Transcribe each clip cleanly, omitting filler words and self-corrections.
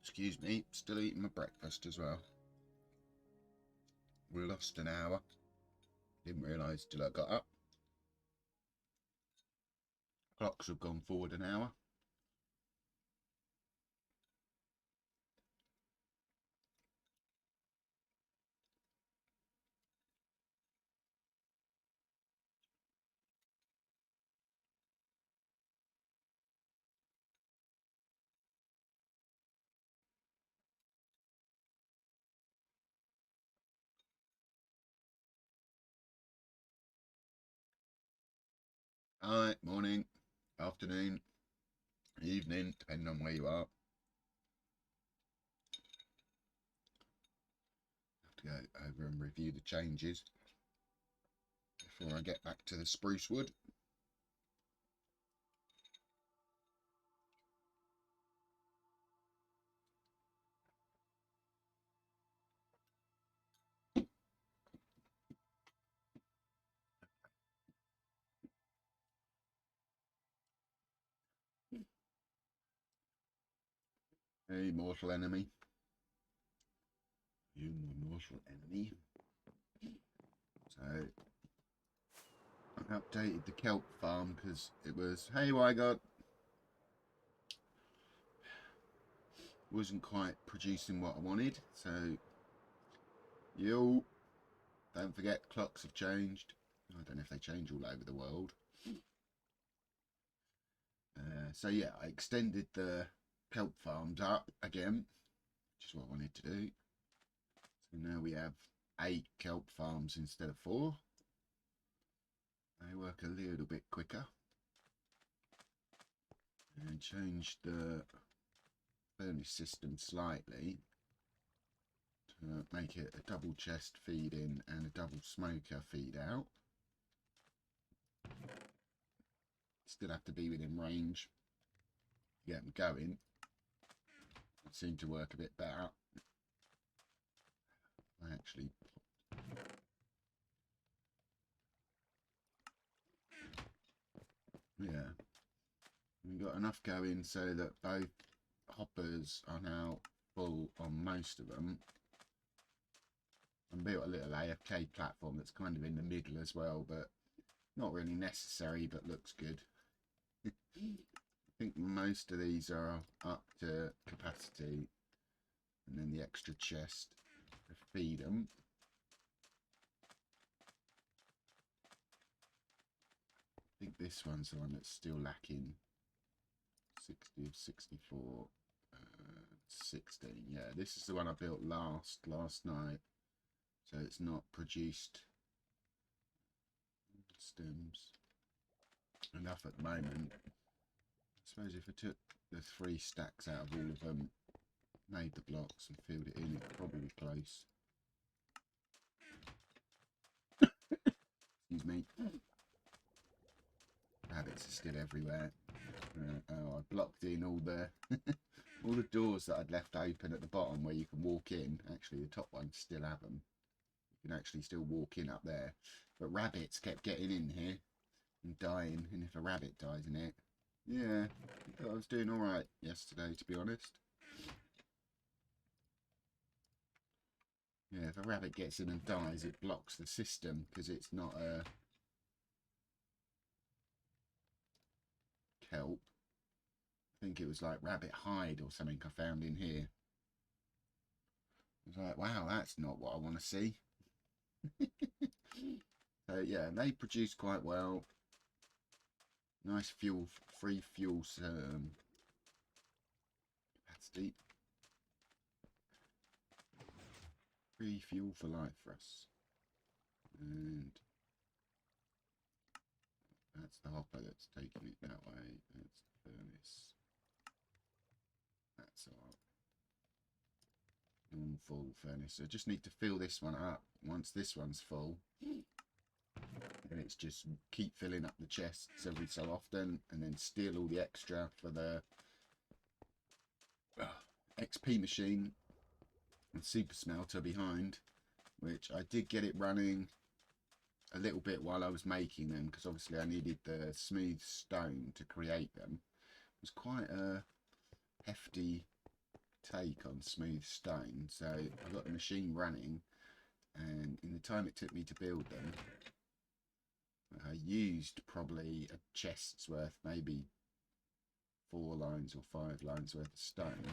Excuse me, still eating my breakfast as well. We lost an hour. Didn't realise till I got up. Clocks have gone forward an hour. Alright, morning, afternoon, evening, depending on where you are. Have to go over and review the changes before I get back to the spruce wood. Hey, mortal enemy. You, my mortal enemy. So, I updated the Kelp farm because it was, hey, Wygod, wasn't quite producing what I wanted. So, yo, don't forget clocks have changed. I don't know if they change all over the world. So yeah, I extended the Kelp Farms up again, which is what I wanted to do. So now we have 8 Kelp Farms instead of 4. They work a little bit quicker. And changed the furnace system slightly to make it a double chest feed in and a double smoker feed out. Still have to be within range. Get them going. It seemed to work a bit better. I actually yeah, we got enough going so that both hoppers are now full on most of them. And built a little AFK platform that's kind of in the middle as well, but not really necessary, but looks good. I think most of these are up to capacity, and then the extra chest to feed them. I think this one's the one that's still lacking 60 of 64, 16. Yeah, this is the one I built last night, so it's not produced stems enough at the moment. I suppose if I took the 3 stacks out of all of them, made the blocks and filled it in, it'd probably be close. Excuse me. Rabbits are still everywhere. Oh, I blocked in all the all the doors that I'd left open at the bottom where you can walk in. Actually, the top ones still have them. You can actually still walk in up there. But rabbits kept getting in here and dying. And if a rabbit dies in it, yeah, I thought I was doing all right yesterday, to be honest. Yeah, if a rabbit gets in and dies, it blocks the system because it's not a kelp. I think it was like rabbit hide or something I found in here. I was like, wow, that's not what I want to see. So yeah, they produce quite well. Nice fuel, free fuel capacity. Free fuel for life for us. And that's the hopper that's taking it that way. That's the furnace. That's our non-full furnace. So I just need to fill this one up. Once this one's full, and it's just keep filling up the chests every so often, and then steal all the extra for the XP machine and super smelter behind, which I did get it running a little bit while I was making them, because obviously I needed the smooth stone to create them. It was quite a hefty take on smooth stone. So I've got the machine running, and in the time it took me to build them, I used probably a chest's worth, maybe 4 lines or 5 lines worth of stone.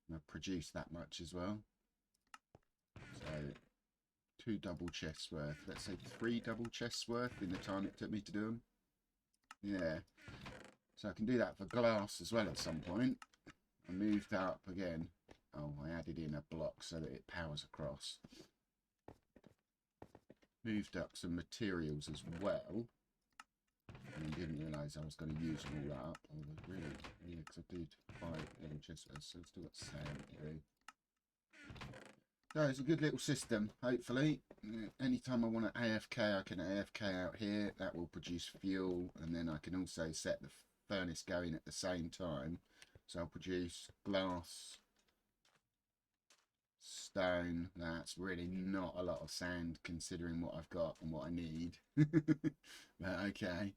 And I produced that much as well. So 2 double chests worth, let's say 3 double chests worth in the time it took me to do them. Yeah, so I can do that for glass as well at some point. I moved up again. Oh, I added in a block so that it powers across. Moved up some materials as well. And didn't realise I was going to use them all up. Oh, really? Yeah, because I did 5 double chests, so I've still got sand to do. So it's a good little system, hopefully. Anytime I want to AFK, I can AFK out here. That will produce fuel, and then I can also set the furnace going at the same time. So I'll produce glass, stone. That's really not a lot of sand considering what I've got and what I need. But okay.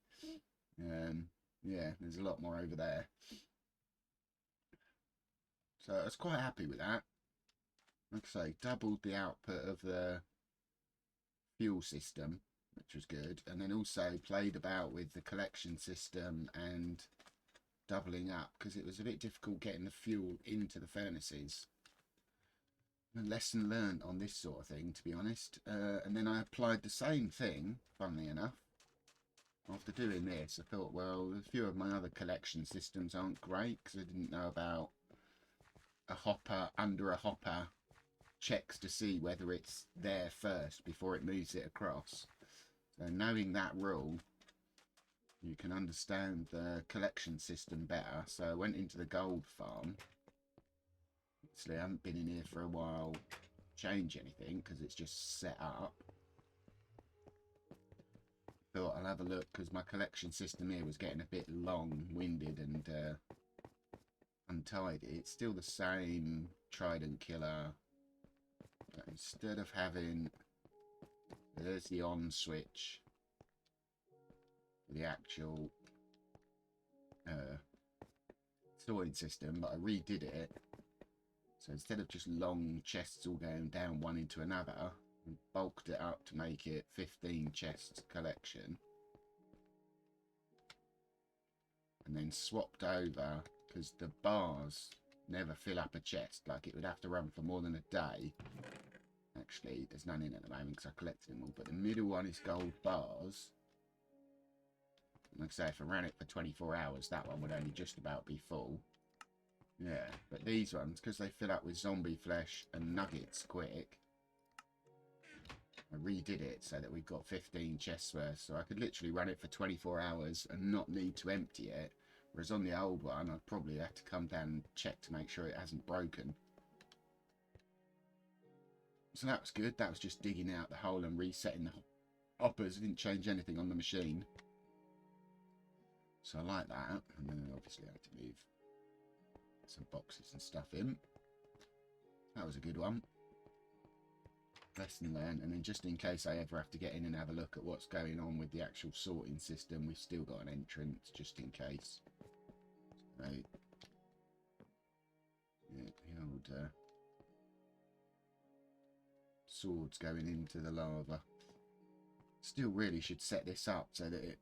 Yeah, there's a lot more over there. So I was quite happy with that. Like I say, doubled the output of the fuel system, which was good, and then also played about with the collection system and doubling up, because it was a bit difficult getting the fuel into the furnaces. A lesson learned on this sort of thing, to be honest. And then I applied the same thing, funnily enough. After doing this, I thought, well, a few of my other collection systems aren't great, because I didn't know about a hopper under a hopper checks to see whether it's there first before it moves it across. So knowing that rule, you can understand the collection system better. So I went into the gold farm. Obviously I haven't been in here for a while, change anything because it's just set up. Thought I'll have a look because my collection system here was getting a bit long-winded and untidy. It's still the same trident killer. But instead of having, there's the on switch for the actual sorting system, but I redid it. So instead of just long chests all going down one into another, I bulked it up to make it 15 chests collection. And then swapped over, because the bars never fill up a chest. Like, it would have to run for more than a day. Actually, there's none in at the moment because I collected them all. But the middle one is gold bars. Like I say, if I ran it for 24 hours, that one would only just about be full. Yeah, but these ones, because they fill up with zombie flesh and nuggets quick, I redid it so that we've got 15 chests worth. So I could literally run it for 24 hours and not need to empty it. Whereas on the old one, I'd probably have to come down and check to make sure it hasn't broken. So that was good. That was just digging out the hole and resetting the hoppers. I didn't change anything on the machine. So I like that. And then obviously I had to move some boxes and stuff in. That was a good one. Lesson learned. And then just in case I ever have to get in and have a look at what's going on with the actual sorting system, we've still got an entrance just in case. So, yeah, the old swords going into the lava. Still really should set this up so that it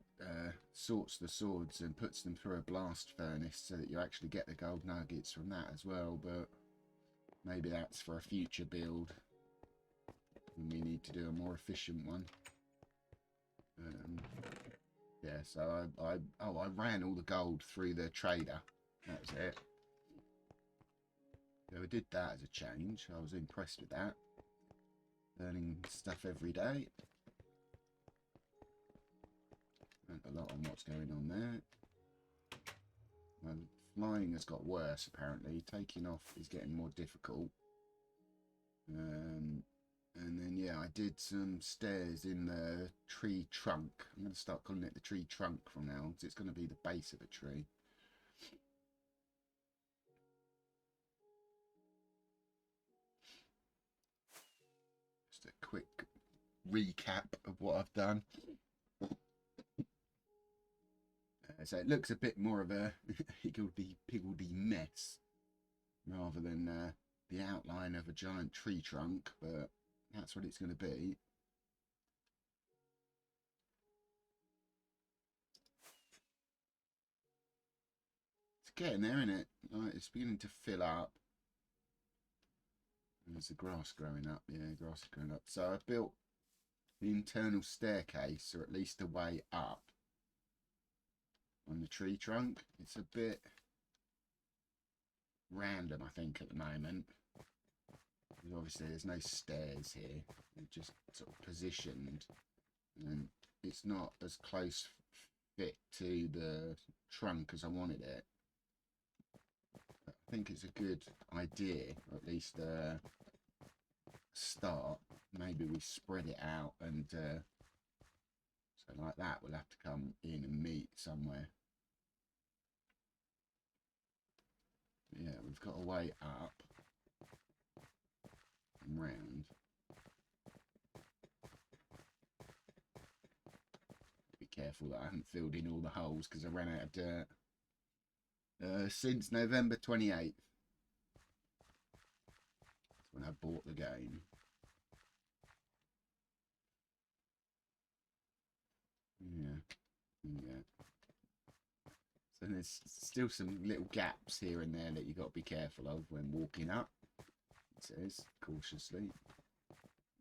sorts the swords and puts them through a blast furnace so that you actually get the gold nuggets from that as well, but maybe that's for a future build and we need to do a more efficient one. Yeah, so I ran all the gold through the trader. That was it. So I did that as a change. I was impressed with that. Learning stuff every day. Learned a lot on what's going on there. My flying has got worse apparently. Taking off is getting more difficult. And then yeah, I did some stairs in the tree trunk. I'm going to start calling it the tree trunk from now on, because it's going to be the base of a tree. Just a quick recap of what I've done. So it looks a bit more of a higgledy-piggledy mess rather than the outline of a giant tree trunk, but that's what it's going to be. It's getting there, isn't it? Like, it's beginning to fill up. There's the grass growing up. Yeah, grass is growing up. So I've built the internal staircase, or at least a way up on the tree trunk. It's a bit random, I think, at the moment. Obviously there's no stairs here, they're just sort of positioned, and it's not as close fit to the trunk as I wanted it. But I think it's a good idea, or at least a start. Maybe we spread it out, and so like that we'll have to come in and meet somewhere. Yeah, we've got a way up and round. Be careful that I haven't filled in all the holes because I ran out of dirt since November 28th. That's when I bought the game. Yeah. So there's still some little gaps here and there that you've got to be careful of when walking up. It says, cautiously.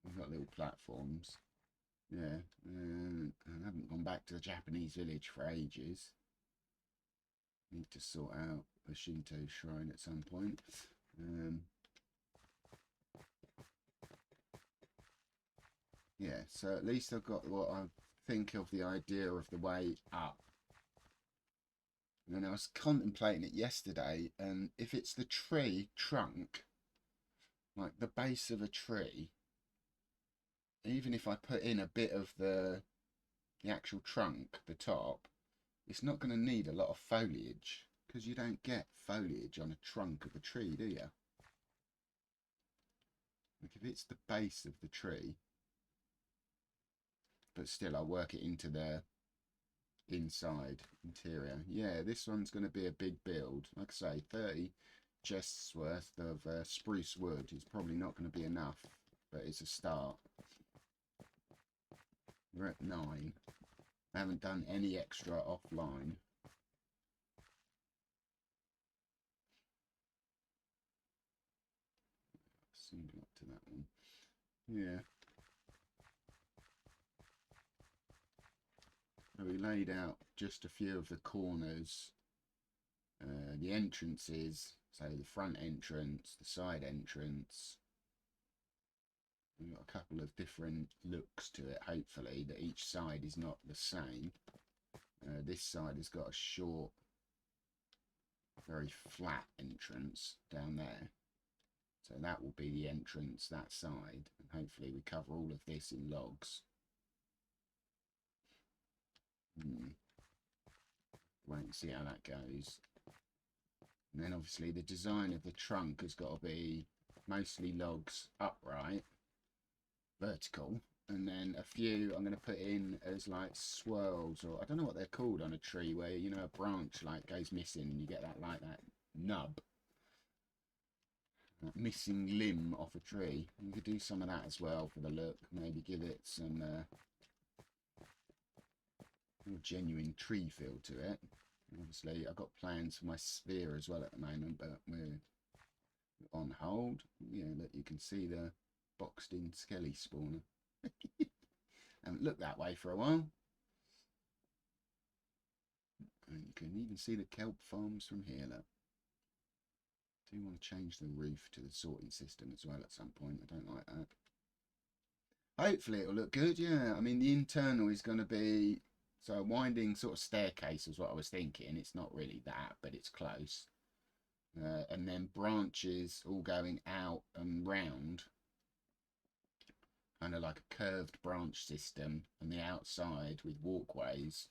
We've got little platforms. Yeah, I haven't gone back to the Japanese village for ages. Need to sort out a Shinto shrine at some point. Yeah, so at least I've got what I think of the idea of the way up. And I was contemplating it yesterday, and if it's the tree trunk, like the base of a tree, even if I put in a bit of the actual trunk, the top, it's not going to need a lot of foliage, because you don't get foliage on a trunk of a tree, do you? Like if it's the base of the tree, but still I'll work it into the inside interior. Yeah, this one's going to be a big build. Like I say, 30 chests worth of spruce wood is probably not going to be enough, but it's a start. We're at 9. I haven't done any extra offline. Single up to that one. Yeah. We laid out just a few of the corners, the entrances, so the front entrance, the side entrance. We've got a couple of different looks to it, hopefully, that each side is not the same. This side has got a short, very flat entrance down there. So that will be the entrance that side, and hopefully we cover all of this in logs. Wait and see how that goes. And then obviously the design of the trunk has got to be mostly logs upright, vertical, and then a few I'm going to put in as like swirls, or I don't know what they're called on a tree, where, you know, a branch like goes missing and you get that, like that nub, that missing limb off a tree. You could do some of that as well for the look, maybe give it some more genuine tree feel to it. Obviously I've got plans for my sphere as well at the moment, but we're on hold. Yeah, look, you can see the boxed in skelly spawner. Haven't looked that way for a while. And you can even see the Kelp Farms from here, look. I do want to change the roof to the sorting system as well at some point. I don't like that. Hopefully it'll look good, yeah. I mean, the internal is going to be, so a winding sort of staircase is what I was thinking. It's not really that, but it's close. And then branches all going out and round, kind of like a curved branch system, and the outside with walkways.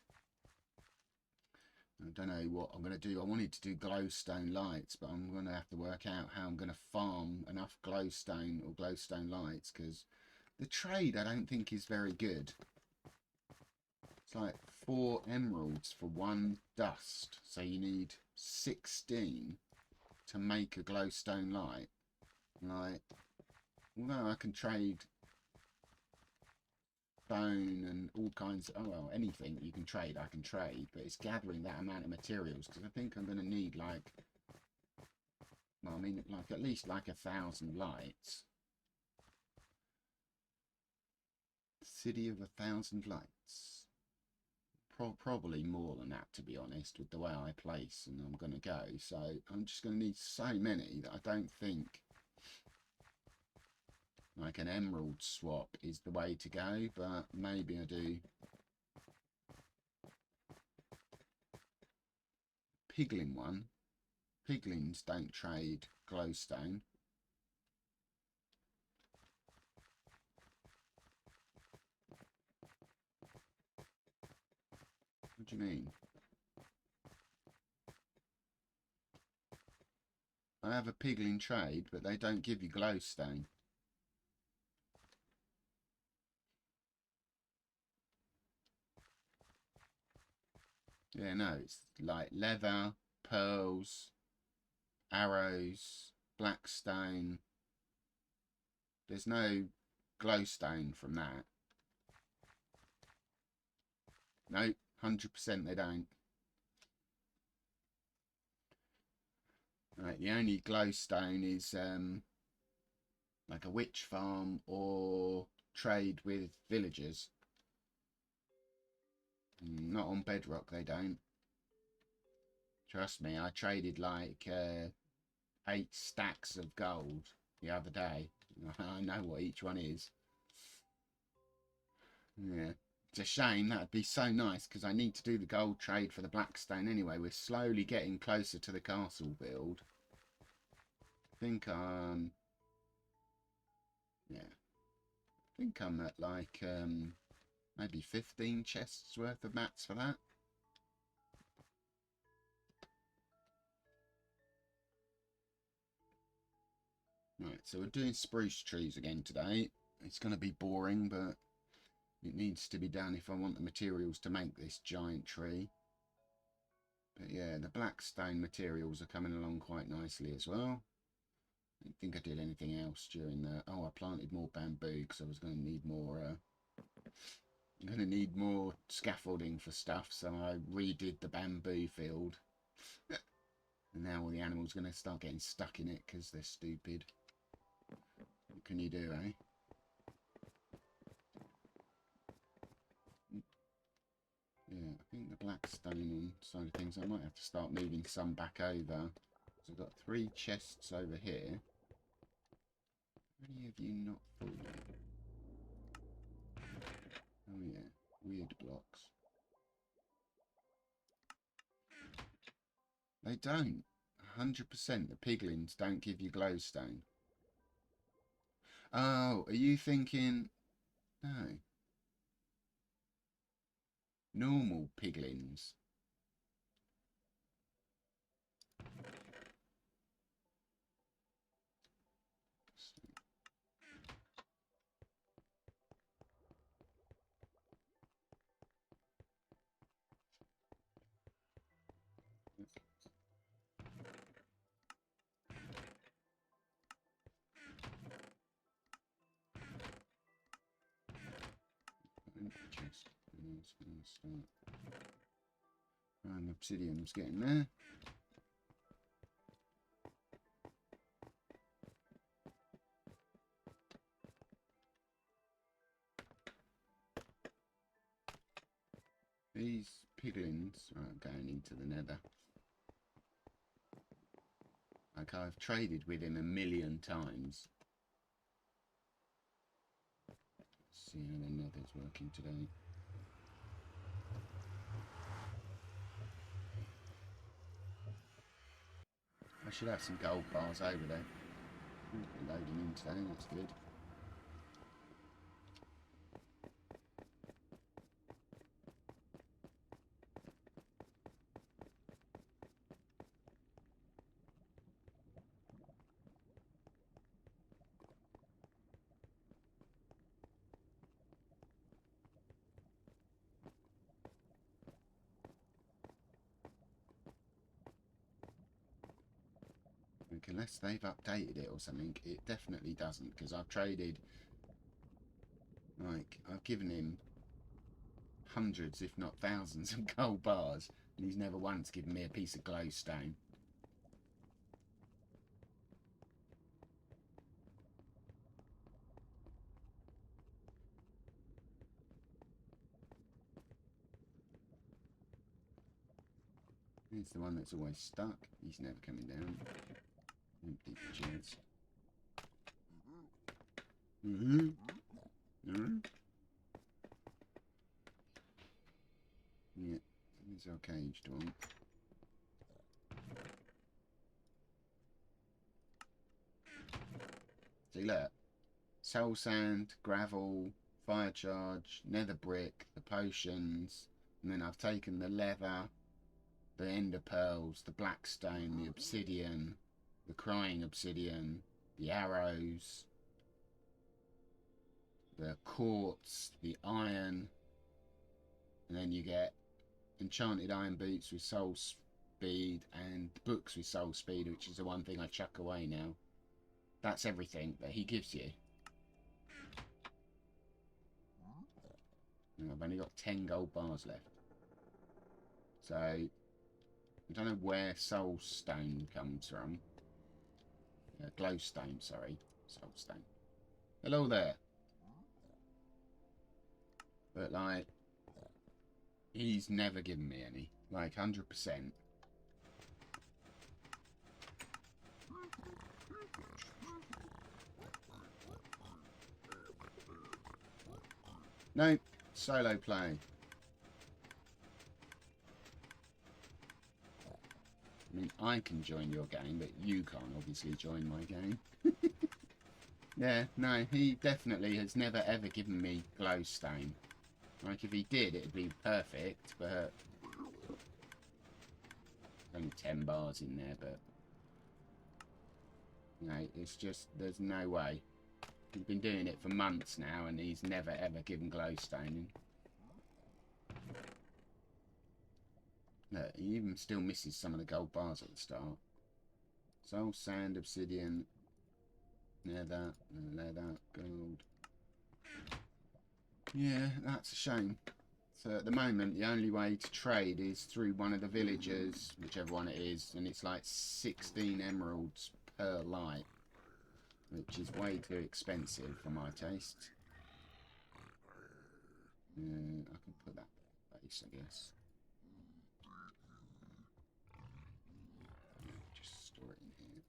I don't know what I'm going to do. I wanted to do glowstone lights, but I'm going to have to work out how I'm going to farm enough glowstone or glowstone lights, because the trade I don't think is very good. It's like 4 emeralds for 1 dust, so you need 16. to make a glowstone light. Like, although I can trade bone and all kinds of, oh well, anything you can trade, I can trade, but it's gathering that amount of materials, because I think I'm going to need like, well, I mean, like at least like 1,000 lights. City of 1,000 lights. Probably more than that, to be honest, with the way I place and I'm going to go. So I'm just going to need so many that I don't think like an emerald swap is the way to go, but maybe I do. Piglin one. Piglins don't trade glowstone. What do you mean? I have a piglin trade, but they don't give you glowstone. Yeah, no, it's like leather, pearls, arrows, blackstone. There's no glowstone from that. No, 100% they don't. Right, the only glowstone is like a witch farm or trade with villagers. Not on Bedrock, they don't. Trust me, I traded like 8 stacks of gold the other day. I know what each one is. Yeah. It's a shame. That'd be so nice, because I need to do the gold trade for the Blackstone anyway. We're slowly getting closer to the castle build. I think yeah. I think I'm at like maybe 15 chests worth of mats for that. Right, so we're doing spruce trees again today. It's going to be boring, but it needs to be done if I want the materials to make this giant tree. But yeah, the blackstone materials are coming along quite nicely as well. I don't think I did anything else during the... Oh, I planted more bamboo because I was going to need more... I'm going to need more scaffolding for stuff, so I redid the bamboo field. And now all the animals are going to start getting stuck in it because they're stupid. What can you do, eh? Yeah, I think the blackstone side of things, I might have to start moving some back over. So I've got 3 chests over here. How many have you not full yet? Oh yeah, weird blocks. They don't. 100% the piglins don't give you glowstone. Oh, are you thinking... No. Normal piglins. Chest. And obsidian's getting there. These piglins are going into the nether. Like, I've traded with him 1,000,000 times. Let's see how the nether's working today. I should have some gold bars over there. Loading in today, that's good. Like, unless they've updated it or something, it definitely doesn't. Because I've traded, like, I've given him hundreds, if not thousands, of gold bars, and he's never once given me a piece of glowstone. Here's the one that's always stuck. He's never coming down. Empty chance. Yeah, here's our caged one. See, look. Soul sand, gravel, fire charge, nether brick, the potions, and then I've taken the leather, the ender pearls, the black stone, the obsidian, the crying obsidian, the arrows, the quartz, the iron, and then you get enchanted iron boots with soul speed and books with soul speed, which is the one thing I chuck away now. That's everything that he gives you. I've only got 10 gold bars left. So, I don't know where soul stone comes from. Glowstone, sorry. Soul stone. Hello there. But, like, he's never given me any. Like, 100%. No, solo play. I mean, I can join your game, but you can't obviously join my game. Yeah, no, he definitely has never ever given me glowstone. Like, if he did, it'd be perfect, but... only 10 bars in there, but... you know, it's just, there's no way. He's been doing it for months now, and he's never ever given glowstone. Look, he even still misses some of the gold bars at the start. Soul, sand, obsidian, nether, leather, gold. Yeah, that's a shame. So at the moment, the only way to trade is through one of the villagers, whichever one it is, and it's like 16 emeralds per light, which is way too expensive for my taste. I can put that base, I guess. Just store it in here.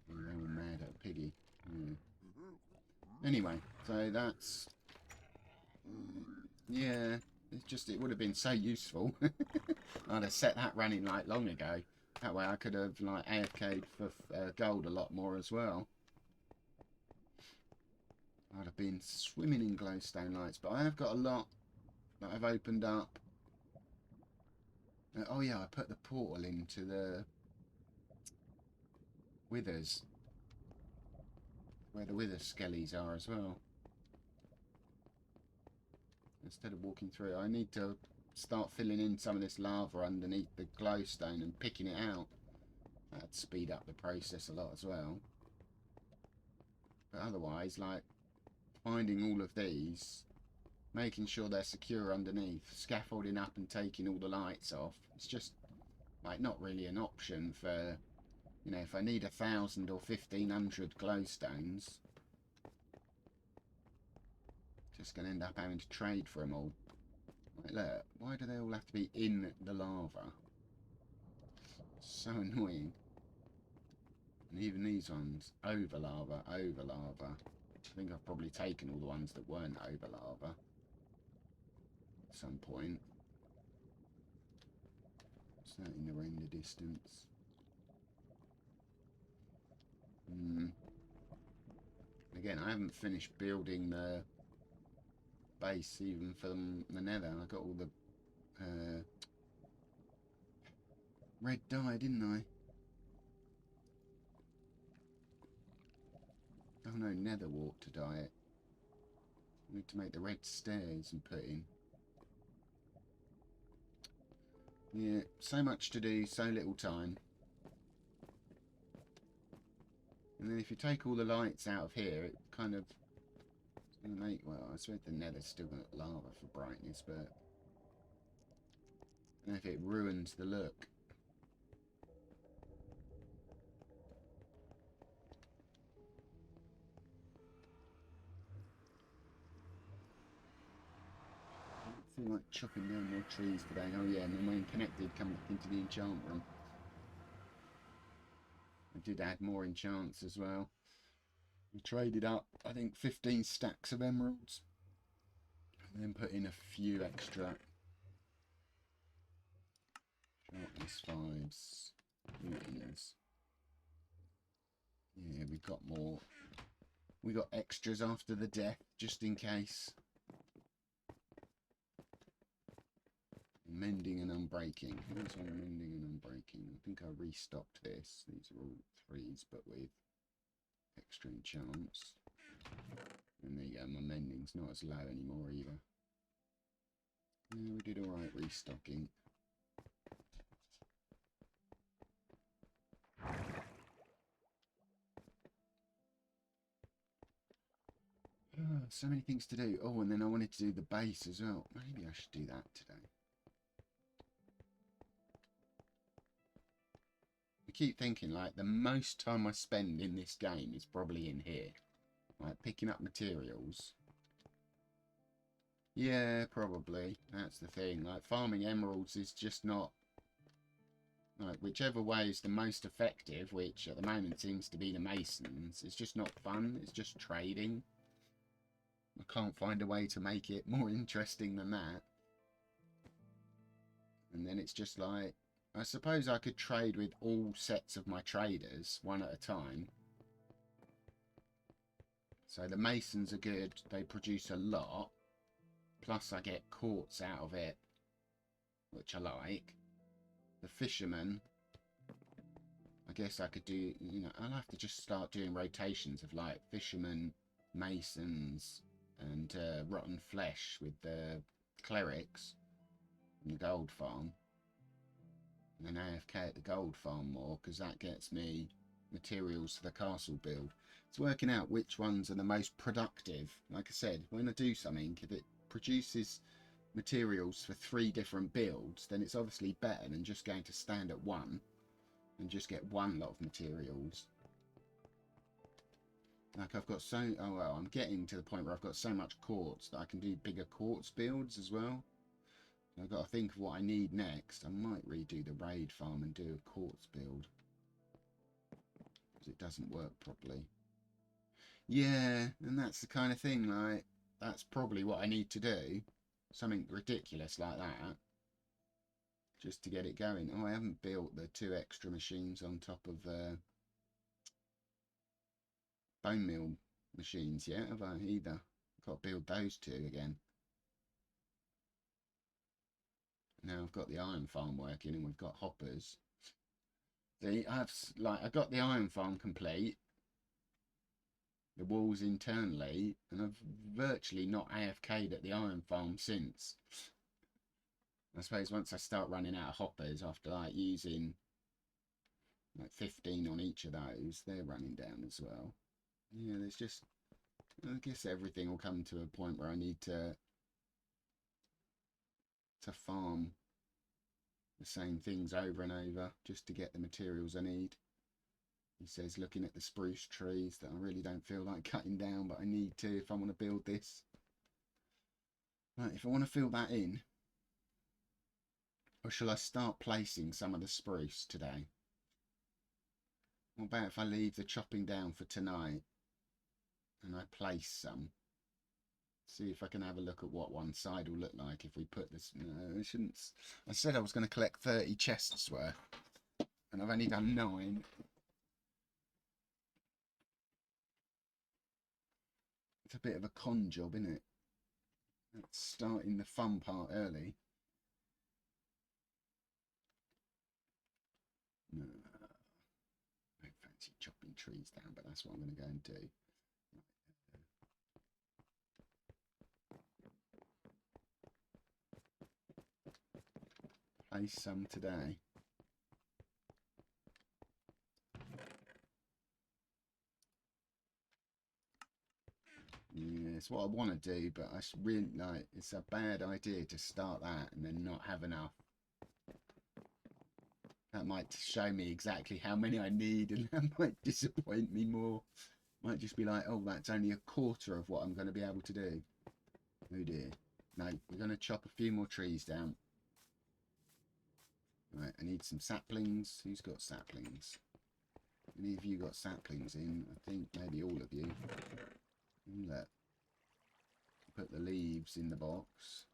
They're all mad at Piggy. Anyway, so that's... yeah, it's just, it would have been so useful. I'd have set that running like long ago. That way I could have like AFK'd for gold a lot more as well. I'd have been swimming in glowstone lights, but I have got a lot that I've opened up. Oh yeah, I put the portal into the withers, where the wither skellies are as well. Instead of walking through, I need to start filling in some of this lava underneath the glowstone and picking it out. That'd speed up the process a lot as well. But otherwise, like, finding all of these, making sure they're secure underneath, scaffolding up and taking all the lights off, it's just, like, not really an option for, you know, if I need 1,000 or 1,500 glowstones, just going to end up having to trade for them all. Like, look, why do they all have to be in the lava? So annoying. And even these ones, over lava, over lava. I think I've probably taken all the ones that weren't over lava at some point. What's that in the render distance? Again, I haven't finished building the base even for the nether. I got all the red dye, didn't I? Oh no, nether wart to dye it. Need to make the red stairs and put in. Yeah, so much to do, so little time. And then if you take all the lights out of here, it kind of... It's going to make... Well, I suppose the nether's still got lava for brightness, but... I don't know if it ruins the look. I feel like chopping down more trees today. Oh yeah, and then when connected, come back into the enchant room. I did add more enchants as well. We traded up, I think, 15 stacks of emeralds. And then put in a few extra sharpness 5s, mutants. Yeah, we got more. We got extras after the death, just in case. Mending and unbreaking. Who's on mending and unbreaking? I think I restocked this. These are all 3s, but with extra enchants. And there you go, my mending's not as low anymore either. Yeah, we did alright restocking. So many things to do. Oh, and then I wanted to do the base as well. Maybe I should do that today. I keep thinking, like, the most time I spend in this game is probably in here. Like, picking up materials. Yeah, probably. That's the thing. Like, farming emeralds is just not... Like, whichever way is the most effective, which at the moment seems to be the masons, it's just not fun. It's just trading. I can't find a way to make it more interesting than that. And then it's just like... I suppose I could trade with all sets of my traders, one at a time. So the masons are good. They produce a lot. Plus I get quartz out of it, which I like. The fishermen, I guess I could do, you know, I'll have to just start doing rotations of like fishermen, masons, and rotten flesh with the clerics and the gold farm. And then AFK at the gold farm more, because that gets me materials for the castle build. It's working out which ones are the most productive. Like I said, when I do something, if it produces materials for 3 different builds, then it's obviously better than just going to stand at 1 and just get 1 lot of materials. Like I've got so... Oh well, I'm getting to the point where I've got so much quartz that I can do bigger quartz builds as well. I've got to think of what I need next. I might redo the raid farm and do a quartz build, because it doesn't work properly. Yeah, and that's the kind of thing, like, that's probably what I need to do. Something ridiculous like that. Just to get it going. Oh, I haven't built the 2 extra machines on top of bone meal machines yet, have I, either? I've got to build those 2 again. Now I've got the iron farm working and we've got hoppers. See, I got the iron farm complete. The walls internally, and I've virtually not AFK'd at the iron farm since. I suppose once I start running out of hoppers after like using like 15 on each of those, they're running down as well. Yeah, there's just, I guess everything will come to a point where I need to farm the same things over and over just to get the materials I need. He says, looking at the spruce trees that I really don't feel like cutting down, but I need to if I want to build this. Right, if I want to fill that in, or shall I start placing some of the spruce today? What about if I leave the chopping down for tonight and I place some? See if I can have a look at what one side will look like if we put this... No, I shouldn't... I said I was going to collect 30 chests worth, and I've only done 9. It's a bit of a con job, isn't it? That's starting the fun part early. No, I don't fancy chopping trees down, but that's what I'm going to go and do. place some today. Yeah, it's what I want to do, but I really like. It's a bad idea to start that and then not have enough. That might show me exactly how many I need, and that might disappoint me more. Might just be like, oh, that's only a quarter of what I'm going to be able to do. Oh dear. No, we're going to chop a few more trees down. Right, I need some saplings. Who's got saplings? Any of you got saplings in? I think maybe all of you. Look. Put the leaves in the box.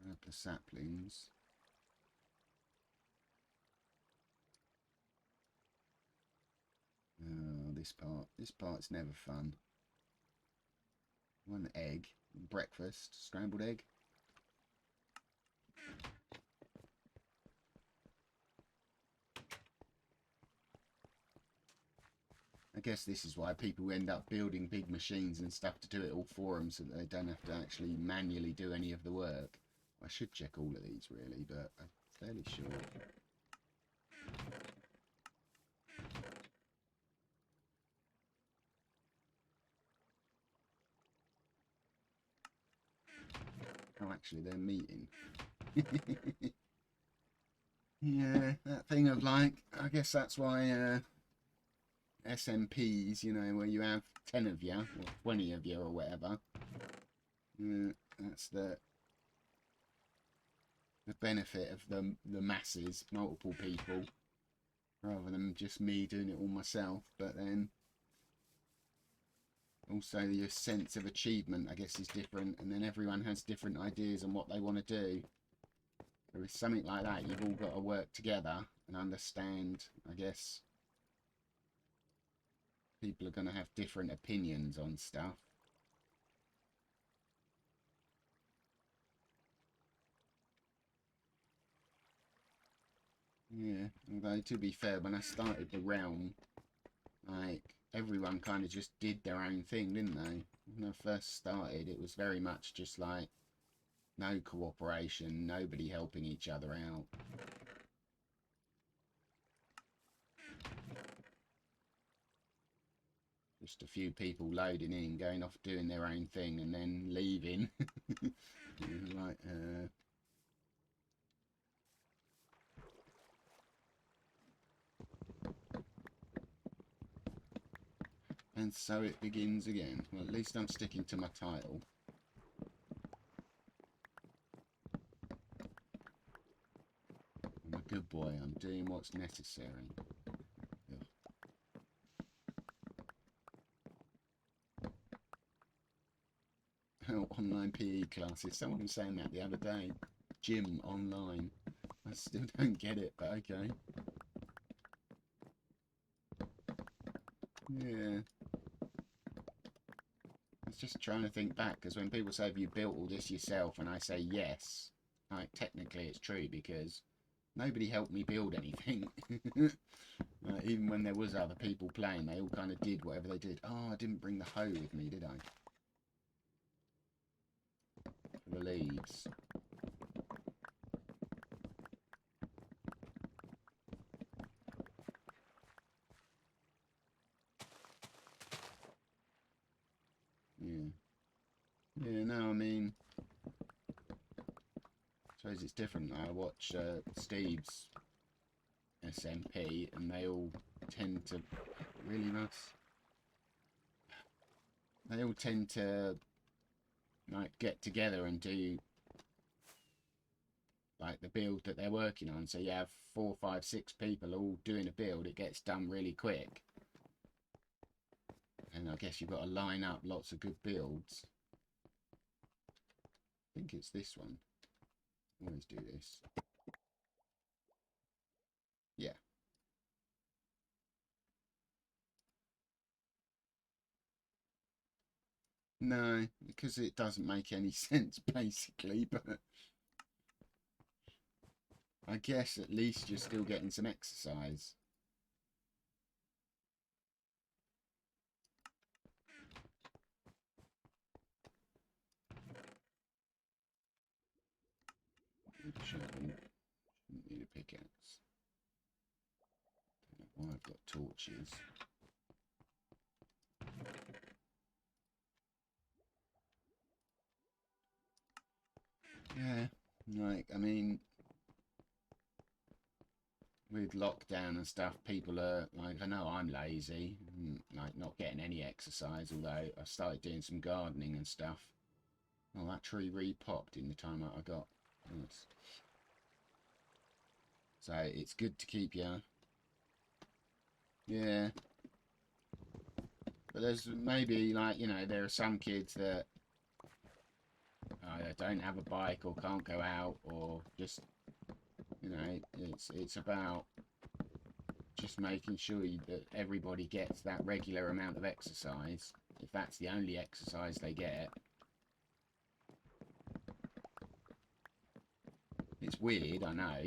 Grab the saplings. Oh, this part's never fun. One egg. Breakfast. Scrambled egg. I guess this is why people end up building big machines and stuff to do it all for them, so that they don't have to actually manually do any of the work. I should check all of these really, but I'm fairly sure. Oh, actually, they're meeting. Yeah, that thing of like, I guess that's why SMPs, you know, where you have 10 of you, or 20 of you, or whatever. That's the benefit of the masses, multiple people, rather than just me doing it all myself. But then also your sense of achievement, I guess, is different, and then everyone has different ideas on what they want to do. So with something like that, you've all got to work together and understand, I guess, people are going to have different opinions on stuff. Yeah, although to be fair, when I started the realm, like, everyone kind of just did their own thing, didn't they? When I first started, it was very much just like, no cooperation, nobody helping each other out. Just a few people loading in, going off doing their own thing, and then leaving. Like, and so it begins again. Well, at least I'm sticking to my title. I'm a good boy. I'm doing what's necessary. Oh, online PE classes. Someone was saying that the other day. Gym online. I still don't get it, but okay. Yeah. I was just trying to think back, because when people say, have you built all this yourself? And I say yes. Like, technically it's true, because nobody helped me build anything. Even when there was other people playing, they all kind of did whatever they did. Oh, I didn't bring the hoe with me, did I? For the leaves. Yeah. Yeah, no, I mean, I suppose it's different. I watch Steve's SMP, and they all tend to... Really, Russ? They all tend to, like, get together and do, like, the build that they're working on. So you have 4, 5, 6 people all doing a build. It gets done really quick. And I guess you've got to line up lots of good builds. I think it's this one. Always do this. Yeah. No, because it doesn't make any sense, basically, but I guess at least you're still getting some exercise. Shovel. Shouldn't need a pickaxe. Don't know why I've got torches. Yeah, like, I mean, with lockdown and stuff, people are, like, I know I'm lazy, like, not getting any exercise, although I started doing some gardening and stuff. Oh, that tree re-popped in the time I got. Nice. So, it's good to keep you... Yeah. But there's maybe, like, you know, there are some kids that don't have a bike or can't go out, or just, you know, it's about just making sure that everybody gets that regular amount of exercise, if that's the only exercise they get. It's weird, I know.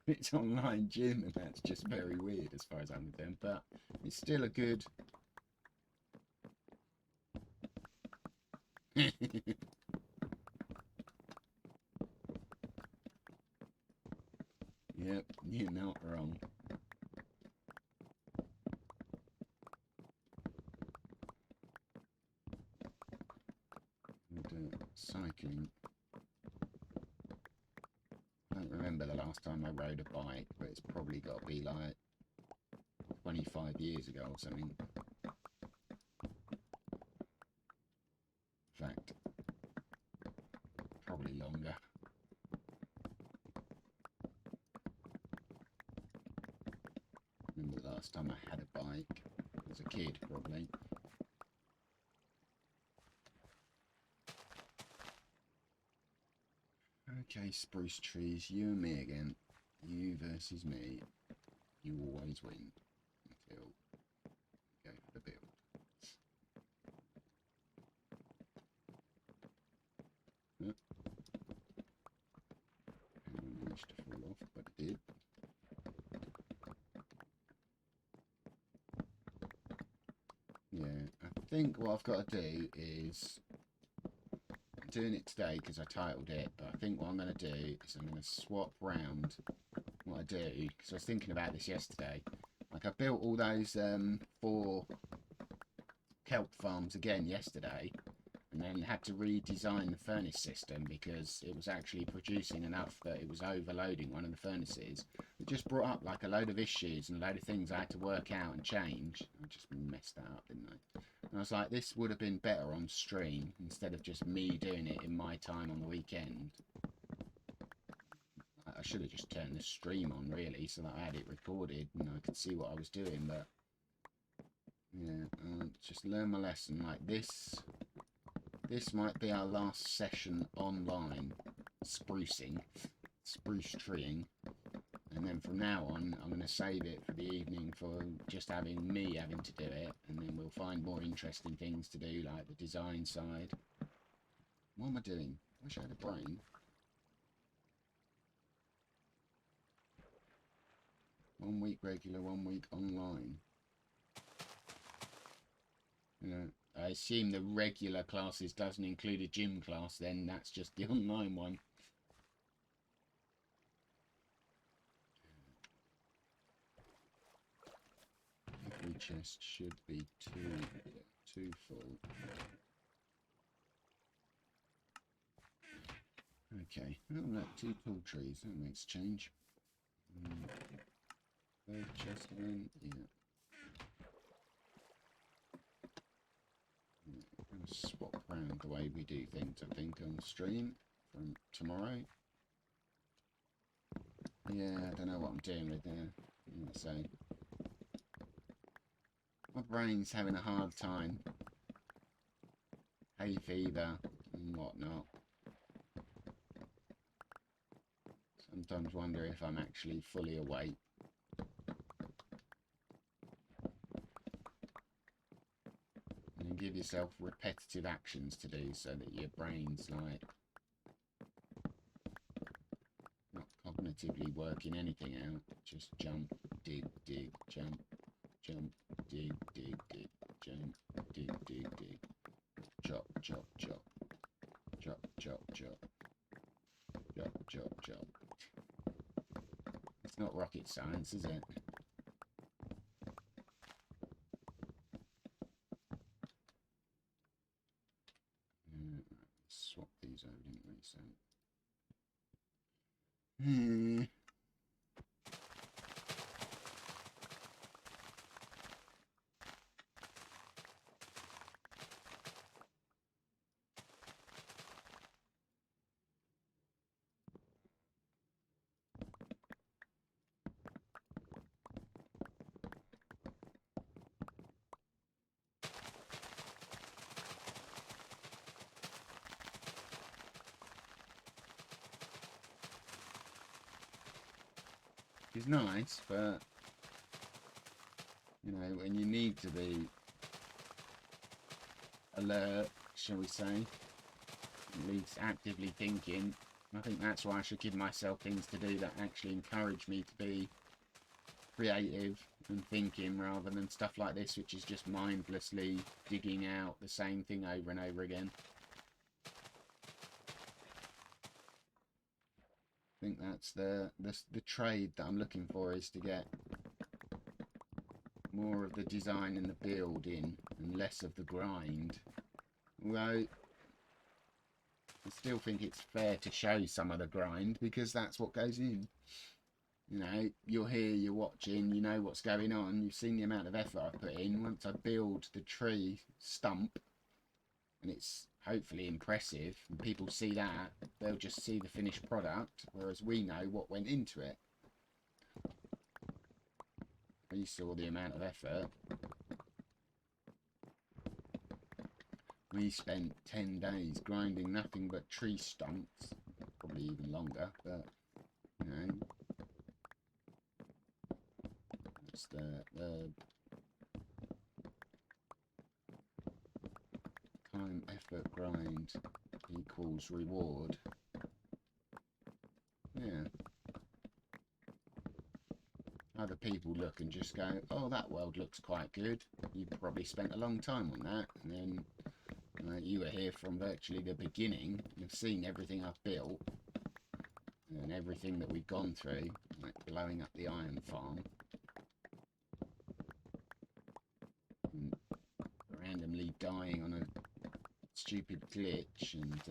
It's online gym, and that's just very weird as far as I'm concerned, but it's still a good... Yep, you're not wrong. And, cycling. I don't remember the last time I rode a bike, but it's probably got to be like 25 years ago or something. In fact, probably longer. Remember the last time I had a bike? As a kid, probably. Okay, Spruce Trees, you and me again. You versus me. You always win. Until you go for the build. Yep. I managed to fall off, but it did. Yeah, I think what I've got to do is... I'm doing it today because I titled it, but I think what I'm going to do is I'm going to swap round what I do, because I was thinking about this yesterday. Like, I built all those 4 Kelp Farms again yesterday, and then had to redesign the furnace system because it was actually producing enough that it was overloading one of the furnaces. It just brought up like a load of issues and a load of things I had to work out and change. I just messed that up, didn't I? And I was like, this would have been better on stream instead of just me doing it in my time on the weekend. I should have just turned the stream on, really, so that I had it recorded and I could see what I was doing, but yeah, just learn my lesson. Like, this might be our last session online sprucing, spruce treeing, and then from now on I'm going to save it for the evening for just me having to do it, and then we'll find more interesting things to do, like the design side. What am I doing? I wish I had a brain. One week regular, 1 week online. You know, I assume the regular classes doesn't include a gym class, then that's just the online one. Every chest should be 2 full. Okay, oh look, 2 tall trees, that makes a change. Third chest again, yeah. I'm going to swap around the way we do things, I think, on stream from tomorrow. Yeah, I don't know what I'm doing with so my brain's having a hard time. Hay fever and whatnot. Sometimes wonder if I'm actually fully awake. And give yourself repetitive actions to do so that your brain's like not cognitively working anything out. Just jump, dig, dig, jump, jump, dig, dig, dig, jump, dig, dig, dig, chop, chop, chop, chop, chop, chop, chop, chop, chop. Not rocket science, is it? Swap these over, didn't we? So. It's nice, but you know, when you need to be alert, shall we say, at least actively thinking, I think that's why I should give myself things to do that actually encourage me to be creative and thinking, rather than stuff like this, which is just mindlessly digging out the same thing over and over again. I think that's the trade that I'm looking for, is to get more of the design and the build in and less of the grind. Although I still think it's fair to show some of the grind, because that's what goes in. You know, you're here, you're watching, you know what's going on, you've seen the amount of effort I put in. Once I build the tree stump and it's hopefully impressive and people see that, they'll just see the finished product, whereas we know what went into it. We saw the amount of effort. We spent 10 days grinding nothing but tree stumps, probably even longer, but you know, it's the time, effort, grind equals reward. Yeah. Other people look and just go, oh, that world looks quite good. You probably spent a long time on that, and then you were here from virtually the beginning. You've seen everything I've built and everything that we've gone through, like blowing up the iron farm, and randomly dying on a stupid glitch, and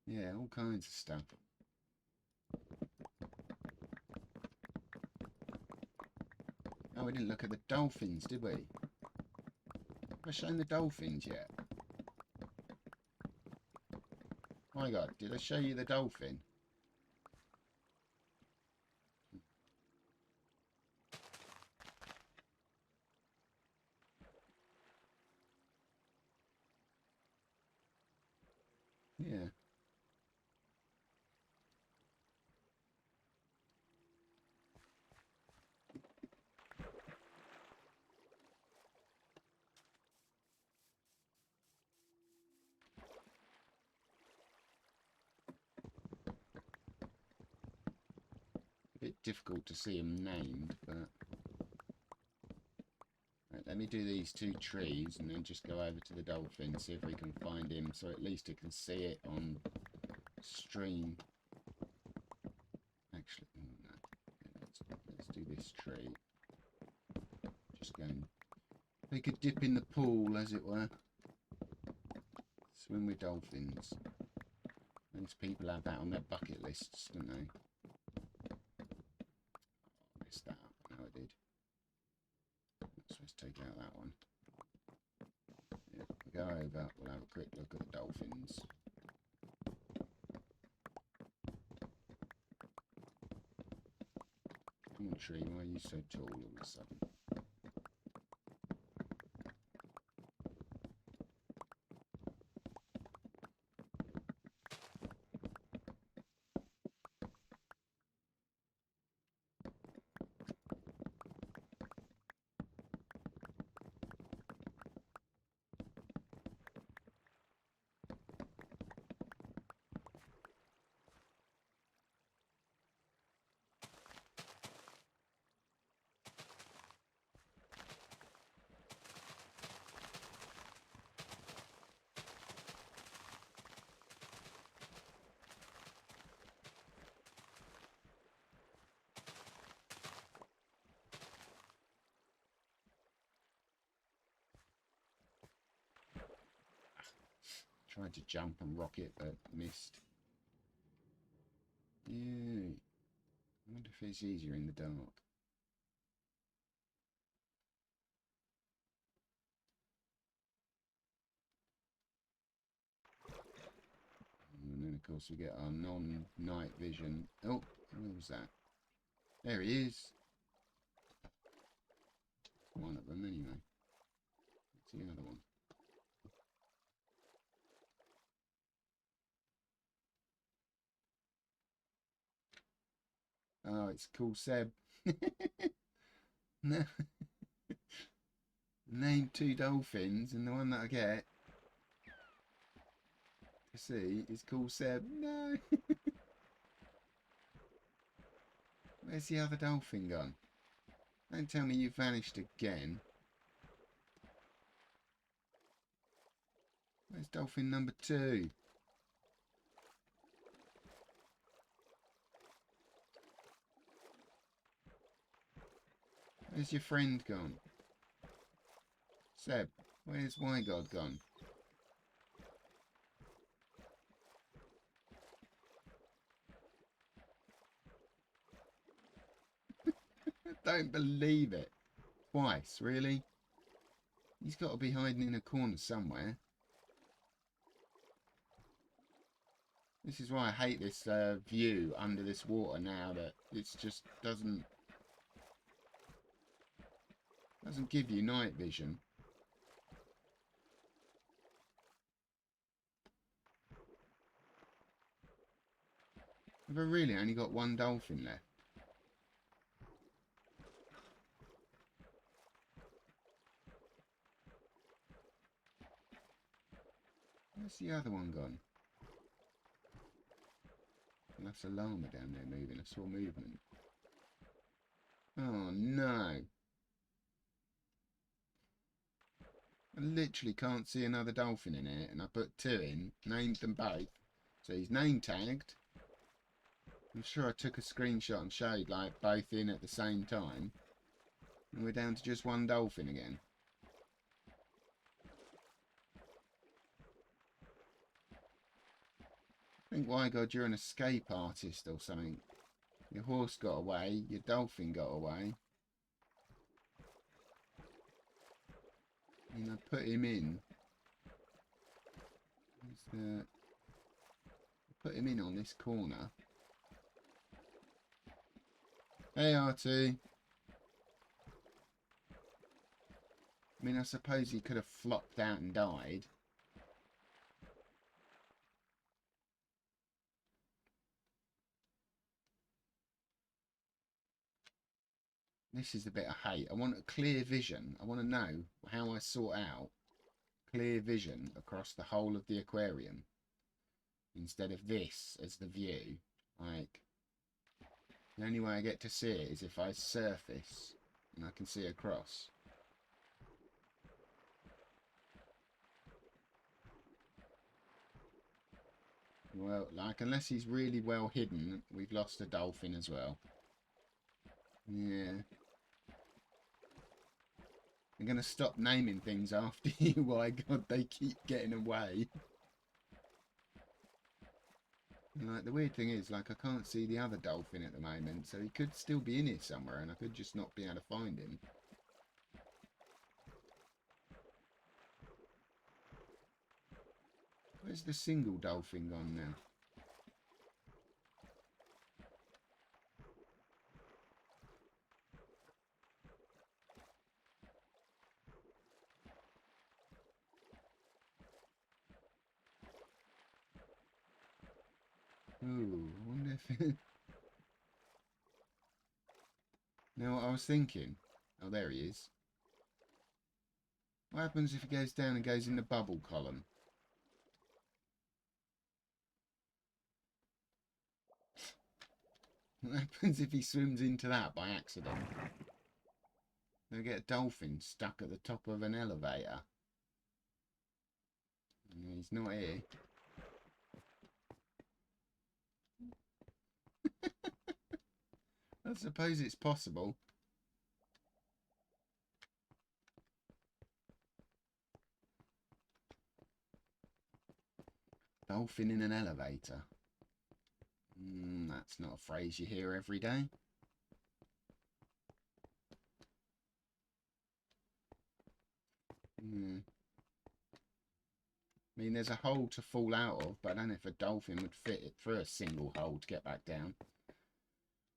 yeah, all kinds of stuff. Oh, we didn't look at the dolphins, did we? Have I shown the dolphins yet? Oh my god, did I show you the dolphin? Yeah. A bit difficult to see them named, but right, let me do these 2 trees and then just go over to the dolphin, see if we can find him, so at least it can see it on stream. Actually, oh no. Okay, let's do this tree. Just go and take a dip in the pool, as it were. Swim with dolphins. Most people have that on their bucket lists, don't they? I messed that up. I know I did. So let's take out that one. Yeah, we'll go over. We'll have a quick look at the dolphins. Come on, tree. Why are you so tall all of a sudden? Tried to jump and rock it, but missed. Yeah. I wonder if it's easier in the dark. And then, of course, we get our non-night vision. Oh, where was that? There he is. One of them, anyway. What's the other one? Oh, it's Cool Seb. No. Name 2 dolphins, and the one that I get to see is Cool Seb. No. Where's the other dolphin gone? Don't tell me you vanished again. Where's dolphin number 2? Where's your friend gone? Seb, where's Y-God gone? I don't believe it. Twice, really? He's got to be hiding in a corner somewhere. This is why I hate this view under this water now, that it just doesn't give you night vision. Have I really only got one dolphin left? Where's the other one gone? That's a llama down there moving. I saw movement. Oh no. I literally can't see another dolphin in it, and I put 2 in, named them both. So he's name tagged. I'm sure I took a screenshot and showed like both in at the same time. And we're down to just one dolphin again. I think, why God, you're an escape artist or something. Your horse got away, your dolphin got away. And I put him in. I put him in on this corner. Hey, R2. I mean, I suppose he could have flopped out and died. This is the bit I hate. I want a clear vision. I want to know how I sort out clear vision across the whole of the aquarium. Instead of this as the view. Like, the only way I get to see it is if I surface and I can see across. Well, like, unless he's really well hidden, we've lost a dolphin as well. Yeah. I'm going to stop naming things after you. Why, God, they keep getting away. And, like, the weird thing is, like, I can't see the other dolphin at the moment, so he could still be in here somewhere, and I could just not be able to find him. Where's the single dolphin gone now? Ooh, I wonder if... Now, what I was thinking... Oh, there he is. What happens if he goes down and goes in the bubble column? What happens if he swims into that by accident? They'll get a dolphin stuck at the top of an elevator. And he's not here. I suppose it's possible. Dolphin in an elevator. That's not a phrase you hear every day. I mean, there's a hole to fall out of, but I don't know if a dolphin would fit it through a single hole to get back down.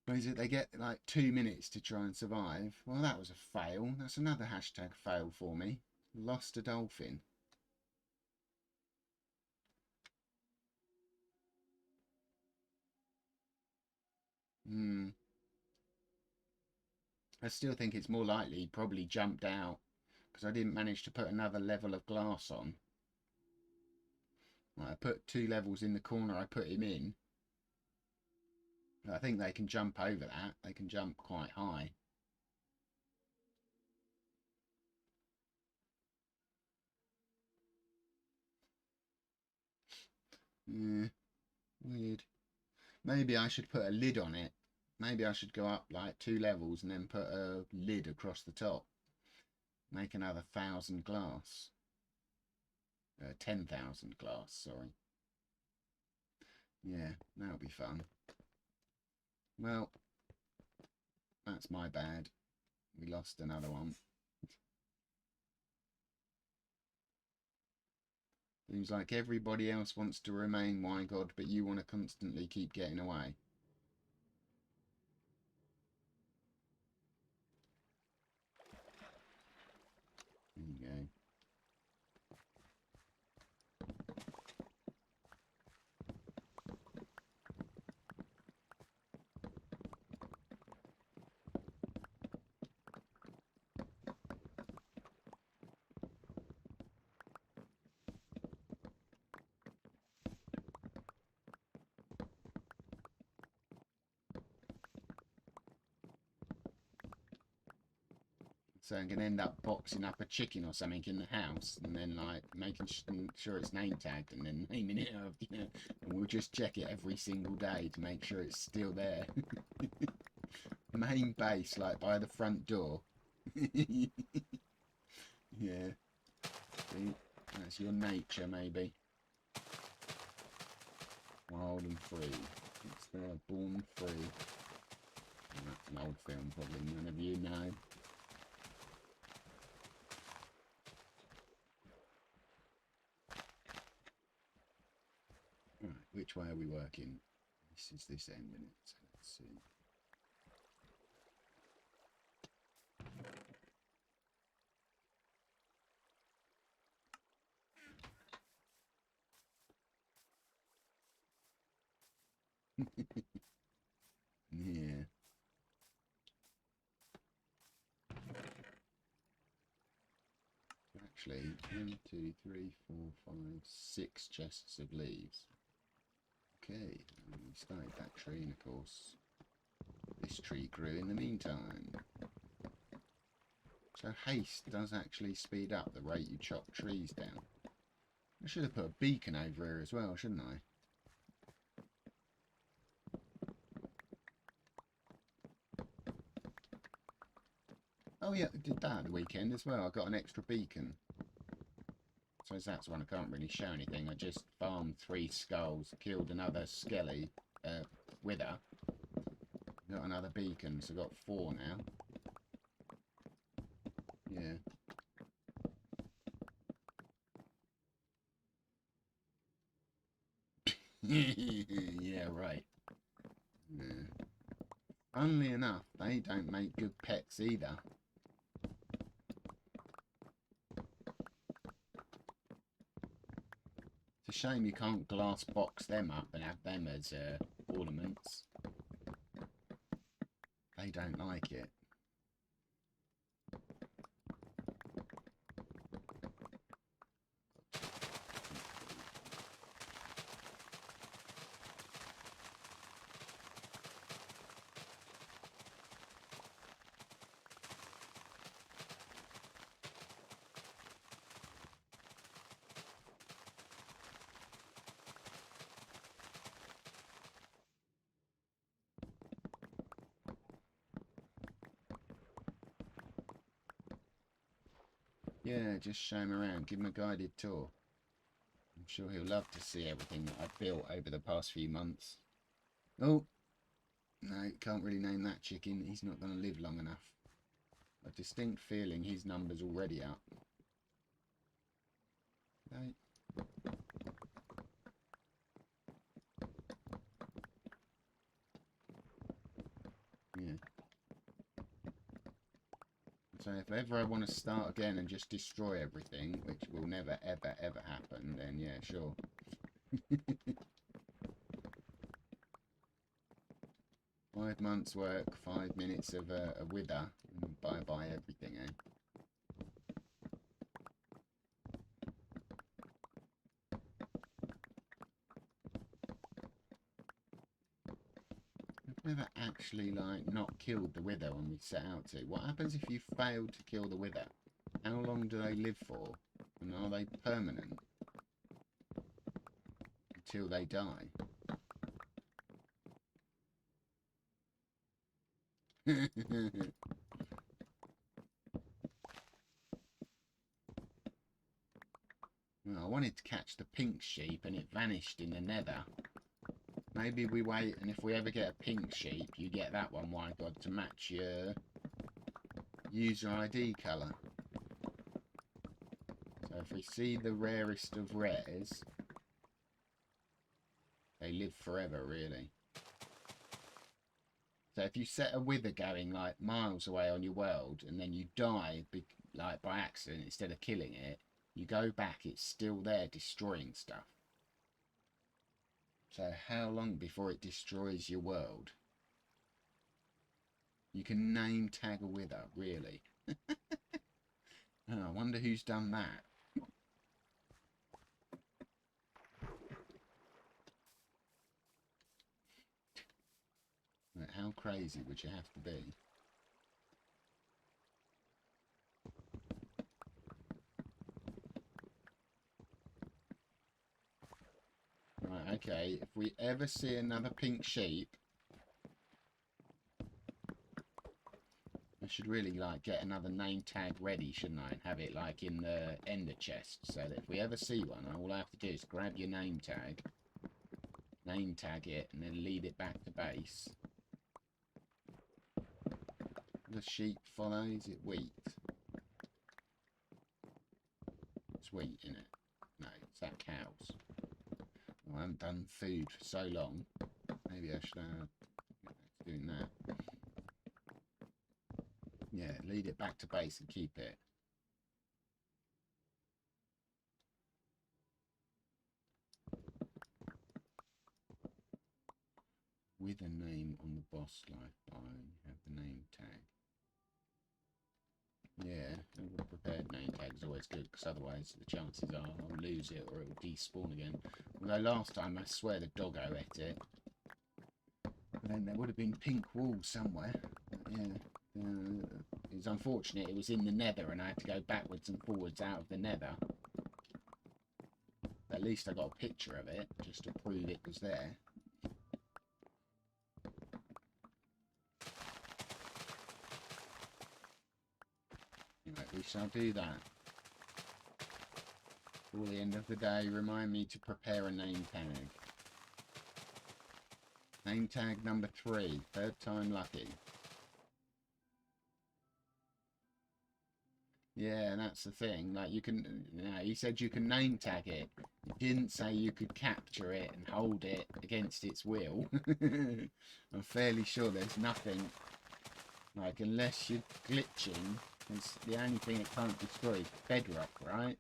Or is it they get like 2 minutes to try and survive? Well, that was a fail. That's another hashtag fail for me. Lost a dolphin. I still think it's more likely he probably jumped out because I didn't manage to put another level of glass on. Right, I put 2 levels in the corner I put him in. I think they can jump over that. They can jump quite high. Yeah, weird. Maybe I should put a lid on it. Maybe I should go up like 2 levels and then put a lid across the top. Make another 1,000 glass. 10,000 glass, sorry. Yeah, that'll be fun. Well, that's my bad. We lost another one. Seems like everybody else wants to remain my god, but you want to constantly keep getting away. There you go. So I'm going to end up boxing up a chicken or something in the house and then like making sure it's name tagged and then naming it, you know, and we'll just check it every single day to make sure it's still there. Main base, like by the front door. Yeah. See, that's your nature, maybe. Wild and free. It's there, born free. Oh, that's an old film, probably none of you know. Right, which way are we working? This is this end, isn't it? So let's see. Yeah. Actually, 1, 2, 3, 4, 5, 6 chests of leaves. Okay, and we started that tree, and of course, this tree grew in the meantime. So haste does actually speed up the rate you chop trees down. I should have put a beacon over here as well, shouldn't I? Oh yeah, I did that at the weekend as well. I got an extra beacon. So that's one I can't really show anything. I just farmed 3 skulls, killed another skelly, wither. Got another beacon, so got 4 now. Yeah. Yeah, right. Yeah. Funnily enough, they don't make good pets either. It's a shame you can't glass box them up and have them as ornaments. They don't like it. Yeah, just show him around. Give him a guided tour. I'm sure he'll love to see everything that I've built over the past few months. Oh, no, can't really name that chicken. He's not going to live long enough. A distinct feeling his number's already up. Okay. Yeah. So if ever I want to start again and just destroy everything, which will never, ever, ever happen, then yeah, sure. 5 months work, 5 minutes of a wither, and bye-bye everything, eh? I've never actually, like, not killed the wither when we set out to. What happens if you fail to kill the wither? How long do they live for? And are they permanent? Until they die? Well, I wanted to catch the pink sheep and it vanished in the nether. Maybe we wait, and if we ever get a pink sheep, you get that one, my god, to match your user ID colour. So if we see the rarest of rares, they live forever, really. So if you set a wither going like miles away on your world, and then you die like by accident instead of killing it, you go back, it's still there destroying stuff. So how long before it destroys your world? You can name tag a wither, really. Oh, I wonder who's done that. How crazy would you have to be? Right, okay, if we ever see another pink sheep, I should really, like, get another name tag ready, shouldn't I? And have it, like, in the ender chest, so that if we ever see one, all I have to do is grab your name tag it, and then lead it back to base. The sheep follow, is it wheat? It's wheat, isn't it? No, it's that cows. Well, I haven't done food for so long. Maybe I should get back to doing that. Yeah, lead it back to base and keep it. With a name on the boss life biome, you have the name tag. Yeah, a prepared name tag is always good, because otherwise the chances are I'll lose it or it will despawn again. Although last time I swear the doggo ate it. But then there would have been pink wool somewhere. But yeah, it was unfortunate it was in the nether and I had to go backwards and forwards out of the nether. But at least I got a picture of it, just to prove it was there. Right, we shall do that. Before the end of the day, remind me to prepare a name tag. Name tag number 3, third time lucky. Yeah, and that's the thing. Like, you can, he said you can name tag it. He didn't say you could capture it and hold it against its will. I'm fairly sure there's nothing, like, unless you're glitching, it's the only thing it can't destroy is bedrock, right?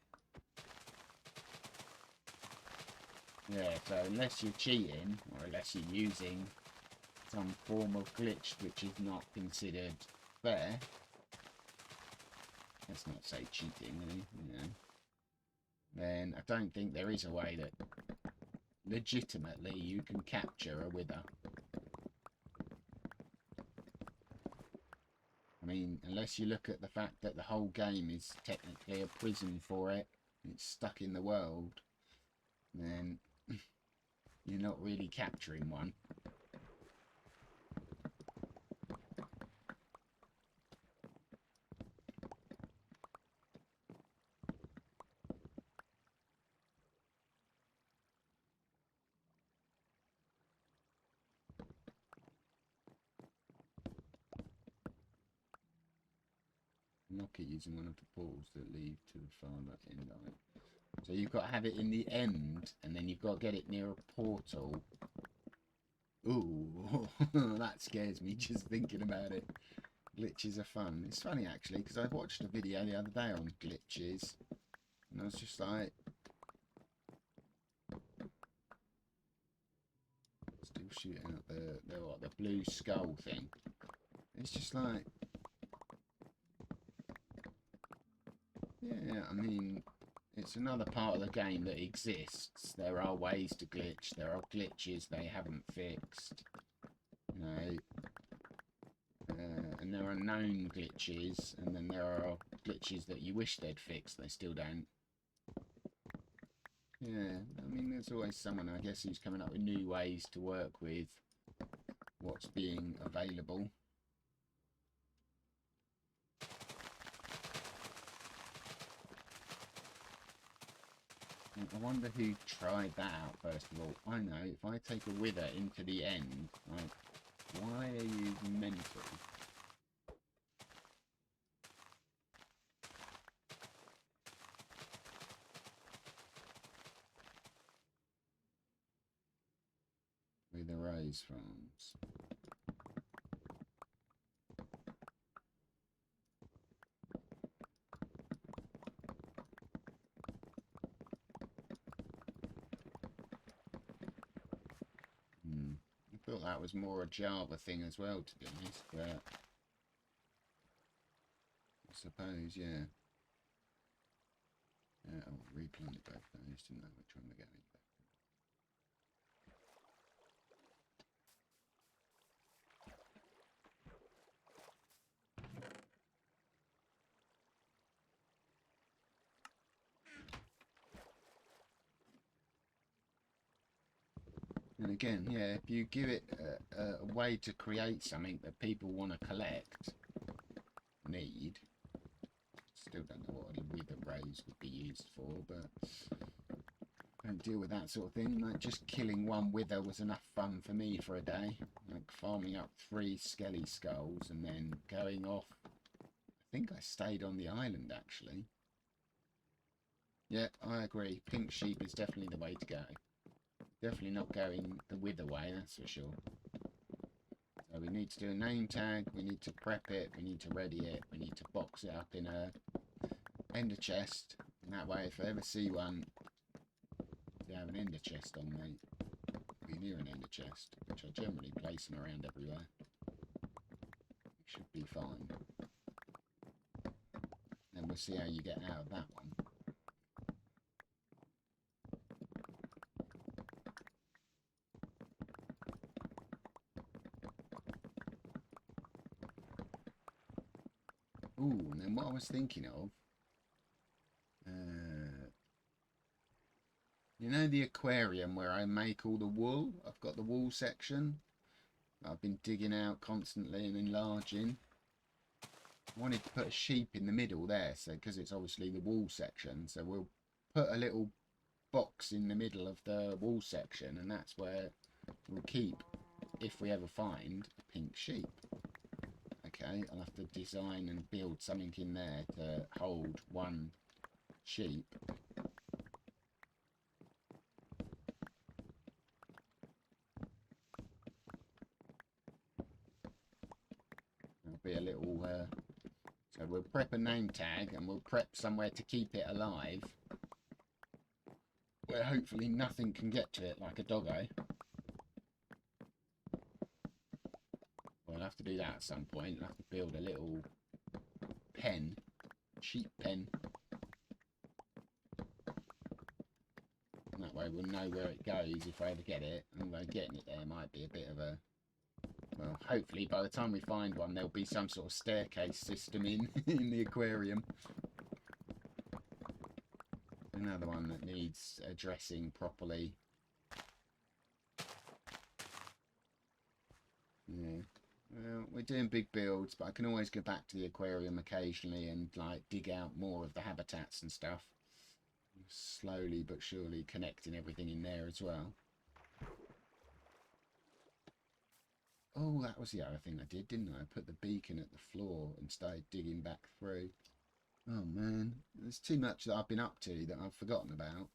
Yeah, so unless you're cheating, or unless you're using some form of glitch which is not considered fair, let's not say cheating, really, you know, then I don't think there is a way that legitimately you can capture a wither. I mean, unless you look at the fact that the whole game is technically a prison for it, it's stuck in the world, then you're not really capturing one. Unlock it using one of the portals that lead to the farther end of it. So you've got to have it in the end, and then you've got to get it near a portal. Ooh, that scares me just thinking about it. Glitches are fun. It's funny actually, because I watched a video the other day on glitches, and I was just like, still shooting at the blue skull thing. It's just like, yeah, I mean, it's another part of the game that exists. There are ways to glitch. There are glitches they haven't fixed. You know, and there are known glitches, and then there are glitches that you wish they'd fixed. They still don't. Yeah, I mean, there's always someone, I guess, who's coming up with new ways to work with what's being available. I wonder who tried that out first of all. I know, if I take a wither into the end, like, why are you mental? Wither Rose Farms. I thought that was more a Java thing as well, to be honest, but I suppose, yeah. Oh, replanted both those, didn't know which one they're going back. And again, yeah, if you give it a way to create something that people want to collect, need, still don't know what a wither rose would be used for, but don't deal with that sort of thing. Like, just killing one wither was enough fun for me for a day. Like farming up 3 skelly skulls and then going off. I think I stayed on the island actually. Yeah, I agree. Pink sheep is definitely the way to go. Definitely not going the wither way, that's for sure. So we need to do a name tag, we need to prep it, we need to ready it, we need to box it up in a ender chest. And that way, if I ever see one, they have an ender chest on me. Be near an ender chest, which I generally place them around everywhere. It should be fine. And we'll see how you get out of that one. Ooh, and then what I was thinking of, you know the aquarium where I make all the wool? I've got the wool section I've been digging out constantly and enlarging. I wanted to put a sheep in the middle there, so because it's obviously the wool section, so we'll put a little box in the middle of the wool section, and that's where we'll keep, if we ever find, a pink sheep. Okay, I'll have to design and build something in there to hold one sheep. There'll be a little, so we'll prep a name tag and we'll prep somewhere to keep it alive, where hopefully nothing can get to it like a doggo. We'll have to do that at some point. We'll have to build a little pen, sheep pen. And that way we'll know where it goes if I ever get it. Although getting it there might be a bit of a... Well, hopefully by the time we find one, there'll be some sort of staircase system in the aquarium. Another one that needs addressing properly. Yeah. Well, we're doing big builds, but I can always go back to the aquarium occasionally and like dig out more of the habitats and stuff. Slowly but surely connecting everything in there as well. Oh, that was the other thing I did, didn't I? I put the beacon at the floor and started digging back through. Oh man, there's too much that I've been up to that I've forgotten about.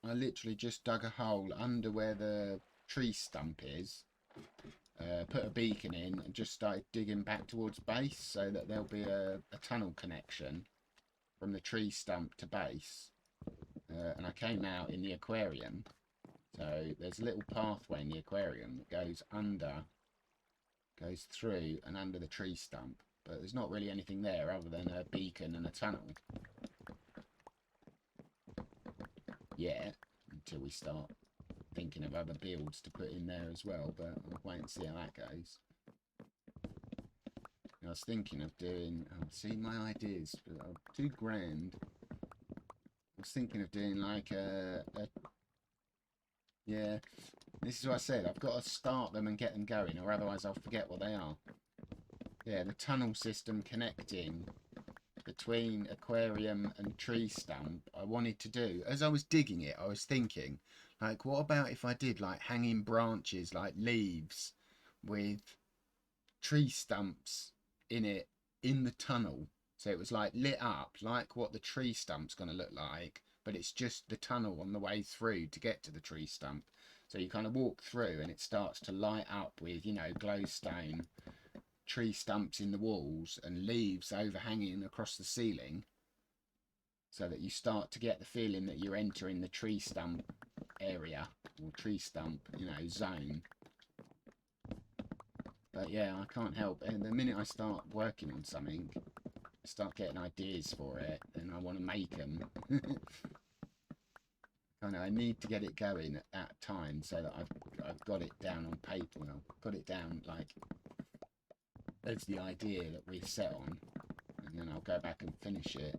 I literally just dug a hole under where the tree stump is, put a beacon in and just started digging back towards base so that there'll be a tunnel connection from the tree stump to base. And I came out in the aquarium, so there's a little pathway in the aquarium that goes through and under the tree stump, but there's not really anything there other than a beacon and a tunnel. Yeah, until we start thinking of other builds to put in there as well, but I'll wait and see how that goes. I was thinking of doing, see my ideas, but too grand. I was thinking of doing like yeah, this is what I said, I've got to start them and get them going, or otherwise I'll forget what they are. Yeah, the tunnel system connecting between aquarium and tree stump I wanted to do. As I was digging it, I was thinking, like, what about if I did like hanging branches, like leaves with tree stumps in it in the tunnel, so it was like lit up like what the tree stump's going to look like, but it's just the tunnel on the way through to get to the tree stump. So you kind of walk through and it starts to light up with, you know, glowstone tree stumps in the walls and leaves overhanging across the ceiling, so that you start to get the feeling that you're entering the tree stump area or tree stump, you know, zone. But yeah, I can't help it. And the minute I start working on something, I start getting ideas for it and I want to make them. Kind of, I need to get it going at that time so that I've got it down on paper. Well, got it down like as the idea that we've set on, and then I'll go back and finish it.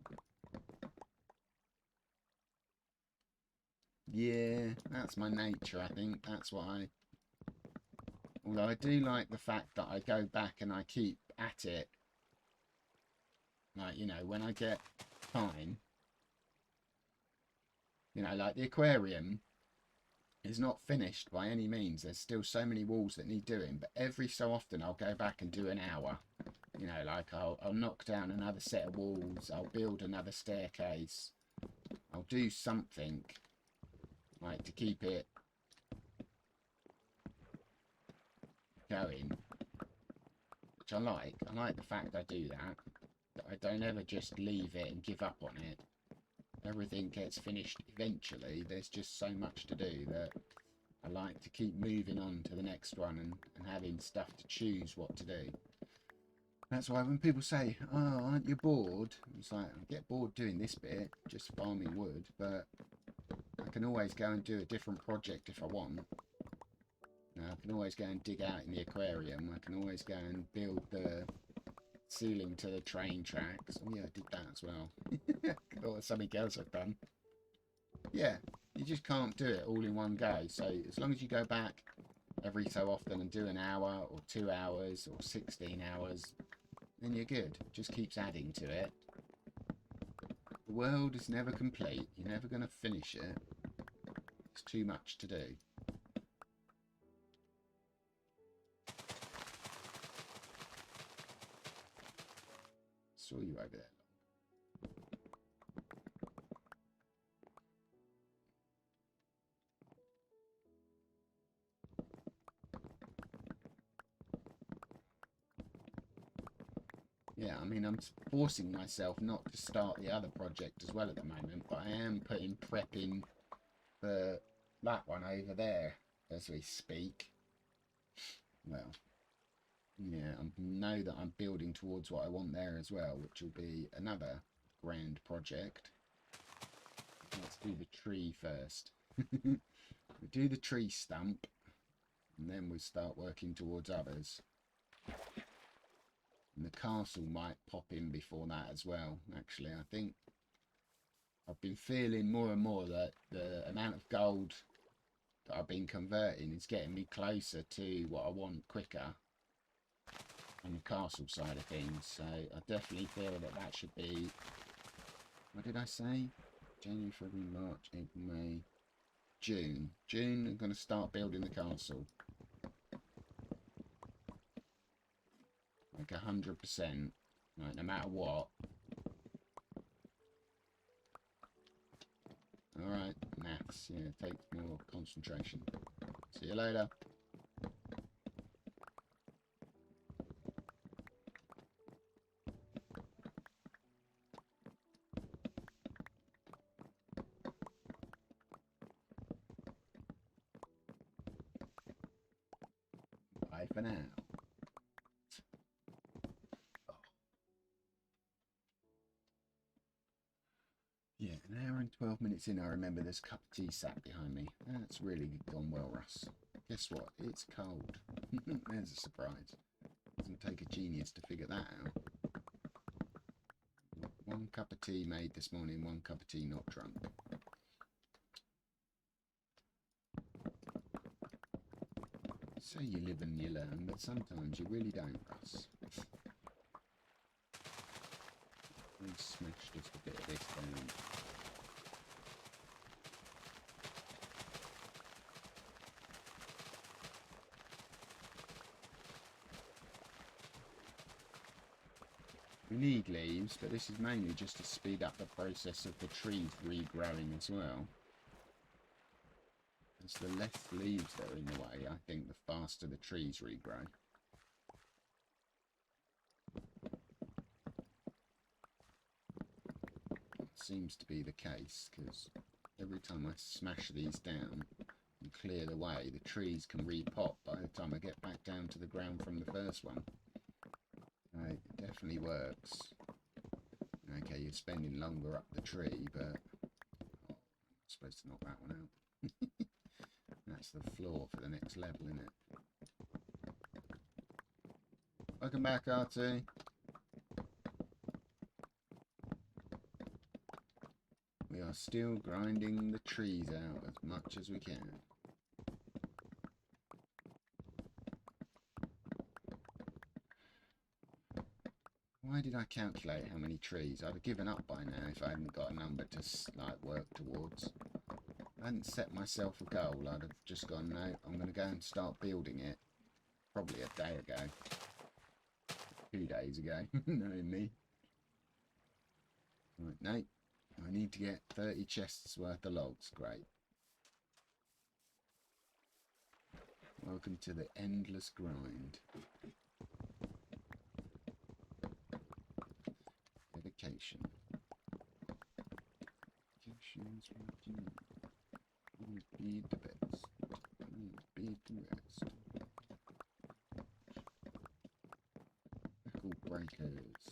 Yeah, that's my nature, I think. That's what although I do like the fact that I go back and I keep at it. Like, you know, when I get time, you know, like the aquarium is not finished by any means. There's still so many walls that need doing, but every so often I'll go back and do an hour. You know, like I'll knock down another set of walls, I'll build another staircase, I'll do something like to keep it going, which I like. I like the fact I do that I don't ever just leave it and give up on it. Everything gets finished eventually. There's just so much to do that I like to keep moving on to the next one and having stuff to choose what to do. That's why when people say, oh, aren't you bored? It's like, I get bored doing this bit, just farming wood, but I can always go and do a different project if I want. Now, I can always go and dig out in the aquarium. I can always go and build the ceiling to the train tracks. Oh yeah, I did that as well. Or something else I've done. Yeah, you just can't do it all in one go. So as long as you go back every so often and do an hour or 2 hours or 16 hours, then you're good. It just keeps adding to it. The world is never complete. You're never going to finish it. It's too much to do. Saw you over there. Yeah, I mean, I'm forcing myself not to start the other project as well at the moment, but I am prepping for that one over there as we speak. Well, yeah, I know that I'm building towards what I want there as well, which will be another grand project. Let's do the tree first. We do the tree stump, and then we start working towards others. And the castle might pop in before that as well, actually. I think I've been feeling more and more that the amount of gold that I've been converting is getting me closer to what I want quicker on the castle side of things. So I definitely feel that that should be, what did I say? January, February, March, April, May, June. June, I'm going to start building the castle. Like 100%. Right, no matter what. Alright, maths. Yeah, takes more concentration. See you later. Bye for now. Yeah, an hour and 12 minutes in, I remember there's a cup of tea sat behind me. That's really gone well, Russ. Guess what? It's cold. There's a surprise. Doesn't take a genius to figure that out. One cup of tea made this morning, one cup of tea not drunk. So you live and you learn, but sometimes you really don't, Russ. Let me smash just a bit of this down. We need leaves, but this is mainly just to speed up the process of the trees regrowing as well. As the less leaves that are in the way, I think the faster the trees regrow. Seems to be the case, because every time I smash these down and clear the way, the trees can repop by the time I get back down to the ground from the first one. It definitely works. Okay, you're spending longer up the tree, but I'm supposed to knock that one out. That's the floor for the next level, isn't it? Welcome back, RT. We are still grinding the trees out as much as we can. Why did I calculate how many trees? I'd have given up by now if I hadn't got a number to work towards. I hadn't set myself a goal. I'd have just gone, no, I'm going to go and start building it. Probably a day ago. 2 days ago, knowing me. Right, no. I need to get 30 chests worth of logs. Great. Welcome to the endless grind. Dedication. Dedication's what you need. Be the best. Be the rest. Tackle breakers.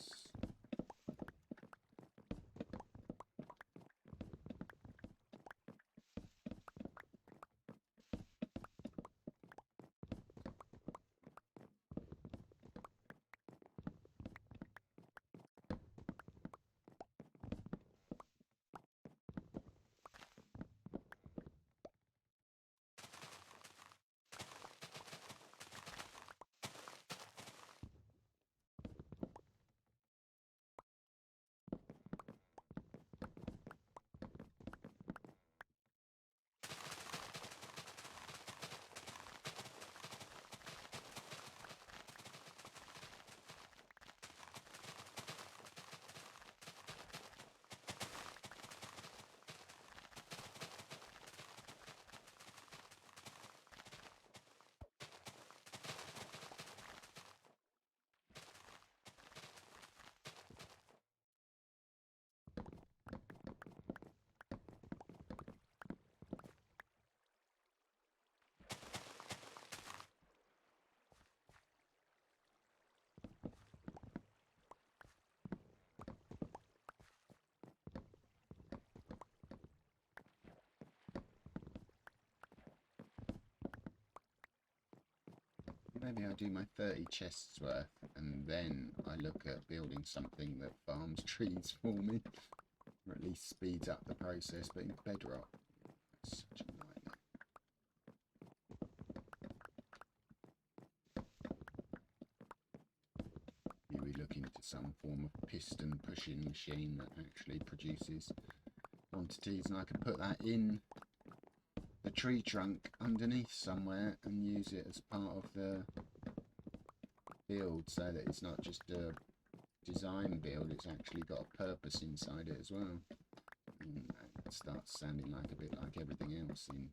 Maybe I do my 30 chests worth and then I look at building something that farms trees for me, or at least speeds up the process. But in bedrock, it's such a nightmare. Here we look into some form of piston pushing machine that actually produces quantities, and I can put that in the tree trunk underneath somewhere and use it as part of the build, so that it's not just a design build, it's actually got a purpose inside it as well. And that starts sounding like a bit like everything else in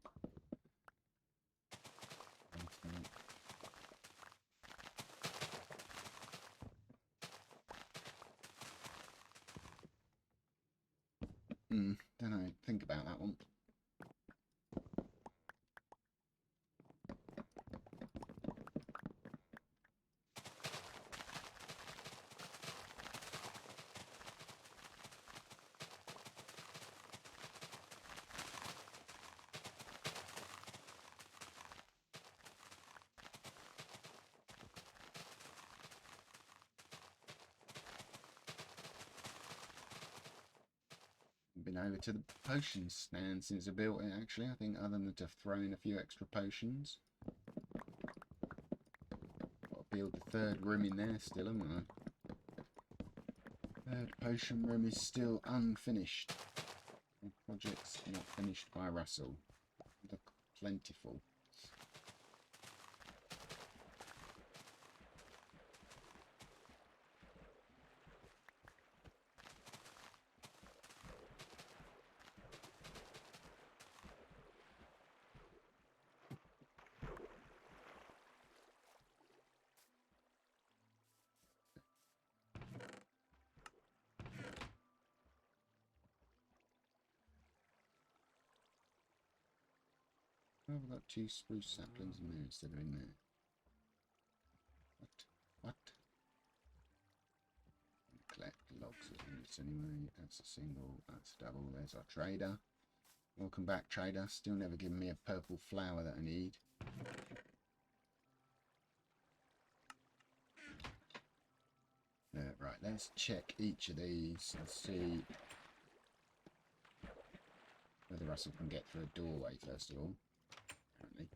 don't know, think about that one. Been over to the potion stand since I built it, actually. I think other than to throw in a few extra potions. Got to build the third room in there still, haven't I? Third potion room is still unfinished. The project's not finished by Russell. Look plentiful. Oh, I've got 2 spruce saplings in there instead of in there. What? Collect logs at minutes anyway. That's a single, that's a double. There's our trader. Welcome back, trader. Still never given me a purple flower that I need. Right, let's check each of these and see whether Russell can get through a doorway first of all. Apparently.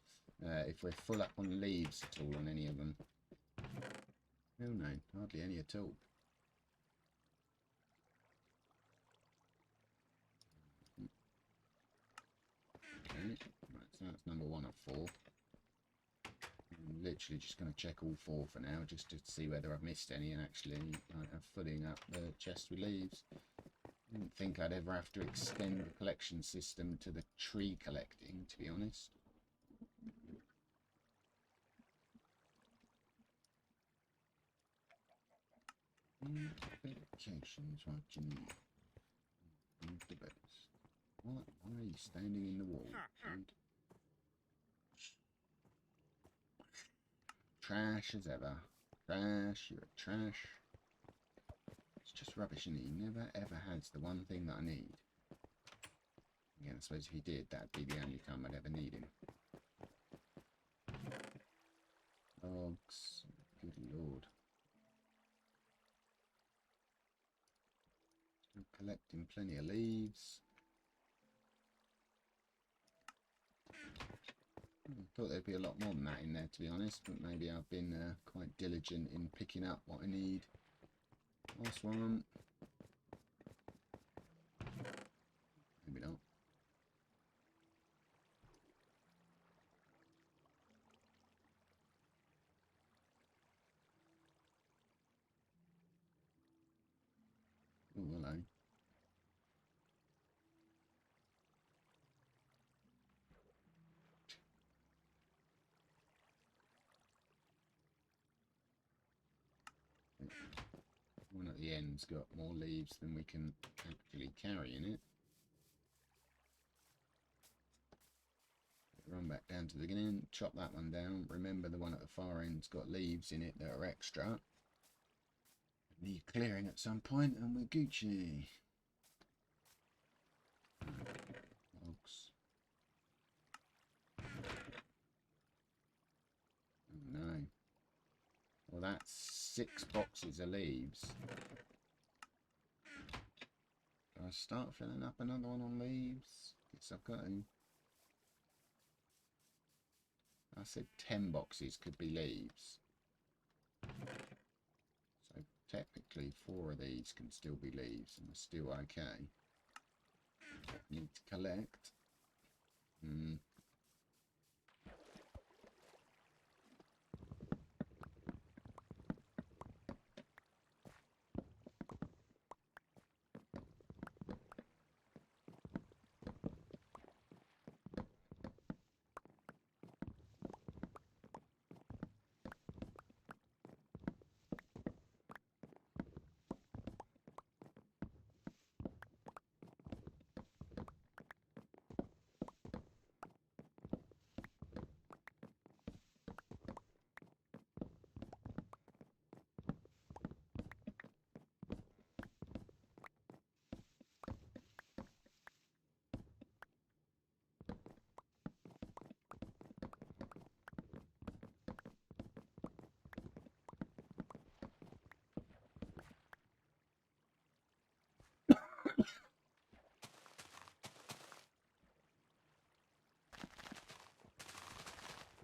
If we're full up on leaves at all on any of them. Oh no, hardly any at all. Okay, right, so that's number 1 of 4. I'm literally just going to check all 4 for now, just to see whether I've missed any, and actually I'm filling up the chest with leaves. I didn't think I'd ever have to extend the collection system to the tree collecting, to be honest. Applications, what do you need? The base. What? Why are you standing in the wall, dude? Trash as ever. Trash, you're a trash. It's just rubbish, and he never ever has the one thing that I need. Again, I suppose if he did, that'd be the only time I'd ever need him. Dogs. Good lord. Still collecting plenty of leaves. I thought there'd be a lot more than that in there, to be honest, but maybe I've been quite diligent in picking up what I need. Last one. Maybe not. Oh, hello. One at the end's got more leaves than we can actually carry in it. Run back down to the beginning, chop that one down. Remember, the one at the far end's got leaves in it that are extra. Need clearing at some point, and we're Gucci. Logs. Oh no. Well, that's 6 boxes of leaves. Do I start filling up another one on leaves? Guess I've got to. I said 10 boxes could be leaves. So technically 4 of these can still be leaves and are still okay. Need to collect.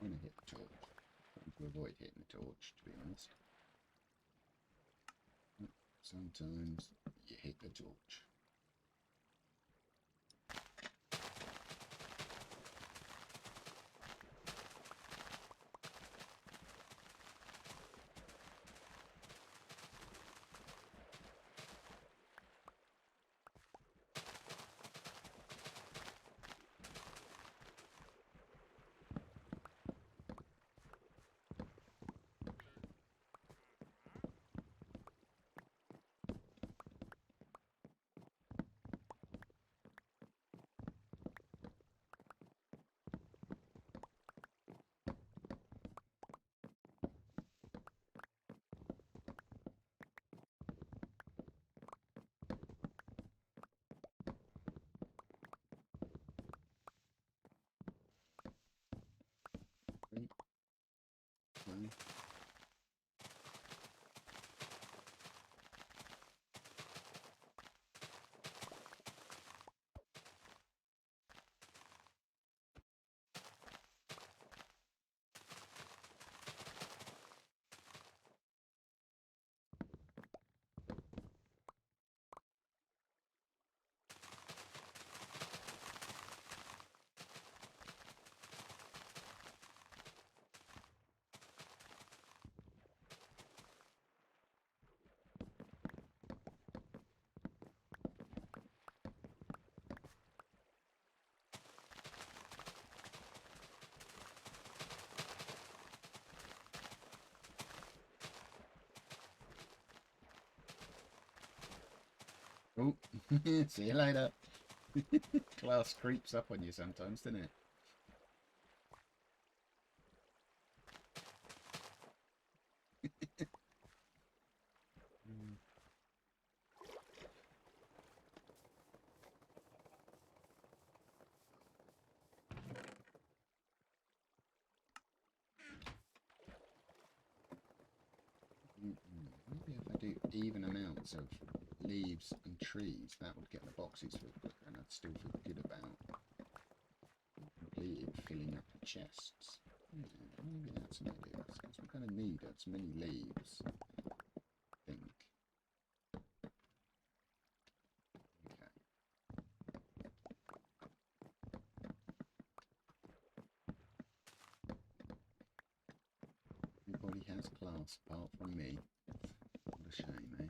I'm going to hit the torch. I'm trying to avoid hitting the torch, to be honest. Sometimes you hit the torch. Okay. Oh, see you later. Class creeps up on you sometimes, doesn't it? Maybe if I do even amounts of leaves and trees, that would get the boxes filled quicker, and I'd still feel good about completed filling up the chests. Yeah, maybe that's an idea, because we're going to need as many leaves, I think. Okay. Everybody has class apart from me. What a shame, eh?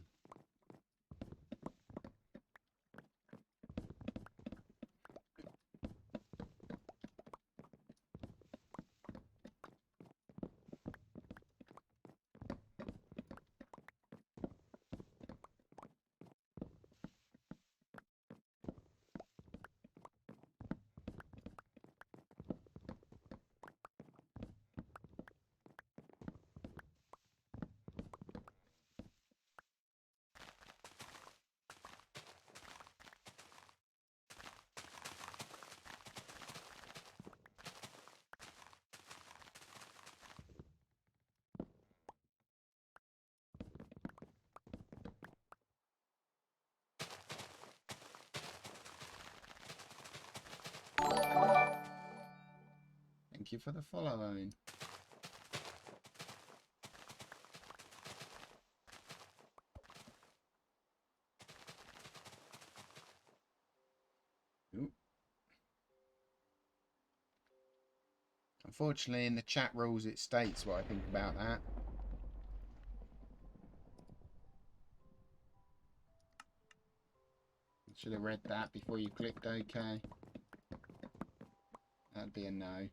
Thank you for the follow, Owen. Unfortunately, in the chat rules, it states what I think about that. Should have read that before you clicked OK. That'd be a no.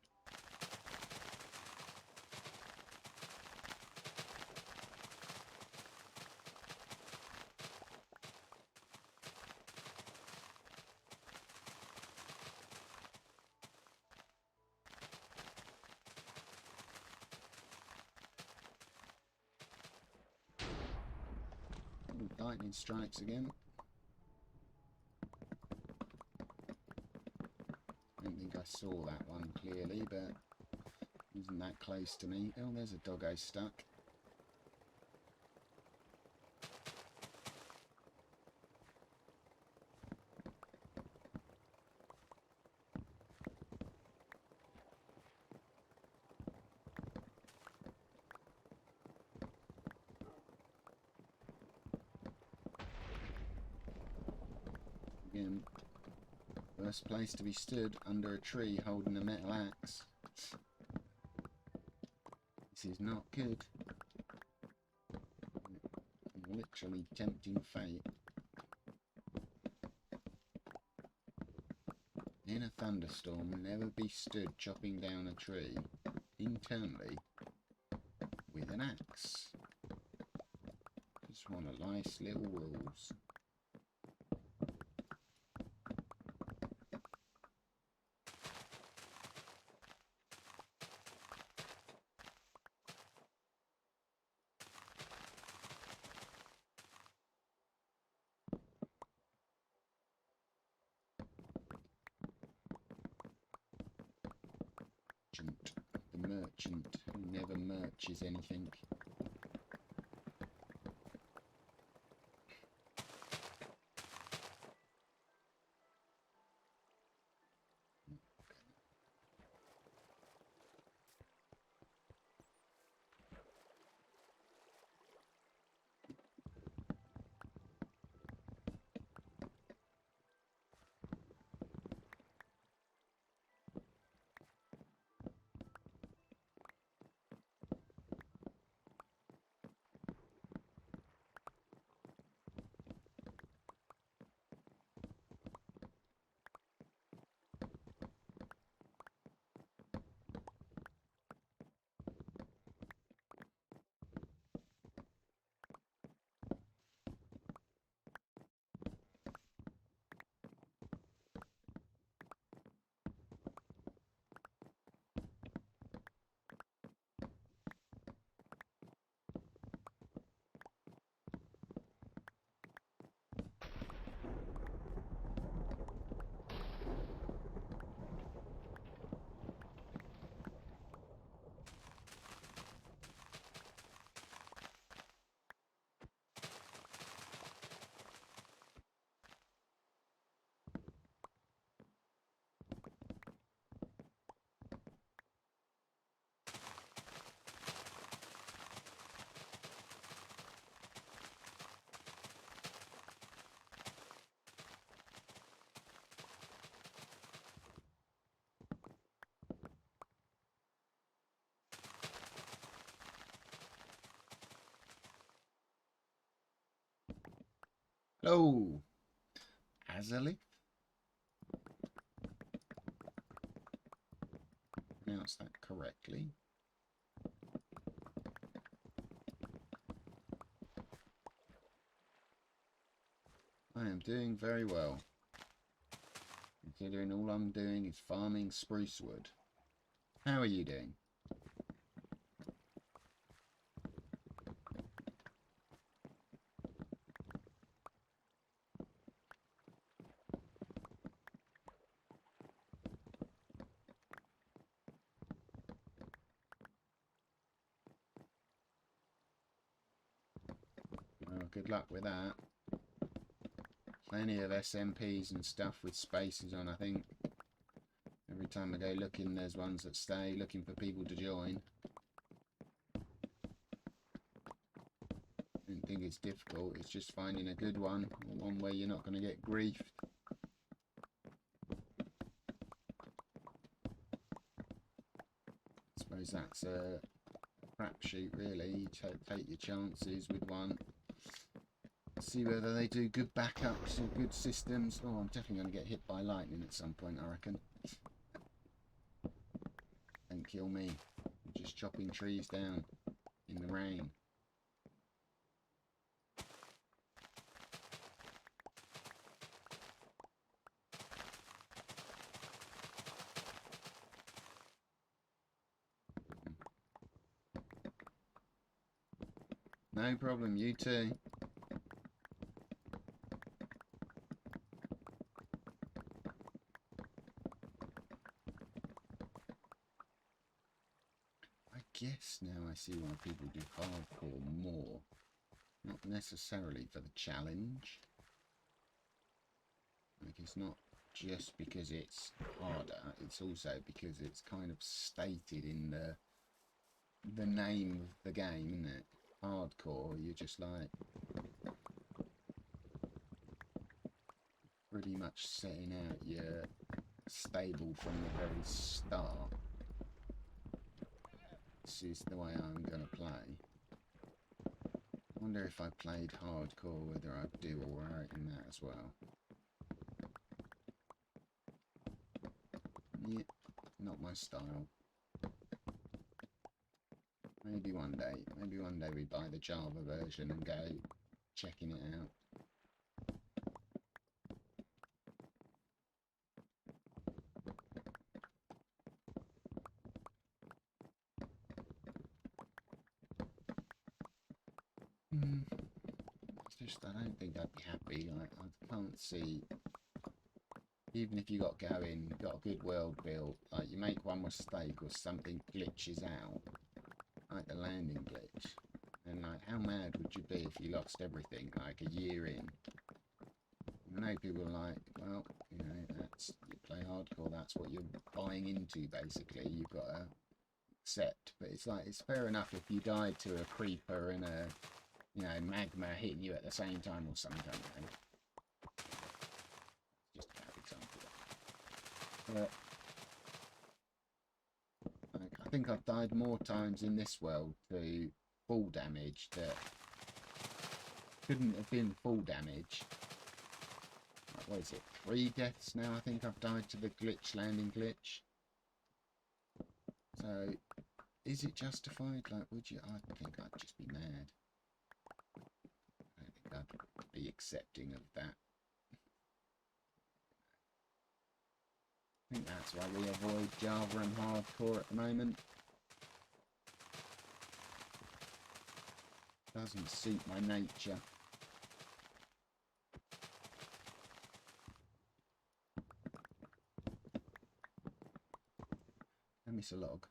Ooh, lightning strikes again. I don't think I saw that one clearly, but isn't that close to me? Oh, there's a doggo stuck. Again, worst place to be stood, under a tree holding a metal axe. This is not good. Literally tempting fate. In a thunderstorm, never be stood chopping down a tree internally with an axe. Just one of life's little rules. The merchant who never merches anything. Hello, Azalith. Pronounce that correctly. I am doing very well, considering all I'm doing is farming spruce wood. How are you doing? Well, good luck with that. Plenty of SMPs and stuff with spaces on, I think. Every time I go looking, there's ones that stay looking for people to join. I don't think it's difficult, it's just finding a good one, or one where you're not going to get grief. suppose that's a crapshoot, really. You take your chances with one. See whether they do good backups or good systems. Oh, I'm definitely going to get hit by lightning at some point, I reckon. Don't kill me. I'm just chopping trees down in the rain. No problem, you too. I guess now I see why people do hardcore more. Not necessarily for the challenge. Like, it's not just because it's harder, it's also because it's kind of stated in the name of the game, isn't it? Hardcore, you're just like pretty much setting out your stable from the very start. This is the way I'm going to play. I wonder if I played hardcore whether I'd do alright in that as well. Yeah, not my style. Maybe one day we buy the Java version and go checking it out. It's just I don't think I'd be happy. Like, I can't see, even if you got going, got a good world built, like you make one mistake or something glitches out, like the landing glitch, and like how mad would you be if you lost everything like a year in? I know people are like, well, you know, that's, you play hardcore, that's what you're buying into basically, you've got to accept. But it's like, it's fair enough if you died to a creeper and a, you know, magma hitting you at the same time or something, you know. Just a bad example. But like, I think I've died more times in this world to full damage that couldn't have been full damage. Like, what is it? 3 deaths now I think I've died to the glitch, landing glitch. So, is it justified? Like, would you? I think I'd just be mad. I don't think I'd be accepting of that. I think that's why we avoid Java and hardcore at the moment. Doesn't suit my nature. I miss a log.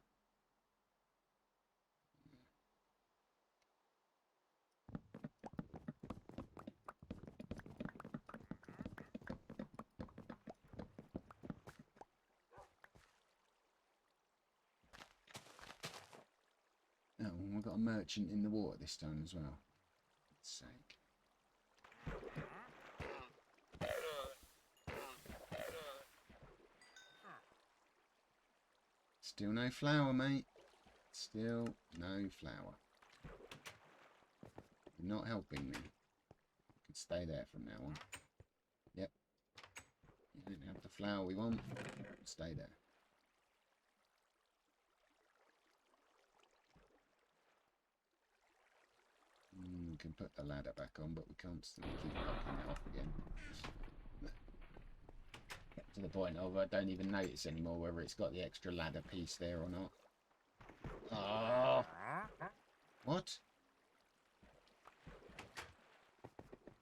Oh, we've got a merchant in the water this time as well. For God's sake. Still no flour, mate. Still no flour. You're not helping me. You can stay there from now on. Yep. You don't have the flour we want. Stay there. We can put the ladder back on, but we can't keep locking it off again. To the point of I don't even notice anymore whether it's got the extra ladder piece there or not. Oh! What?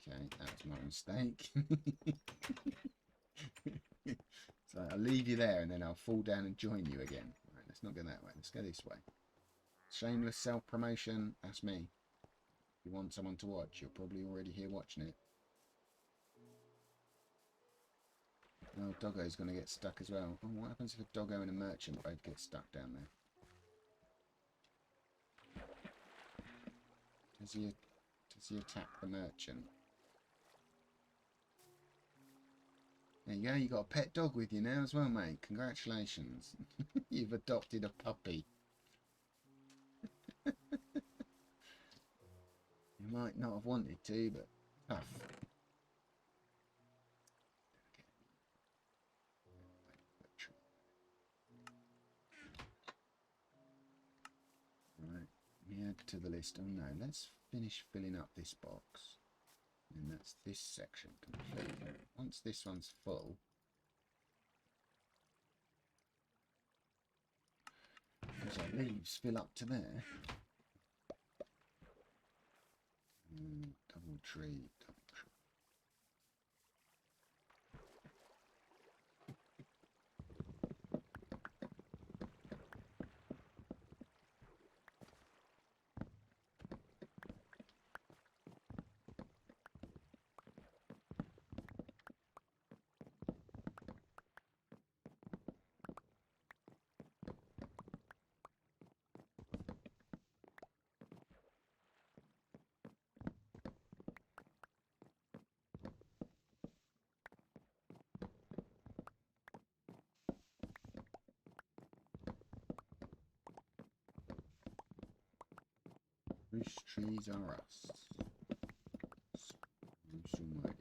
Okay, that was my mistake. So I'll leave you there and then I'll fall down and join you again. Right, let's not go that way. Let's go this way. Shameless self-promotion. That's me. If you want someone to watch, you're probably already here watching it. Oh, Doggo's going to get stuck as well. Oh, what happens if a Doggo and a merchant both get stuck down there? Does he attack the merchant? There you go, you got a pet dog with you now as well, mate. Congratulations. You've adopted a puppy. Might not have wanted to, but tough. Right, add to the list. Oh no, let's finish filling up this box. And that's this section complete. Once this one's full, because our leaves fill up to there. Double tree, double tree. Spruce trees are us. Spruce almighty.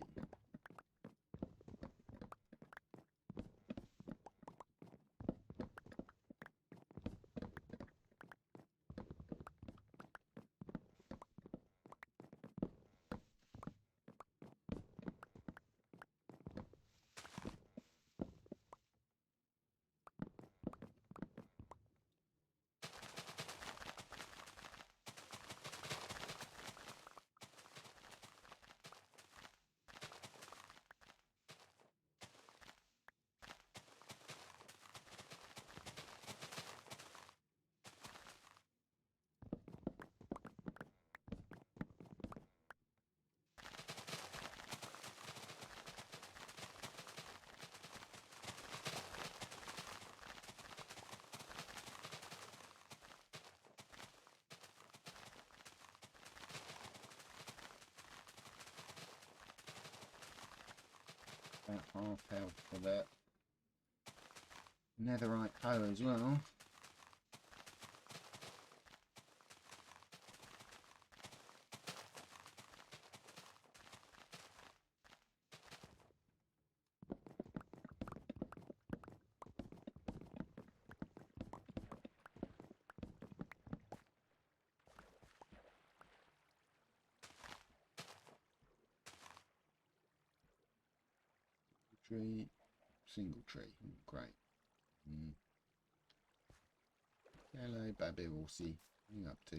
About half health for that netherite hoe as well. Tree, single tree, great. Hello, baby horsey. What are you up to?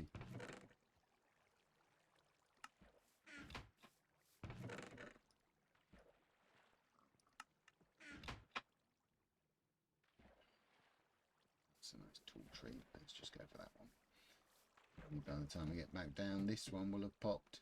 That's a nice tall tree. Let's just go for that one. And by the time I get back down, this one will have popped.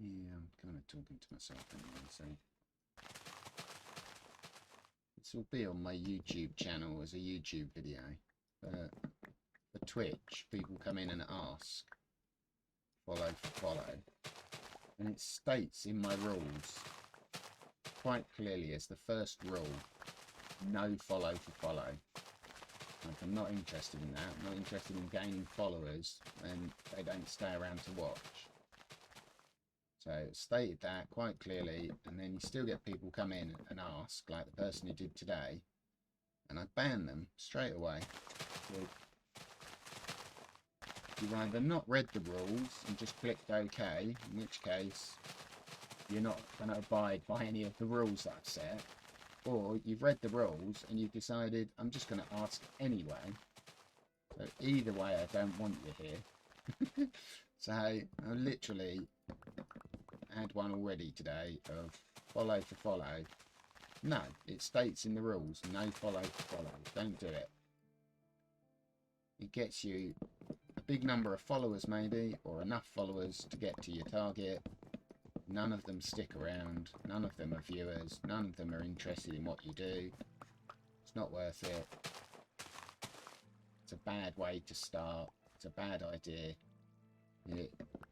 Yeah, I'm kind of talking to myself anyway, so this will be on my YouTube channel as a YouTube video. For Twitch, people come in and ask, follow for follow, and it states in my rules quite clearly as the first rule, no follow for follow. Like, I'm not interested in that. I'm not interested in gaining followers and they don't stay around to watch. So it stated that quite clearly, and then you still get people come in and ask, like the person who did today, and I ban them straight away. you've either not read the rules and just clicked OK, in which case you're not going to abide by any of the rules that I've set, or you've read the rules and you've decided I'm just going to ask anyway. So either way, I don't want you here. So I literally had one already today of follow for follow. No, it states in the rules, no follow for follow. Don't do it. It gets you a big number of followers maybe, or enough followers to get to your target. None of them stick around. None of them are viewers. None of them are interested in what you do. It's not worth it. It's a bad way to start. It's a bad idea.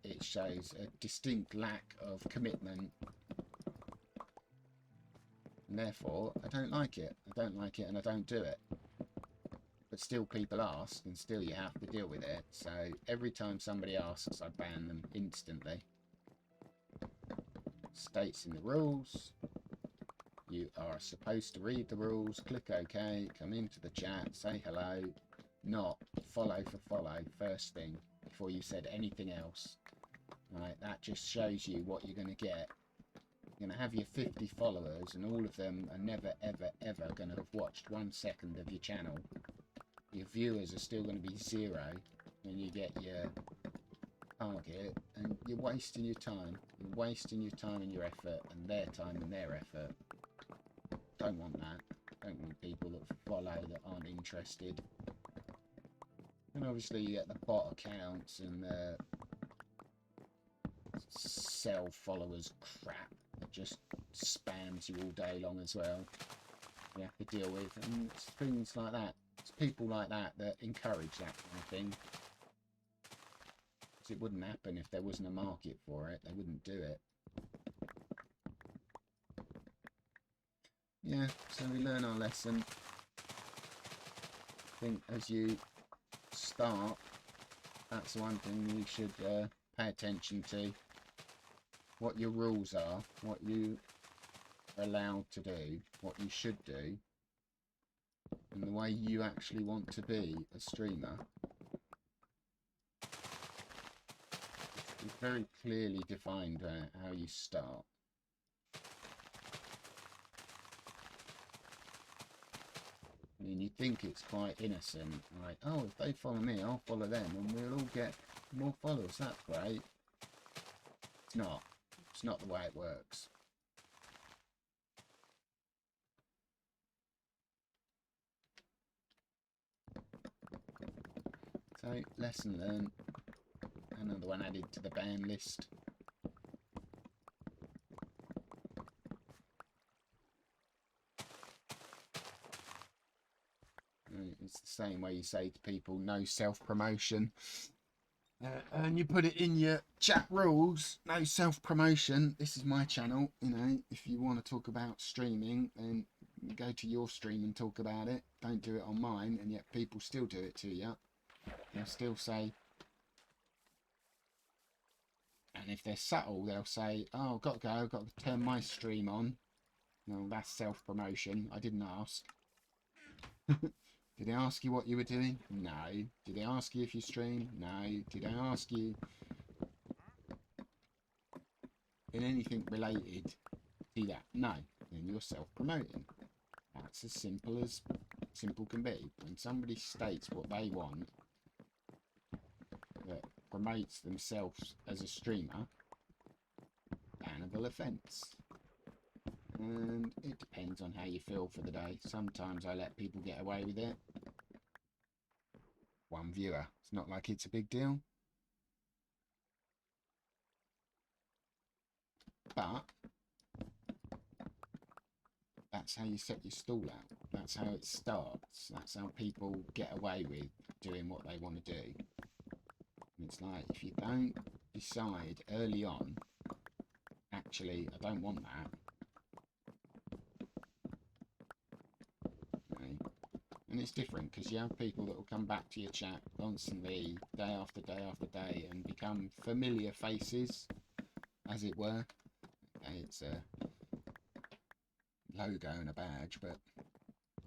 It shows a distinct lack of commitment. And therefore, I don't like it. I don't like it and I don't do it. But still people ask, and still you have to deal with it. So every time somebody asks, I ban them instantly. States in the rules. You are supposed to read the rules, click OK, come into the chat, say hello. Not follow for follow first thing before you said anything else. Right, that just shows you what you're going to get. You're going to have your 50 followers and all of them are never ever ever going to have watched 1 second of your channel. Your viewers are still going to be 0 when you get your target, and you're wasting your time. You're wasting your time and your effort and their time and their effort. Don't want that. Don't want people that follow that aren't interested. And obviously you get the bot accounts and the sell followers crap that just spams you all day long as well. You have to deal with, and it's things like that. It's people like that that encourage that kind of thing. Because it wouldn't happen if there wasn't a market for it. They wouldn't do it. Yeah, so we learn our lesson. I think as you start, that's one thing you should pay attention to. What your rules are, what you are allowed to do, what you should do, and the way you actually want to be a streamer. It's very clearly defined how you start. I mean, you think it's quite innocent, like, oh, if they follow me, I'll follow them, and we'll all get more followers, that's great. It's not. It's not the way it works. So, lesson learned. Another one added to the ban list. It's the same way you say to people, no self-promotion. And you put it in your chat rules, no self-promotion. This is my channel, you know, if you want to talk about streaming, then go to your stream and talk about it. Don't do it on mine, and yet people still do it to you. They'll still say, and if they're subtle, they'll say, oh, I've got to go, I've got to turn my stream on. No, that's self-promotion. I didn't ask. Did they ask you what you were doing? No. Did they ask you if you stream? No. Did they ask you in anything related to that? No. Then you're self-promoting. That's as simple can be. When somebody states what they want, that promotes themselves as a streamer, bannable offence. And it depends on how you feel for the day. Sometimes I let people get away with it. One viewer. It's not like it's a big deal. But that's how you set your stall out. That's how it starts. That's how people get away with doing what they want to do. And it's like, if you don't decide early on, actually, I don't want that. And it's different because you have people that will come back to your chat constantly, day after day after day, and become familiar faces, as it were. It's a logo and a badge, but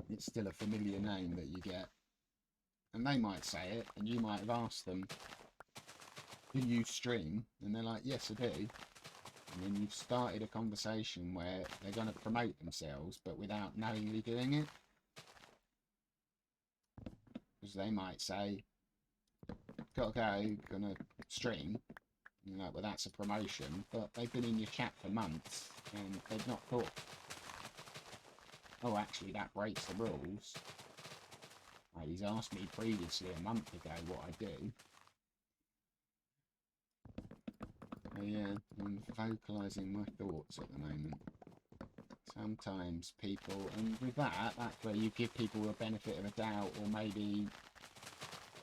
it's still a familiar name that you get. And they might say it, and you might have asked them do you stream? And they're like, yes, I do. And then you've started a conversation where they're going to promote themselves, but without knowingly doing it. Because they might say, gotta go, gonna stream. You know, well, that's a promotion, but they've been in your chat for months and they've not thought, oh, actually, that breaks the rules. Like, he's asked me previously a month ago what I do. So, yeah, I'm vocalising my thoughts at the moment. Sometimes people, and with that, that's where you give people a benefit of a doubt, or maybe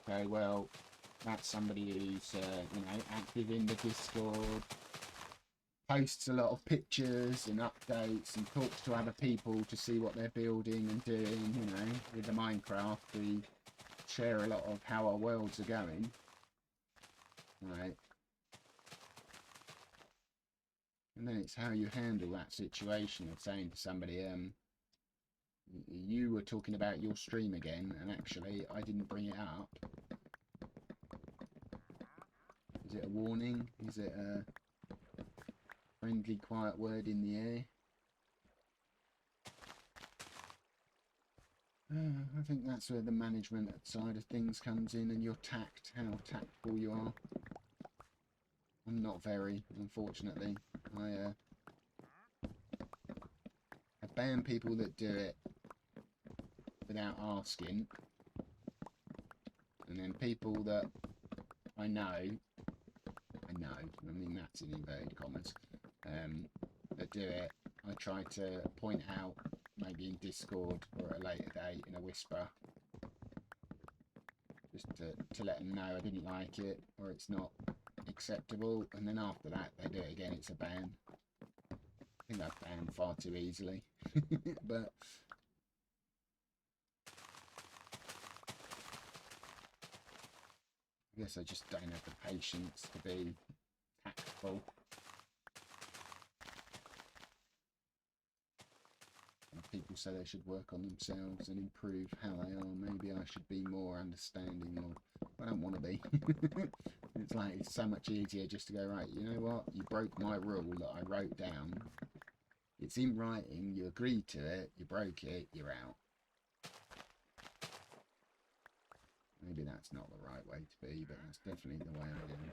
go, well, that's somebody who's, you know, active in the Discord, posts a lot of pictures and updates and talks to other people to see what they're building and doing, you know. With the Minecraft, we share a lot of how our worlds are going. Right. And then it's how you handle that situation of saying to somebody, you were talking about your stream again, and actually I didn't bring it up. Is it a warning? Is it a friendly, quiet word in the air? I think that's where the management side of things comes in, and your tact, how tactful you are. I'm not very, unfortunately. I ban people that do it without asking, and then people that I mean that's in inverted commas, that do it, I try to point out, maybe in Discord or at a later date in a whisper, just to let them know I didn't like it or it's not acceptable, and then after that they do it again, it's a ban. I think I've banned far too easily. But I guess I just don't have the patience to be tactful. People say they should work on themselves and improve how they are. Maybe I should be more understanding, or I don't want to be. It's like, it's so much easier just to go, right, you know what, you broke my rule that I wrote down. It's in writing, you agreed to it, you broke it, you're out. Maybe that's not the right way to be, but that's definitely the way I am.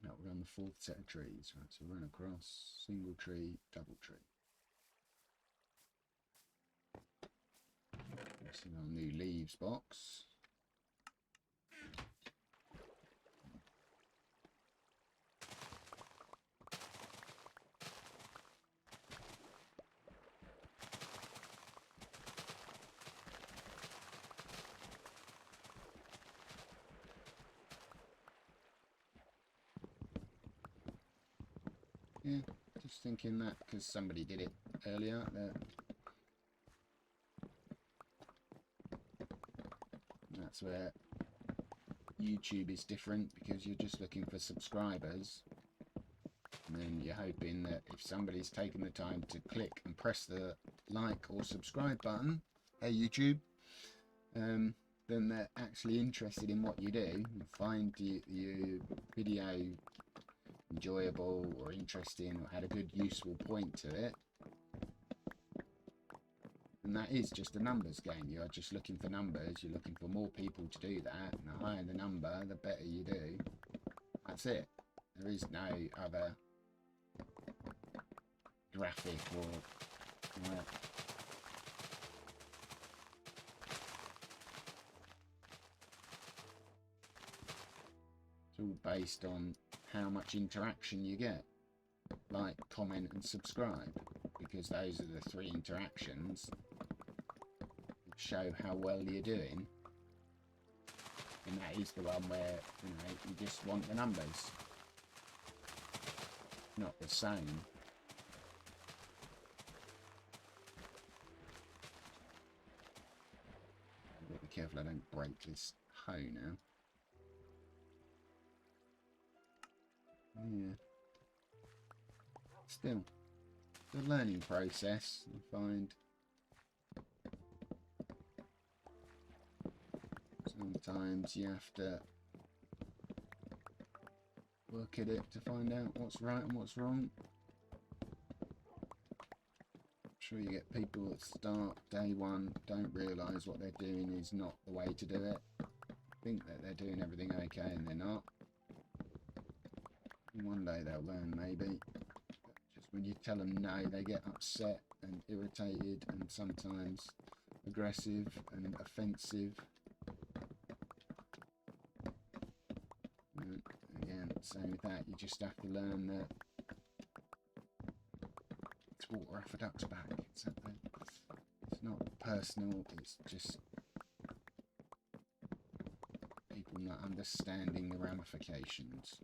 Now we're on the fourth set of trees, right? So run across, single tree, double tree. This is our new leaves box. Yeah, just thinking that because somebody did it earlier. That's where YouTube is different, because you're just looking for subscribers. And then you're hoping that if somebody's taken the time to click and press the like or subscribe button, hey YouTube, then they're actually interested in what you do and find your video enjoyable or interesting, or had a good useful point to it. And that is just a numbers game. You're just looking for numbers, you're looking for more people to do that, and the higher the number, the better you do. That's it. There is no other graphic or it's all based on how much interaction you get, like, comment and subscribe, because those are the three interactions that show how well you're doing. And that is the one where, you know, you just want the numbers, not the same. I've got to be careful I don't break this hoe now. Yeah. Still, the learning process, I find. Sometimes you have to work at it to find out what's right and what's wrong. I'm sure you get people that start day one, don't realise what they're doing is not the way to do it. Think that they're doing everything okay and they're not. And one day they'll learn, maybe. But just when you tell them no, they get upset and irritated and sometimes aggressive and offensive. And again, same with that, you just have to learn that it's water off a duck's back. It's not personal, it's just people not understanding the ramifications.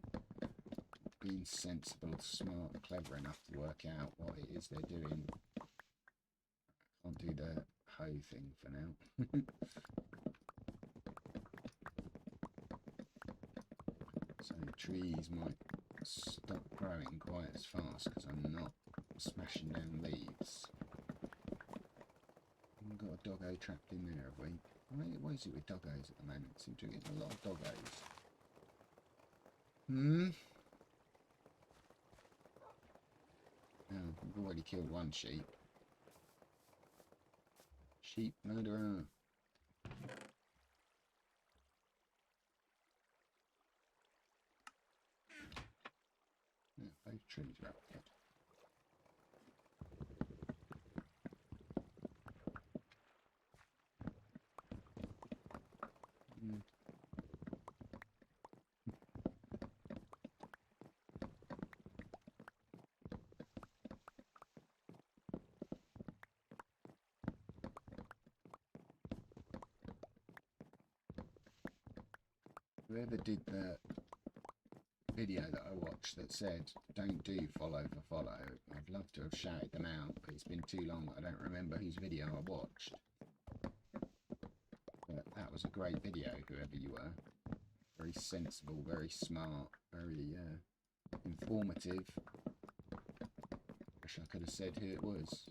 Being sensible, smart, and clever enough to work out what it is they're doing. Can't do the hoe thing for now. So trees might stop growing quite as fast because I'm not smashing down leaves. We've got a doggo trapped in there, have we? Why is it with doggos at the moment? Seem to get a lot of doggos. Oh, we've already killed one sheep. Sheep murderer. Yeah, both trees are up there. Whoever did the video that I watched that said don't do follow for follow, I'd love to have shouted them out, but it's been too long that I don't remember whose video I watched. But that was a great video, whoever you were. Very sensible, very smart, very informative. Wish I could have said who it was.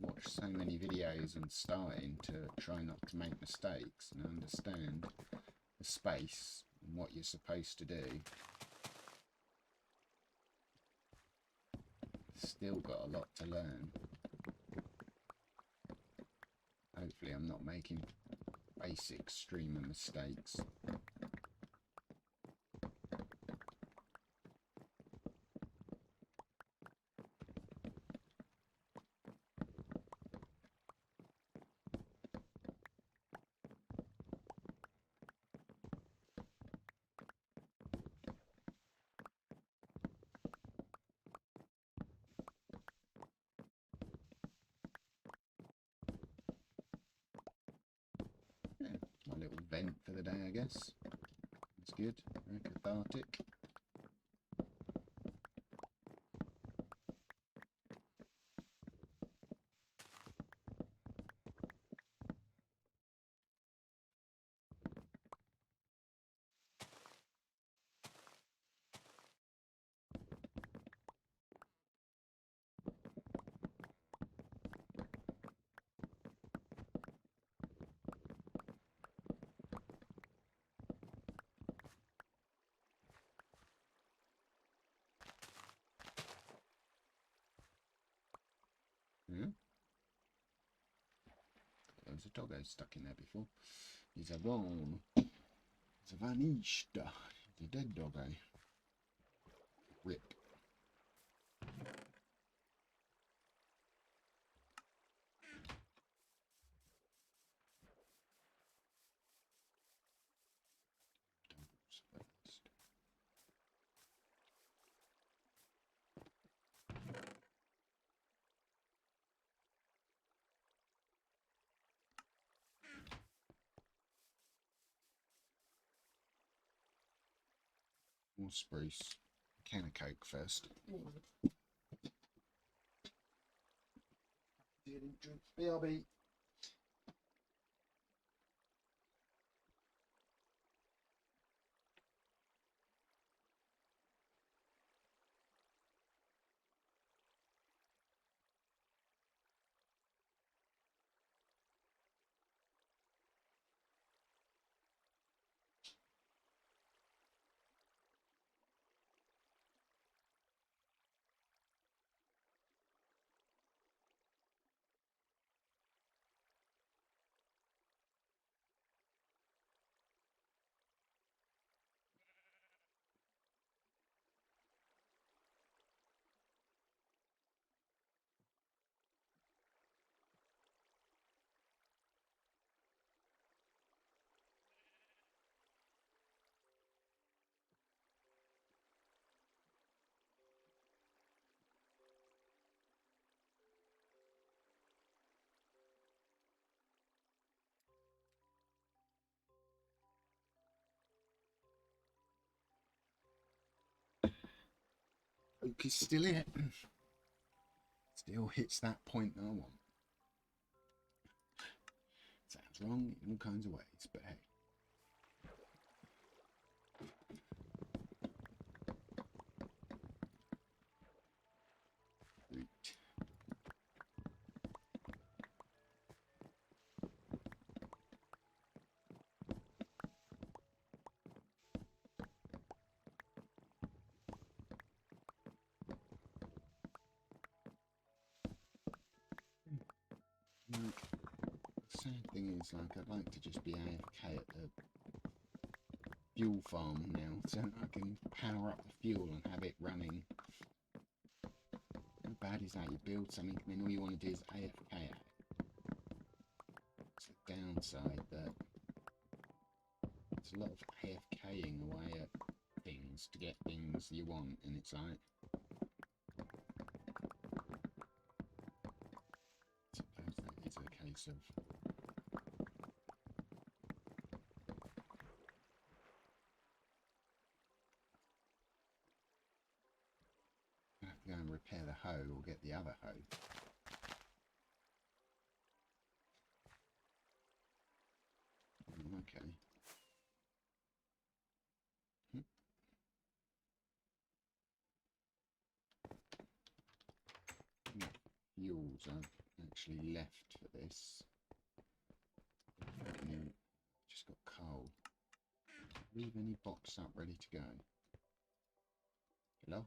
Watched so many videos and starting to try not to make mistakes and understand the space and what you're supposed to do. Still got a lot to learn. Hopefully I'm not making basic streamer mistakes. My little vent for the day, I guess. It's good, very cathartic. Yeah. There was a doggo stuck in there before. He's a wrong. It's a vanished. He's a dead doggo. Rip. More spruce. Can of Coke first. Didn't drink BRB. Oak is still it. Still hits that point that I want. Sounds wrong in all kinds of ways, but hey. Like, the sad thing is, like, I'd like to just be AFK at the fuel farm now, so I can power up the fuel and have it running. How bad is that? You build something and then all you want to do is AFK at it. It's the downside that it's a lot of AFKing away at things to get things you want, and it's like, I suppose that is a case of I have to go and repair the hoe or get the other hoe. Okay. Fuels I've actually left for this. Just got coal. Leave any box up ready to go. Hello?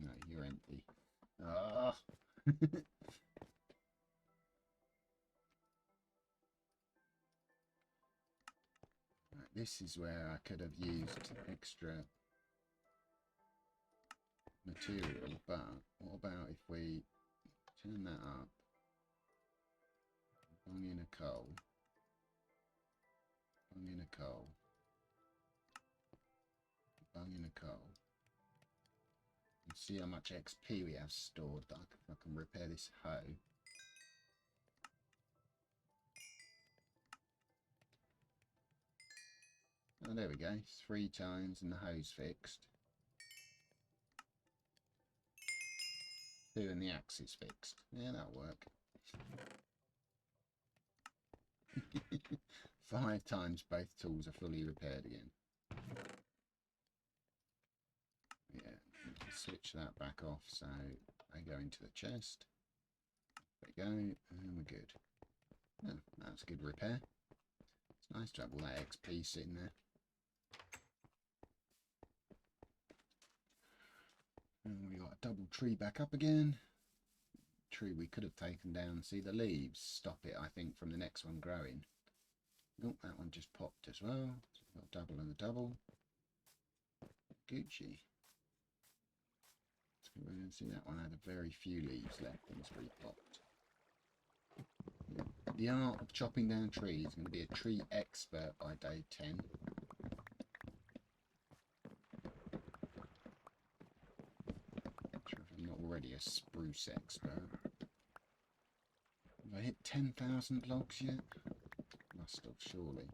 No, you're empty. Ah. Right, this is where I could have used extra material, but what about if we turn that up, bung in a coal, bung in a coal, bung in a coal, and see how much XP we have stored that I can repair this hoe. Oh, there we go, 3 times and the hoe's fixed. 2 and the axe is fixed. Yeah, that'll work. 5 times both tools are fully repaired again. Yeah, switch that back off so they go into the chest. There we go, and we're good. Oh, that's a good repair. It's nice to have all that XP sitting there. And we got a double tree back up again. Tree we could have taken down. See, the leaves stop it, I think, from the next one growing. Oh, that one just popped as well. So we've got double and a double. Gucci. So we're going to see that one had a very few leaves left and it's re-popped. The art of chopping down trees. I'm going to be a tree expert by day 10. If I'm not already a spruce expert. Have I hit 10,000 logs yet? Must have, surely.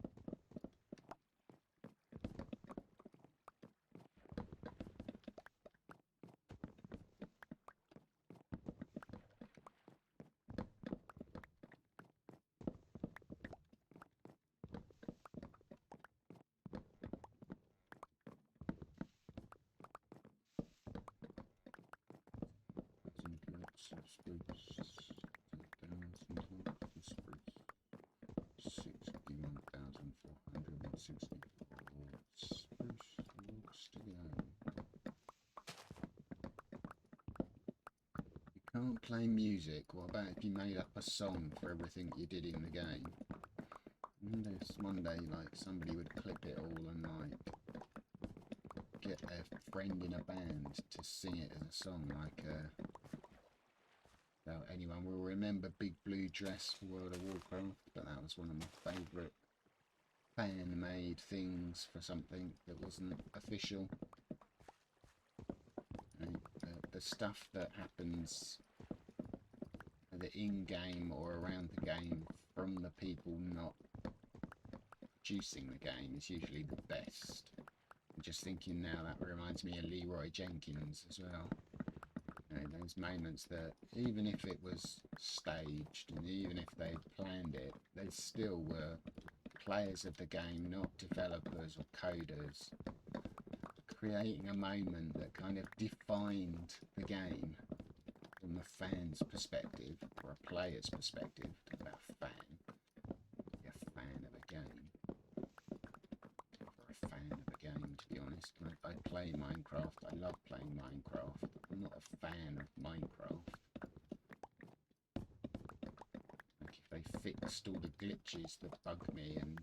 Can't play music. What about if you made up a song for everything you did in the game? I wonder if one day, like, somebody would clip it all and, like, get a friend in a band to sing it as a song, like, now anyone will remember Big Blue Dress for World of Warcraft, but that was one of my favourite fan-made things for something that wasn't official. The stuff that happens either in-game or around the game from the people not producing the game is usually the best. I'm just thinking now that reminds me of Leroy Jenkins as well. those moments that even if it was staged and even if they planned it, they still were players of the game, not developers or coders, creating a moment that kind of defined the game from a fan's perspective or a player's perspective. Talk about fan. Be a fan of a game. Or a fan of a game, to be honest. I play Minecraft. I love playing Minecraft. I'm not a fan of Minecraft. Like if they fixed all the glitches that bug me and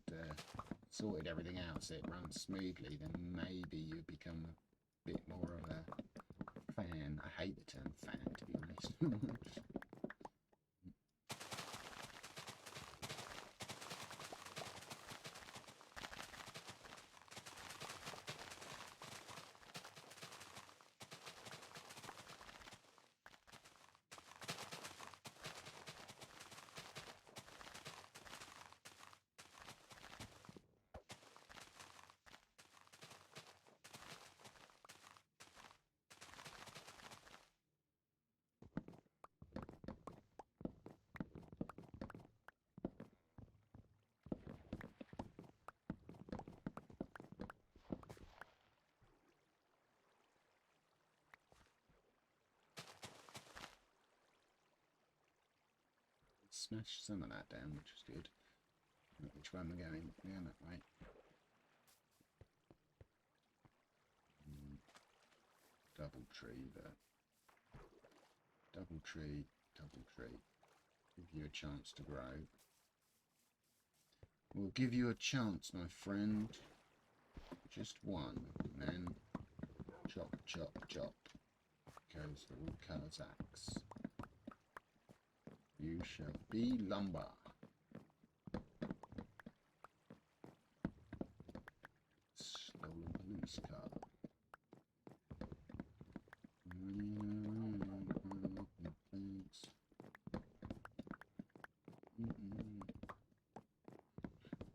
sorted everything out so it runs smoothly, then maybe you become a bit more of a fan. I hate the term fan, to be honest. Smashed some of that down, which was good. Which one we're going? Yeah, that way. Double tree there. Double tree, double tree. Give you a chance to grow. We'll give you a chance, my friend. Just one. And then chop, chop, chop. Goes the woodcutter's axe. You shall be lumber. Stolen police car.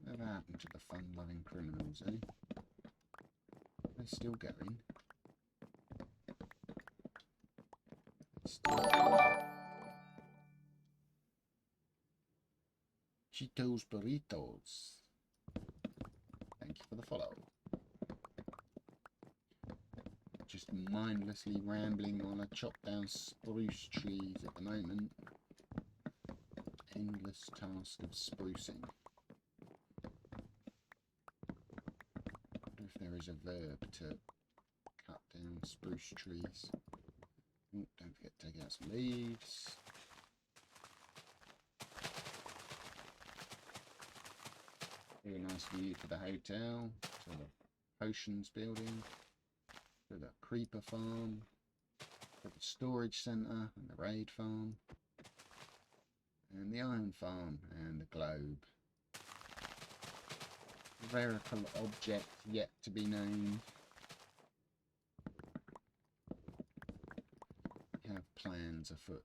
Whatever happened to the fun-loving criminals, eh? They're still going. Cheetos burritos. Thank you for the follow. Just mindlessly rambling while I chop down spruce trees at the moment. Endless task of sprucing. I wonder if there is a verb to cut down spruce trees. Oh, don't forget to take out some leaves. Very nice view to the hotel, to the potions building, to the creeper farm, to the storage centre and the raid farm, and the iron farm and the globe. Verical object yet to be named. We have plans afoot.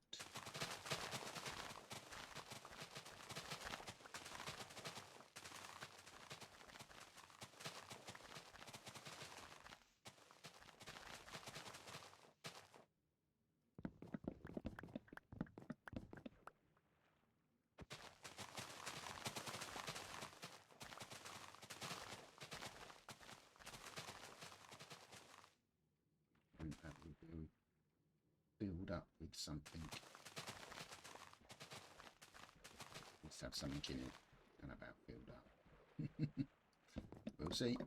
Build up with something. Let's have something in it. And about build up. We'll see.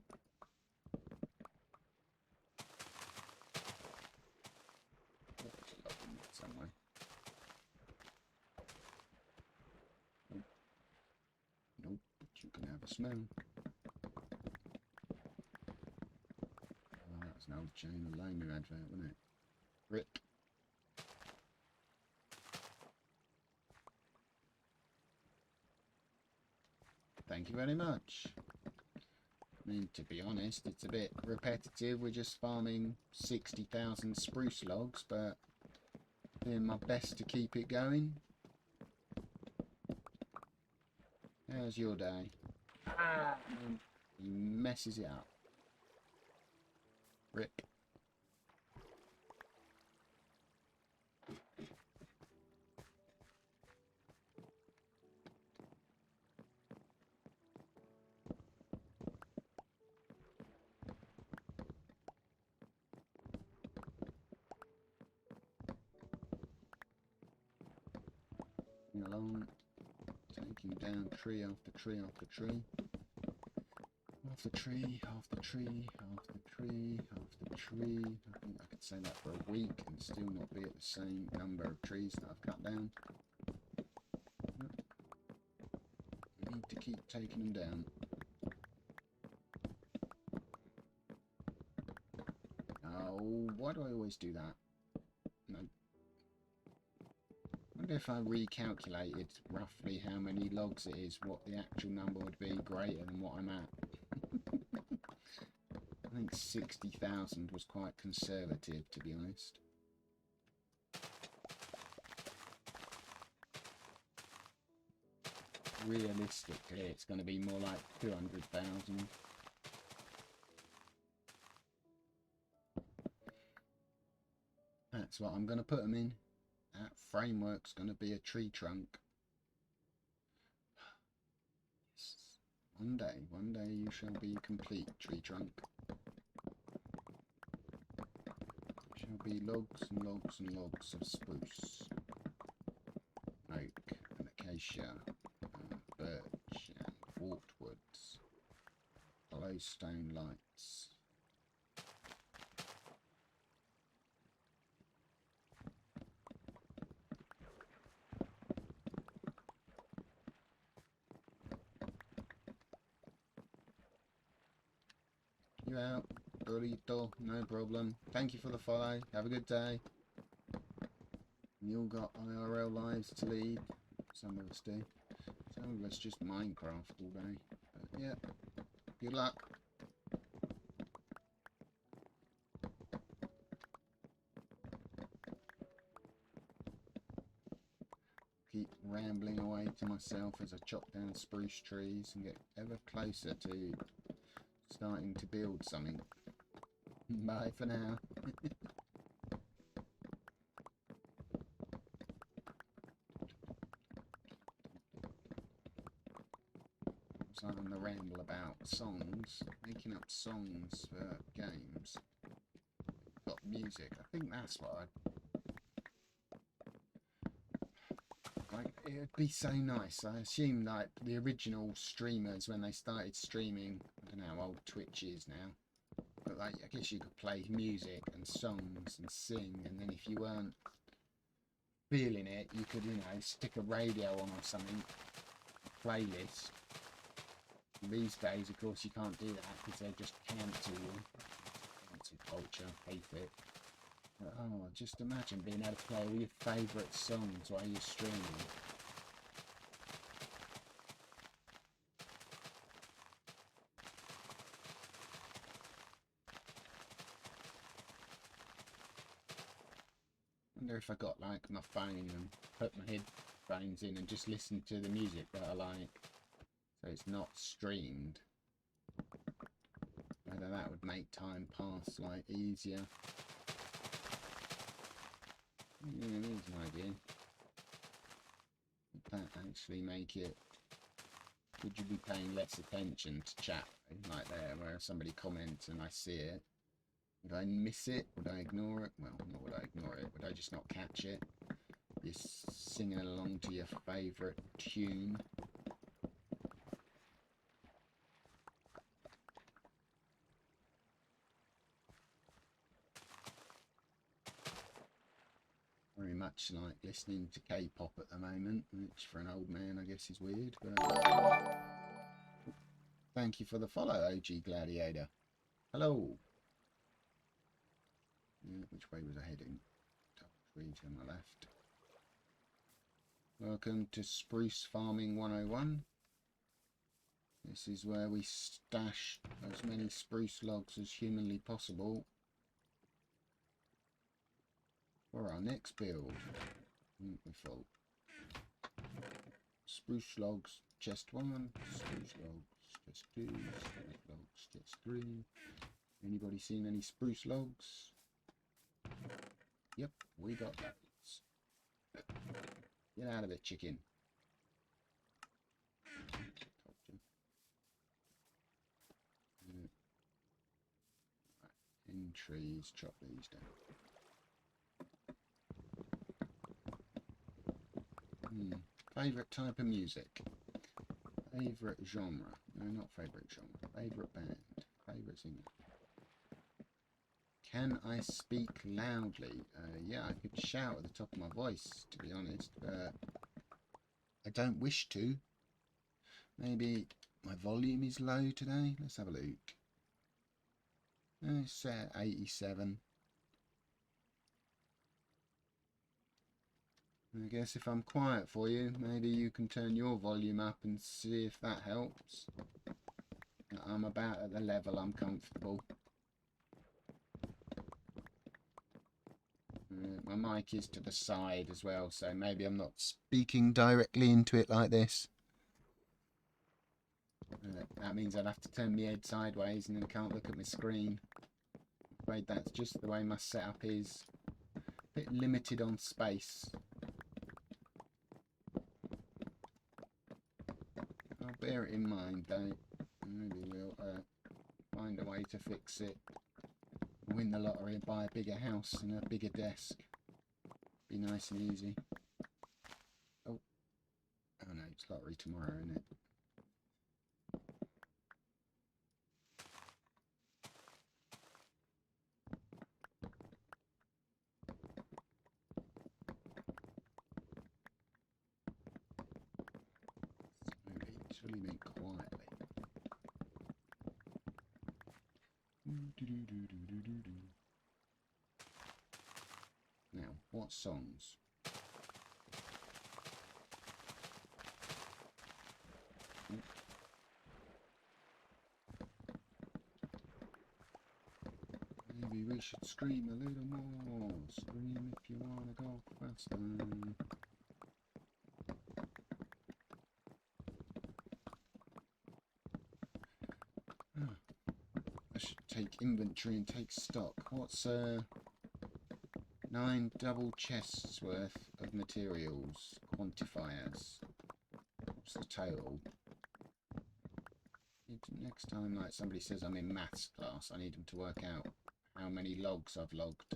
Somewhere. Nope, but you can have a smell. Oh, that was an old Chain of Loaner advert, wasn't it? Rip. Thank you very much. I mean, to be honest, it's a bit repetitive. We're just farming 60,000 spruce logs, but doing my best to keep it going. How's your day? He messes it up. Rip. along, taking down tree after tree after tree. Half the tree, half the tree, half the tree, half the tree. I think I could say that for a week and still not be at the same number of trees that I've cut down. I need to keep taking them down. Oh, why do I always do that? No. I wonder if I recalculated roughly how many logs it is, what the actual number would be greater than what I'm at. I think 60,000 was quite conservative, to be honest. Realistically, it's going to be more like 200,000. That's what I'm going to put them in. That framework's going to be a tree trunk. Yes. One day you shall be complete, tree trunk. Shall be logs and logs and logs of spruce, oak and acacia, birch and wartwoods, glowstone lights. You out, burrito, no problem. Thank you for the follow. Have a good day. You all got IRL lives to lead. Some of us do. Some of us just Minecraft all day. But yeah, good luck. Keep rambling away to myself as I chop down spruce trees and get ever closer to starting to build something. Bye for now. So on the ramble about songs, making up songs for games. Got music. I think that's what it would be so nice. I assume like the original streamers when they started streaming, I don't know how old Twitch is now, but like I guess you could play music and songs and sing, and then if you weren't feeling it, you could, you know, stick a radio on or something, a playlist. And these days, of course, you can't do that because they just cancel you. Cancel culture, hate it. But, oh, just imagine being able to play all your favourite songs while you're streaming. Wonder if I got like my phone and put my headphones in and just listen to the music that I like, so it's not streamed. Whether that would make time pass like easier. Yeah, there's an idea. Would that actually make it? Would you be paying less attention to chat like there, where somebody comments and I see it? Would I miss it? Would I ignore it? Well, not would I ignore it. Would I just not catch it? You're singing along to your favourite tune. Very much like listening to K-pop at the moment, which for an old man I guess is weird, but thank you for the follow, OG Gladiator. Hello. Yeah, which way was I heading? Top tree to my left. Welcome to Spruce Farming 101. This is where we stash as many spruce logs as humanly possible for our next build. We thought spruce logs chest 1, spruce logs chest 2, spruce logs chest 3. Anybody seen any spruce logs? Yep, we got those. Get out of it, chicken. In trees, chop these down. Favourite type of music. Favourite genre. No, not favourite genre. Favourite band. Favourite singer. Can I speak loudly? Yeah, I could shout at the top of my voice, to be honest, but I don't wish to. Maybe my volume is low today. Let's have a look. It's set at 87. I guess if I'm quiet for you, maybe you can turn your volume up and see if that helps. I'm about at the level I'm comfortable. My mic is to the side as well, so maybe I'm not speaking directly into it like this. That means I'd have to turn my head sideways and then I can't look at my screen. I'm afraid that's just the way my setup is. A bit limited on space. I'll bear it in mind though. Maybe we'll find a way to fix it. Win the lottery and buy a bigger house and a bigger desk. Be nice and easy. Oh no, it's lottery tomorrow, isn't it? It's really meant quietly. Now, what songs? Maybe we should scream a little more. Scream if you wanna go faster. I should take inventory and take stock. What's 9 double chests worth of materials? Quantifiers. What's the total? Next time, like somebody says I'm in maths class, I need them to work out how many logs I've logged.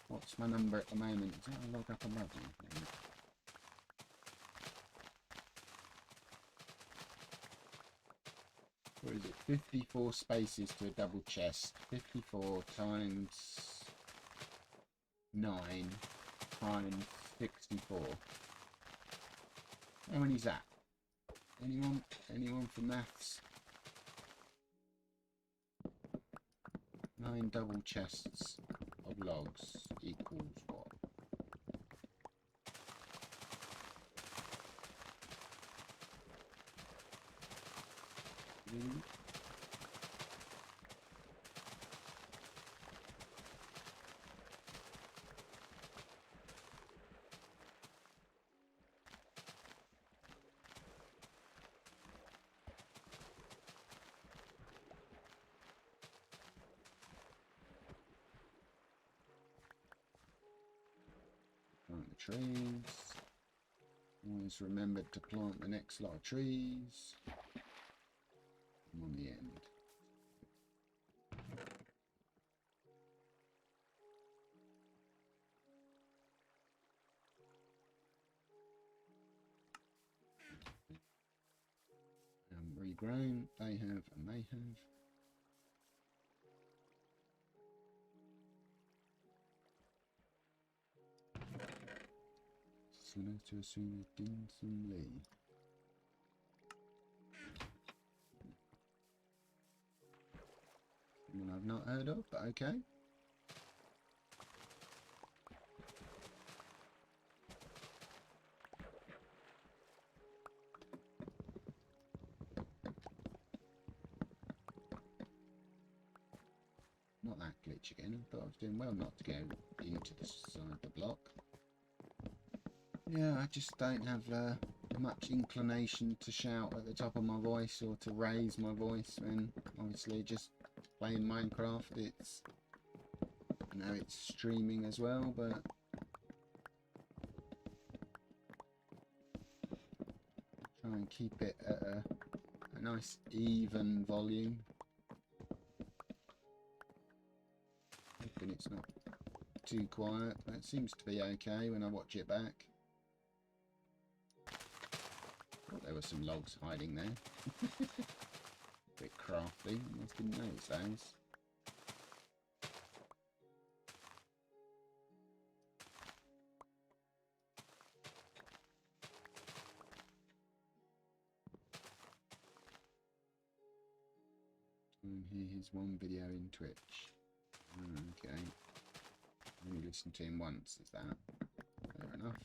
What's my number at the moment? Is that a log up above me? What is it? 54 spaces to a double chest. 54 times 9 times 64. How many is that? Anyone? Anyone for maths? 9 double chests of logs equals what? Plant the trees. Always remembered to plant the next lot of trees. I'm on the end. Regrown, they have and they have. Sooner to sooner dim some Lee. Someone I've not heard of, but okay. Not that glitch again. I thought I was doing well not to go into the side of the block. Yeah, I just don't have much inclination to shout at the top of my voice or to raise my voice when obviously just playing Minecraft. It's, you know, it's streaming as well, but try and keep it at a nice even volume. Hoping it's not too quiet. That seems to be okay when I watch it back. Thought there were some logs hiding there. Bit crafty. I just didn't notice those. Here's one video in Twitch. Okay. Only listened to him once, is that? Fair enough.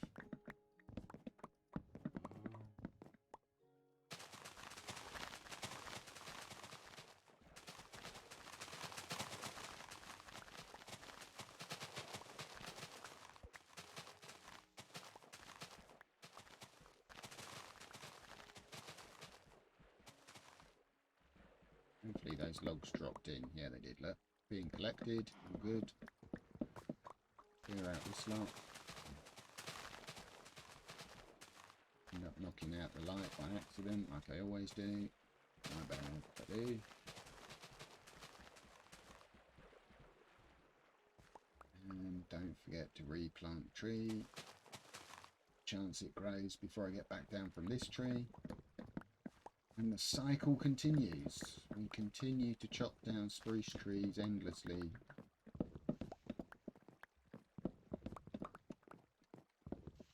Hopefully those logs dropped in. Yeah, they did. Look, being collected. All good. Clear out this lot. End up knocking out the light by accident, like I always do. My bad, I do. And don't forget to replant the tree. Chance it grows before I get back down from this tree. And the cycle continues. We continue to chop down spruce trees endlessly.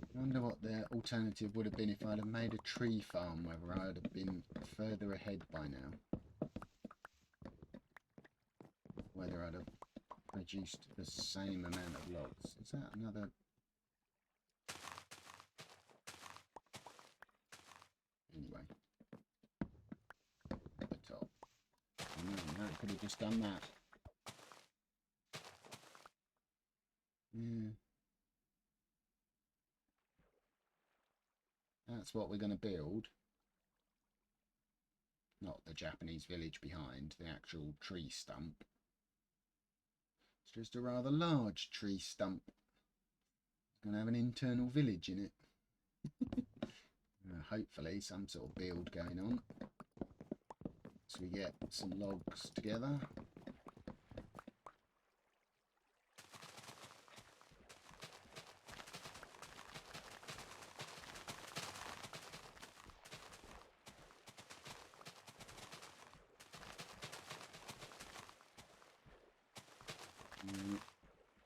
I wonder what the alternative would have been if I'd have made a tree farm, whether I'd have been further ahead by now. Whether I'd have produced the same amount of logs. Is that another... Anyway. At the top. No, I could have just done that. Yeah. That's what we're going to build. Not the Japanese village behind, the actual tree stump. It's just a rather large tree stump. It's going to have an internal village in it. Hopefully some sort of build going on. So we get some logs together.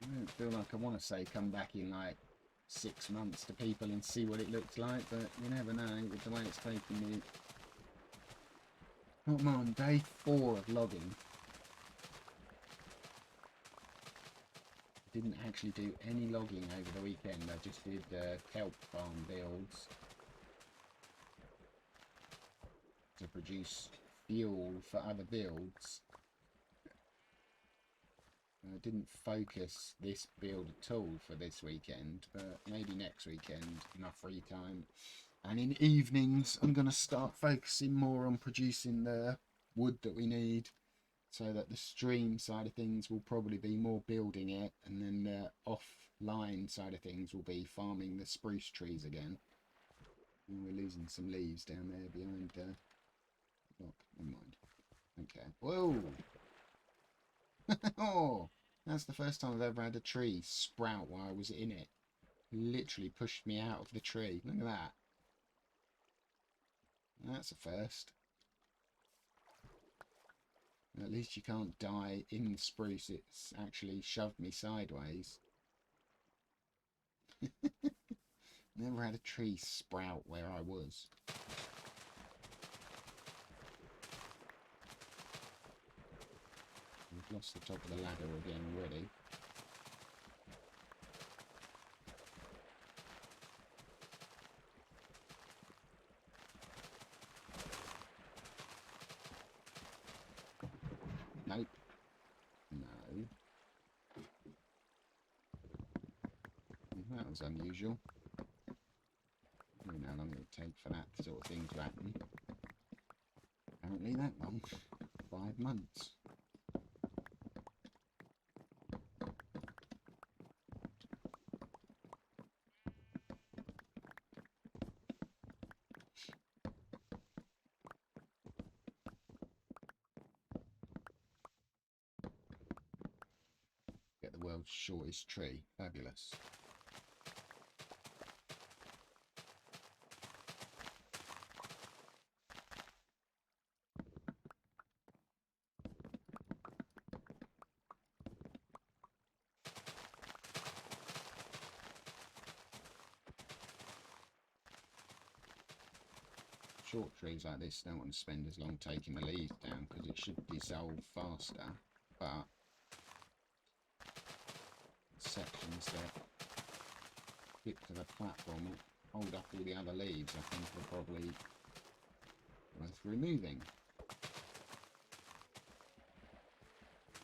I don't feel like I want to say come back in like 6 months to people and see what it looks like, but you never know with the way it's taking me. Oh, I'm on day 4 of logging. I didn't actually do any logging over the weekend. I just did Kelp Farm builds to produce fuel for other builds. I didn't focus this build at all for this weekend, but maybe next weekend, enough free time. And in evenings, I'm going to start focusing more on producing the wood that we need, so that the stream side of things will probably be more building it, and then the offline side of things will be farming the spruce trees again. And we're losing some leaves down there behind the block. Never mind. Okay. Whoa! Oh, that's the first time I've ever had a tree sprout while I was in it. Literally pushed me out of the tree. Look at that. That's a first. At least you can't die in the spruce. It's actually shoved me sideways. Never had a tree sprout where I was. We've lost the top of the ladder again already. Nope. No. That was unusual. I don't know how long it would take for that sort of thing to happen. Apparently that long. 5 months. world's shortest tree. Fabulous. Short trees like this don't want to spend as long taking the leaves down because it should dissolve faster, but sections that stick to the platform hold up all the other leaves, I think are probably worth removing.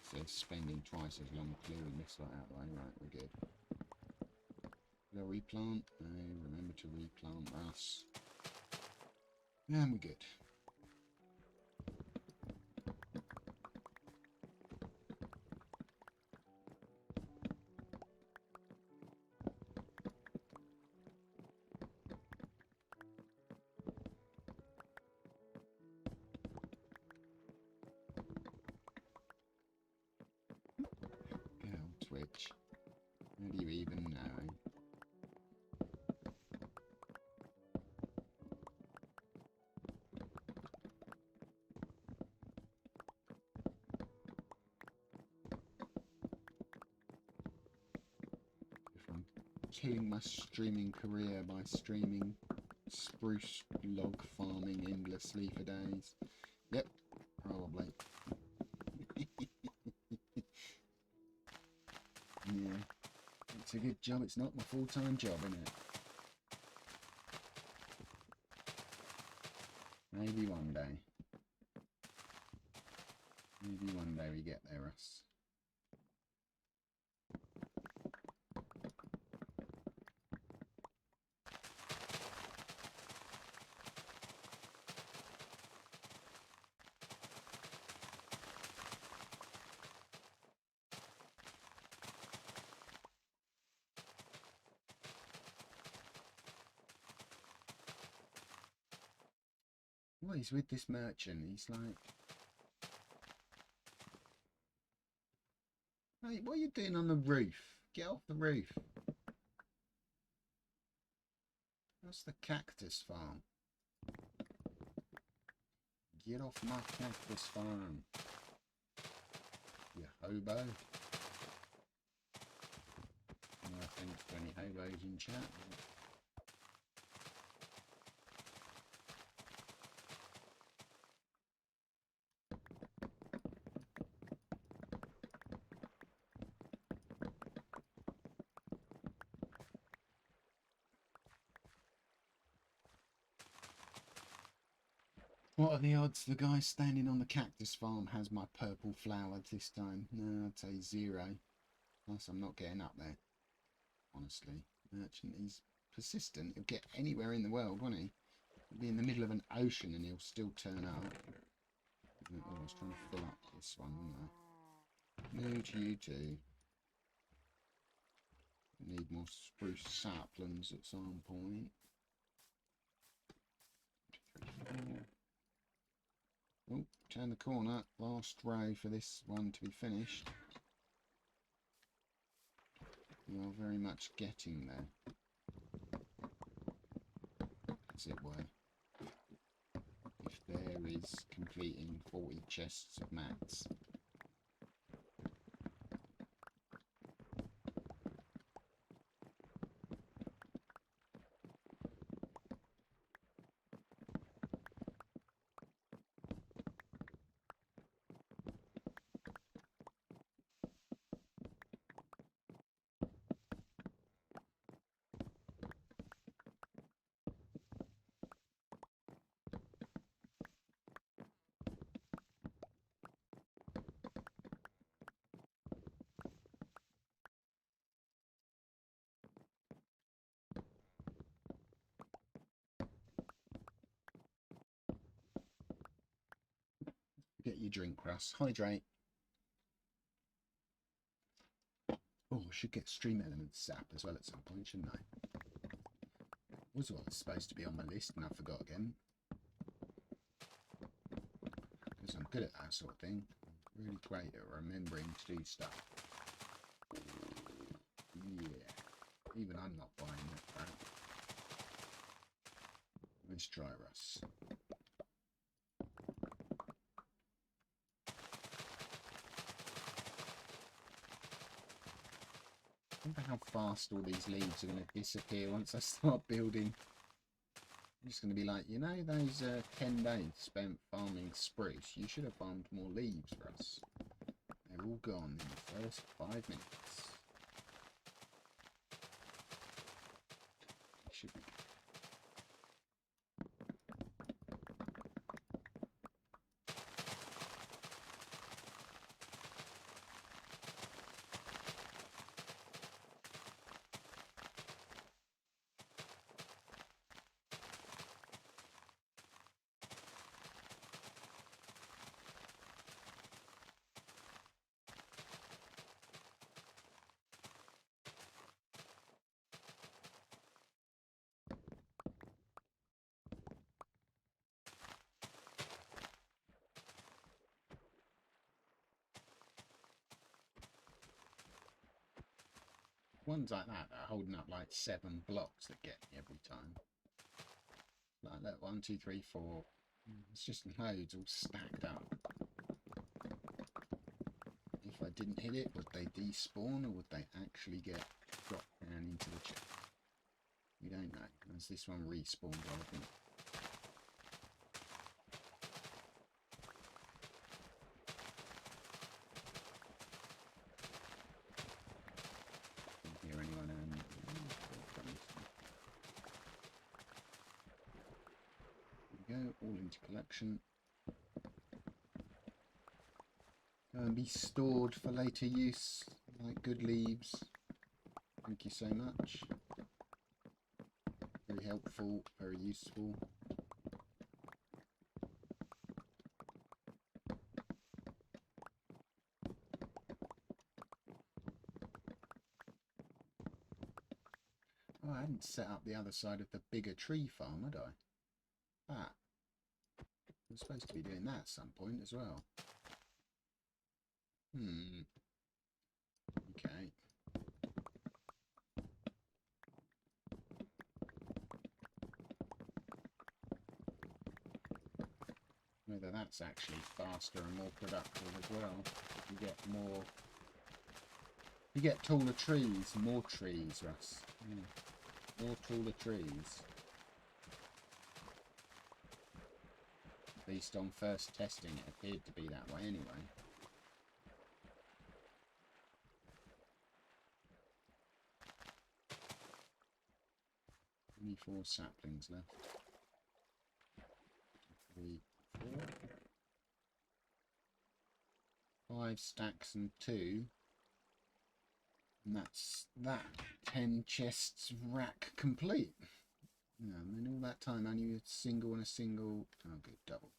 So spending twice as long clearing this lot out of the way. Right, we're good. Did I replant? No, remember to replant us. And we're good. Girl, Twitch. How do you even know? Killing my streaming career by streaming spruce log farming endlessly for days. Yep, probably. Yeah, it's a good job. It's not my full-time job, innit? Maybe one day. Maybe one day we get there, Russ. Well, he's with this merchant. He's like, hey, what are you doing on the roof? Get off the roof. That's the cactus farm. Get off my cactus farm, you hobo. No offense to any hobos in chat. What are the odds the guy standing on the cactus farm has my purple flower this time? No, I'd say 0. Plus, I'm not getting up there. Honestly, merchant, he's persistent. He'll get anywhere in the world, won't he? He'll be in the middle of an ocean and he'll still turn up. Oh, I was trying to fill up this one, wasn't I? No to you too. Need more spruce saplings at some point. 2, 3, 4. Oh, turn the corner. Last row for this one to be finished. You are very much getting there, as it were. If there is completing 40 chests of mats. Get your drink, Russ. Hydrate. Oh, I should get stream elements sap as well at some point, shouldn't I? Was what was supposed to be on my list and I forgot again. Because I'm good at that sort of thing. I'm really great at remembering to do stuff. Yeah. Even I'm not buying that crap. Let's try Russ. I wonder how fast all these leaves are going to disappear once I start building. I'm just going to be like, you know, those 10 days spent farming spruce, you should have farmed more leaves, Russ. They're all gone in the first 5 minutes. It should be. Ones like that are holding up like 7 blocks that get me every time. Like that, 1, 2, 3, 4. It's just loads all stacked up. If I didn't hit it, would they despawn or would they actually get dropped down into the chest? We don't know. As this one respawned, I think. Didn't hear anyone. There we go. All into collection. Go and be stored for later use, like good leaves. Thank you so much. Very helpful, very useful. Oh, I hadn't set up the other side of the bigger tree farm, had I? Ah. I'm supposed to be doing that at some point as well. Okay. Whether that's actually faster and more productive as well. You get more... You get taller trees, more trees, Russ. More taller trees. At least on first testing it appeared to be that way anyway. 24 saplings left. 3, 4. 5 stacks and 2. And that's that 10 chests rack complete. Yeah, and then all that time only a single and a single. Oh, good, double.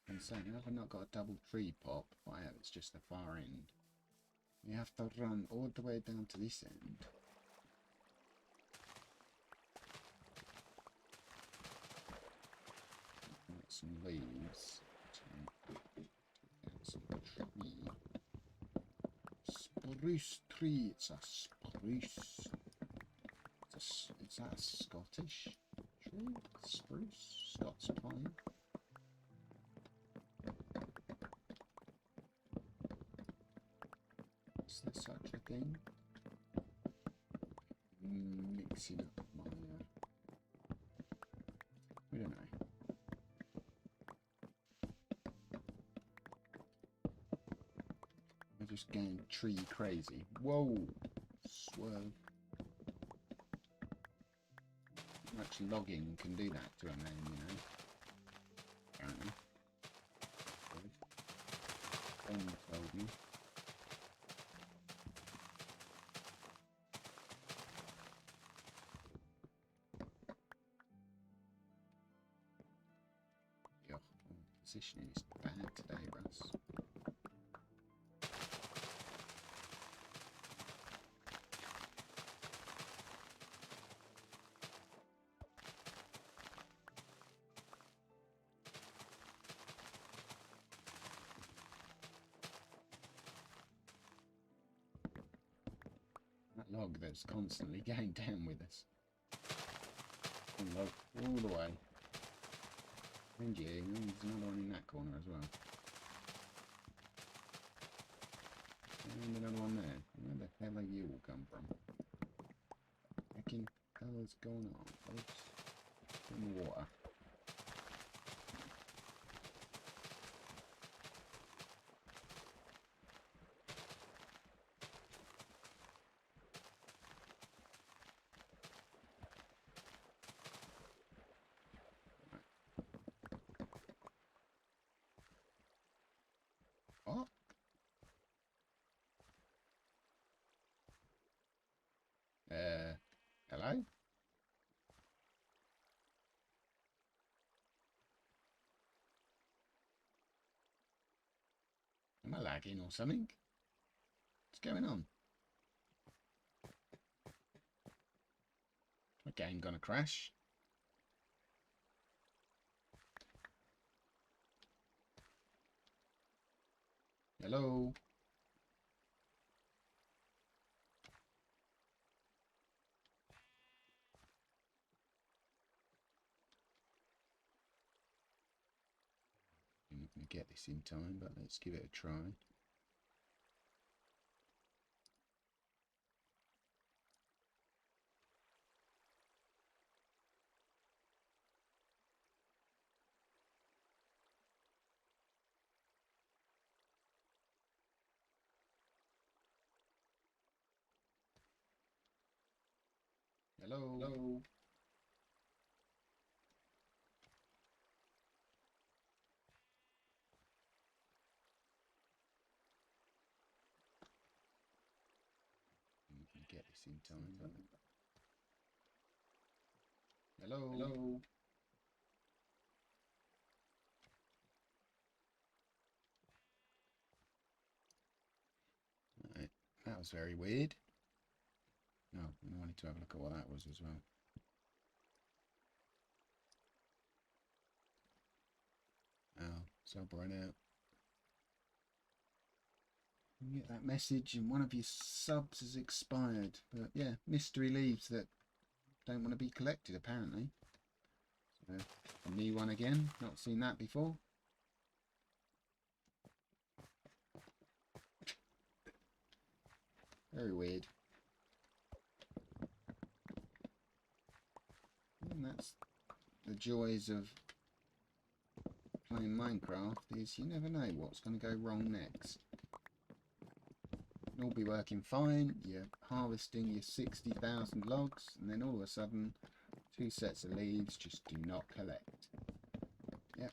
And so now I've not got a double tree pop. Why, it's just the far end. You have to run all the way down to this end. Got some leaves. Some tree. Spruce tree. It's a spruce. Is that a Scottish tree? Spruce? Scots pine? Is there such a thing? Mixing up my... we don't know. I'm just going tree crazy. Whoa! Swerve. Actually, logging can do that to a man, you know. Apparently. Ben told me. Yuck, positioning is bad today, Russ. log that's constantly going down with us. One log all the way. And yeah, there's another one in that corner as well. And another one there. Where the hell have you all come from? What the hell is going on, folks? In the water. What? Hello? Am I lagging or something? What's going on? My game gonna crash? Hello? I'm not going to get this in time, but let's give it a try. Hello? Hello? I'm not going to get this in time, but... Hello? Hello? Right. That was very weird. No, I wanted to have a look at what that was as well. Oh, sub run out. You get that message and one of your subs has expired. But yeah, mystery leaves that don't want to be collected apparently. So, a new one again. Not seen that before. Very weird. And that's the joys of playing Minecraft, is you never know what's going to go wrong next. It'll all be working fine, you're harvesting your 60,000 logs, and then all of a sudden 2 sets of leaves just do not collect. Yep,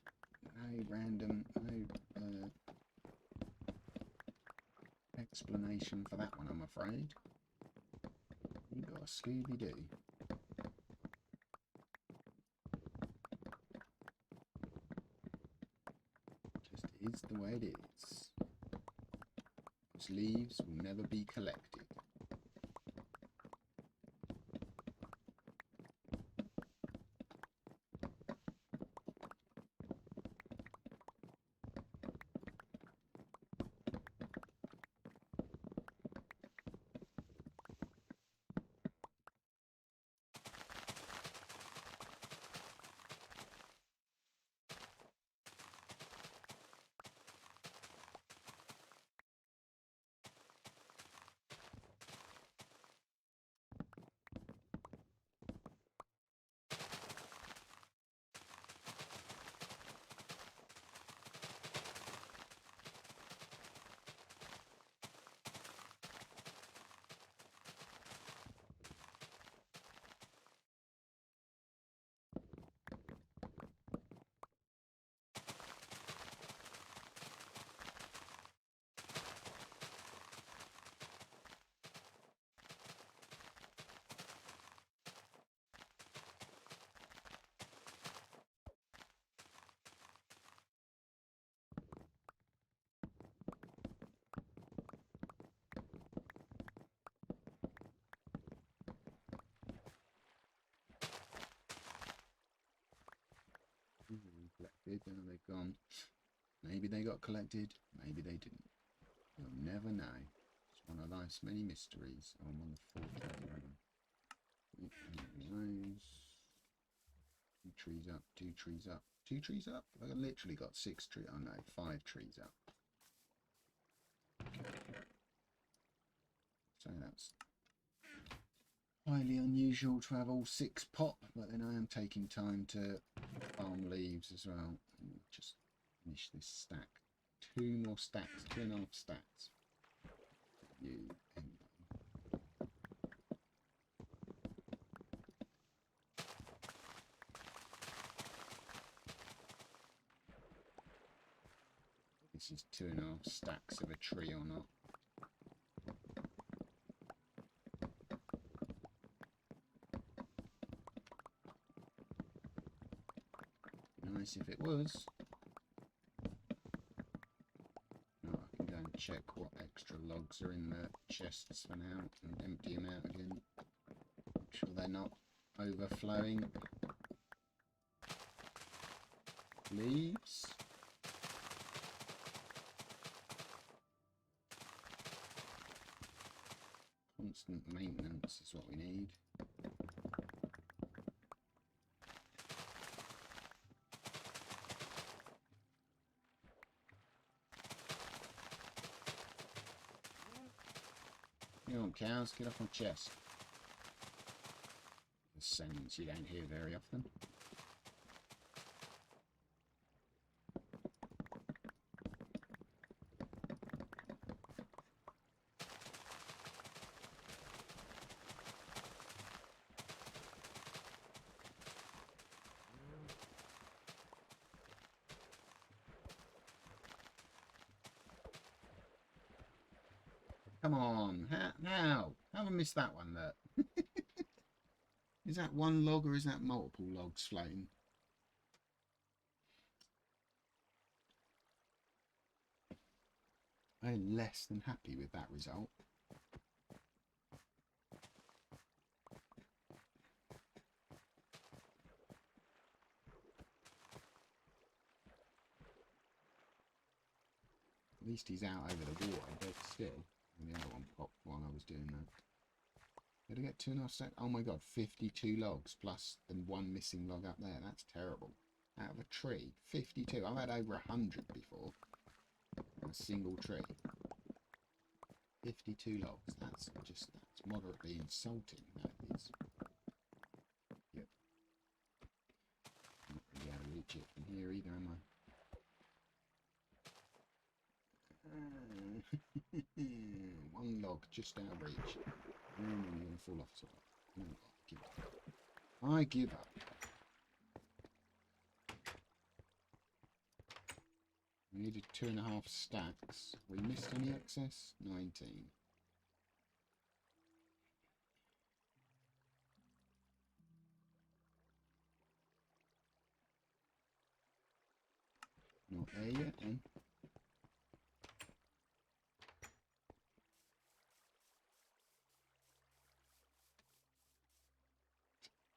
no random, no explanation for that one, I'm afraid. You got a Scooby-Doo. Just is the way it is. Those leaves will never be collected. Collected, now they've gone. Maybe they got collected, maybe they didn't. You'll never know. Just One of life's many mysteries. Oh, I'm on the 4th. Those. 2 trees up, 2 trees up, 2 trees up. I literally got 6 trees. Oh no, 5 trees up. So that's highly unusual to have all 6 pop, but then I am taking time to farm leaves as well. Just finish this stack. 2 more stacks, 2.5 stacks. You anyway. This is 2.5 stacks of a tree or not. Nice if it was. Oh, I can go and check what extra logs are in the chests for now and empty them out again. Make sure they're not overflowing. Leaves. Constant maintenance is what we need. Come on, cows, get off my chest. The sounds you don't hear very often. Come on, how have I missed that one there? Is that one log or is that multiple logs floating? I'm less than happy with that result. At least he's out over the water, but still. And the other one popped while I was doing that. Did I get 2.5 stacks? Oh my god, 52 logs plus the 1 missing log up there. That's terrible. Out of a tree, 52. I've had over 100 before. On a single tree. 52 logs. That's moderately insulting. That is. Yep. I'm not really able to reach it from here either, am I? One log just out of reach. No, you're going to fall off. Sorry. No, I give up. I give up. We needed 2.5 stacks. We missed any excess? 19. Not there yet then.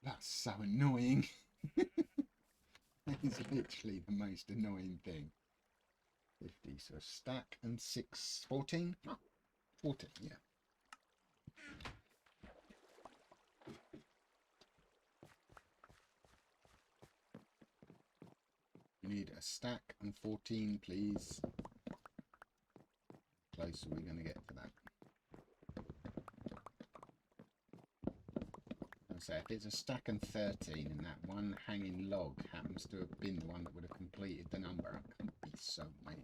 That's so annoying. That is literally the most annoying thing. 50, so a stack and 6, 14? Oh, 14, yeah. We need a stack and 14, please. How close are we going to get to that? So if it's a stack and 13 and that one hanging log happens to have been the one that would have completed the number, I couldn't be so mad.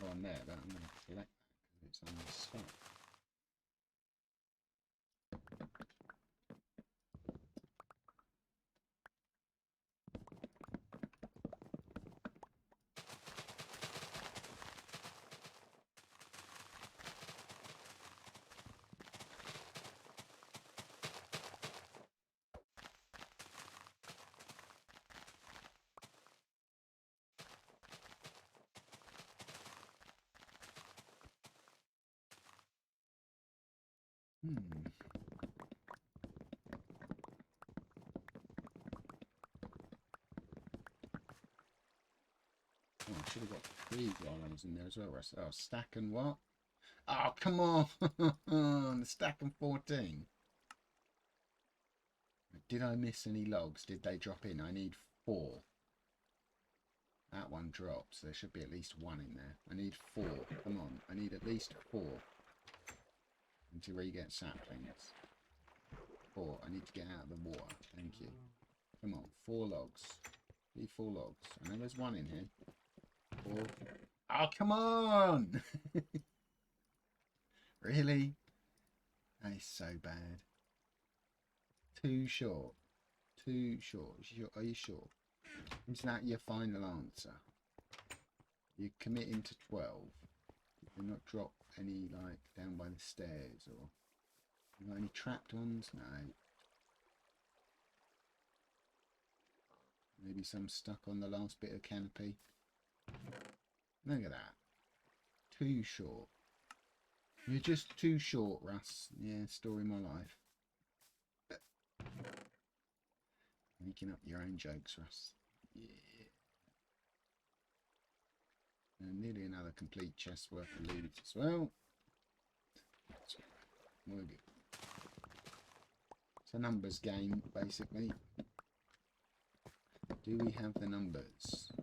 Not on there, but I'm going to collect that because it's on the spot. Hmm. Oh, I should have got 3 islands in there as well. Oh, stack and what? Oh, come on! Stack and 14. Did I miss any logs? Did they drop in? I need 4. That one drops. There should be at least 1 in there. I need 4. Come on. I need at least 4. And to re-get saplings. 4. I need to get out of the water. Thank you. Come on. 4 logs. Need 4 logs. I know there's 1 in here. 4. Oh, come on! Really? That is so bad. Too short. Too short. Are you sure? Is that your final answer? You're committing to 12. You're not drop any, like, down by the stairs, or... You got any trapped ones? No. Maybe some stuck on the last bit of canopy. Look at that. Too short. You're just too short, Russ. Yeah, story of my life. Making up your own jokes, Russ. Yeah. And nearly another complete chest worth of loot as well. That's all right. We're good. It's a numbers game, basically. Do we have the numbers?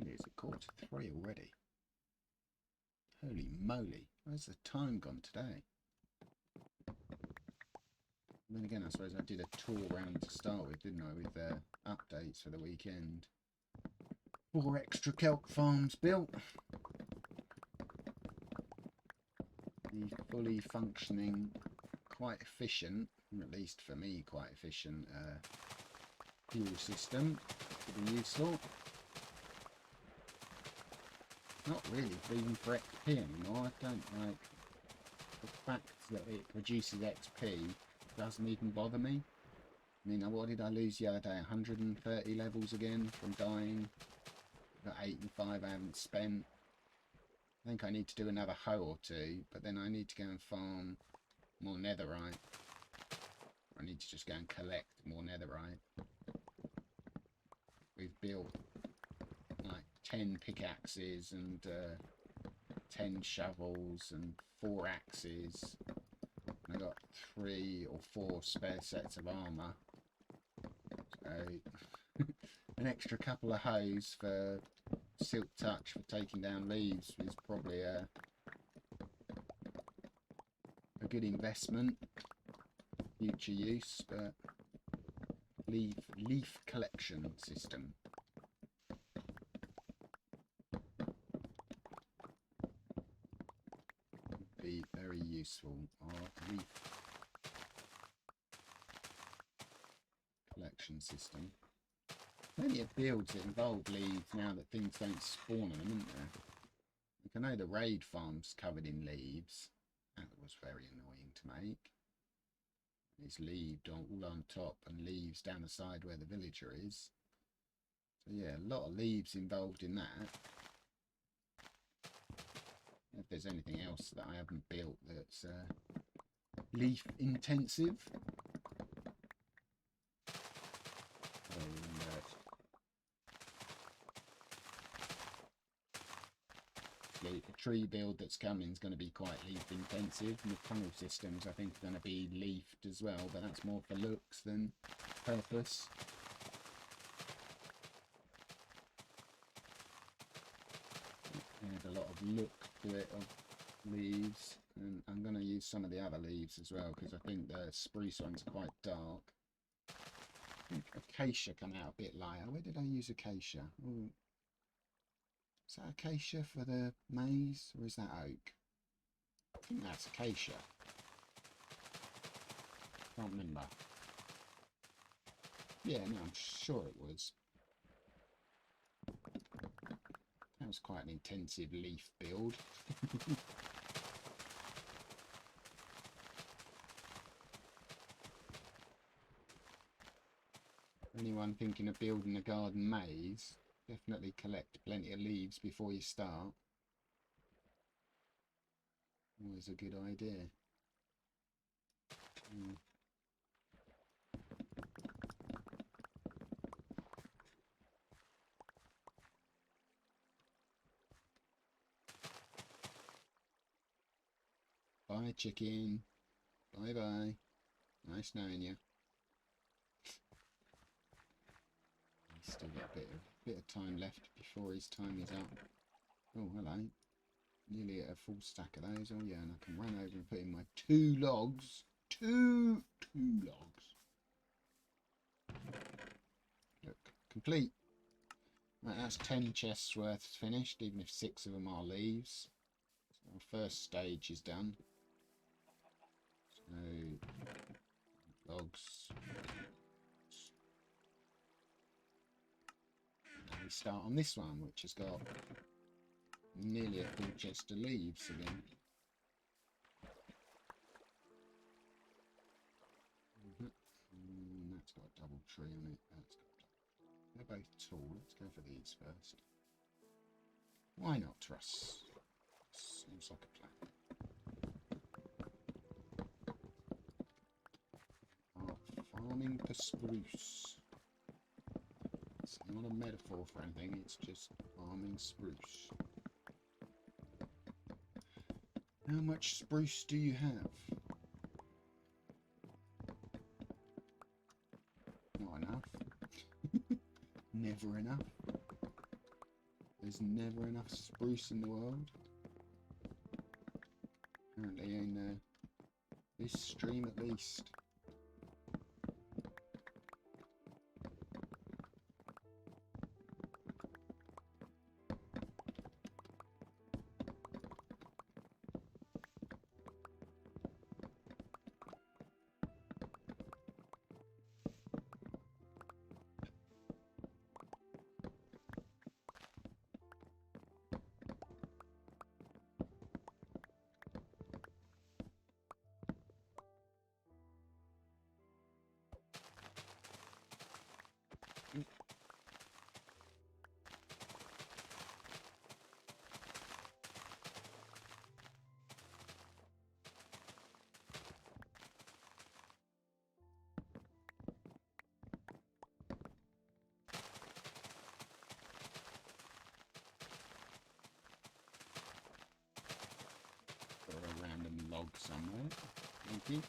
It's 3:15 already. Holy moly, where's the time gone today? And then again, I suppose I did a tour round to start with, didn't I, with updates for the weekend. 4 extra kelp farms built. The fully functioning, quite efficient, at least for me, quite efficient fuel system. Could be useful. Not really, even for XP anymore. I don't like the fact that it produces XP. Doesn't even bother me. I mean, what did I lose the other day? 130 levels again from dying. Got 8 and 5 I haven't spent. I think I need to do another hoe or 2, but then I need to go and farm more netherite. I need to just go and collect more netherite. We've built like 10 pickaxes and 10 shovels and 4 axes. I got 3 or 4 spare sets of armour. So an extra couple of hoes for silk touch for taking down leaves is probably a good investment, future use, but leaf collection system. Be very useful. Our leaf collection system. Plenty of builds that involve leaves now that things don't spawn on them, isn't there? Like, I know the raid farm's covered in leaves. That was very annoying to make. It's leaved all on top and leaves down the side where the villager is. So yeah, a lot of leaves involved in that. If there's anything else that I haven't built that's leaf intensive. The tree build that's coming is going to be quite leaf intensive, and the tunnel systems I think are going to be leafed as well, but that's more for looks than purpose. There's a lot of look to it of leaves, and I'm going to use some of the other leaves as well because I think the spruce one's quite dark. I think acacia come out a bit lighter. Where did I use acacia? Ooh. Is that acacia for the maize, or is that oak? I think that's acacia. Can't remember. Yeah, no, I'm sure it was. was quite an intensive leaf build. Anyone thinking of building a garden maze, definitely collect plenty of leaves before you start. Always a good idea. Bye, chicken. Bye bye. Nice knowing you. He's still got a bit of time left before his time is up. Oh, hello. Nearly at a full stack of those. Oh yeah, and I can run over and put in my 2 logs. Two logs. Look, complete. Right, that's 10 chests worth finished, even if 6 of them are leaves. So our first stage is done. So, logs. And we start on this one, which has got nearly a full chest of leaves again. That's got a double tree on it. That's got a double tree. They're both tall. Let's go for these first. Why not, Russ? Seems like a plan. Farming for spruce. It's not a metaphor for anything, it's just farming spruce. How much spruce do you have? Not enough. Never enough. There's never enough spruce in the world. Apparently in this stream at least. A random log somewhere. Thank you.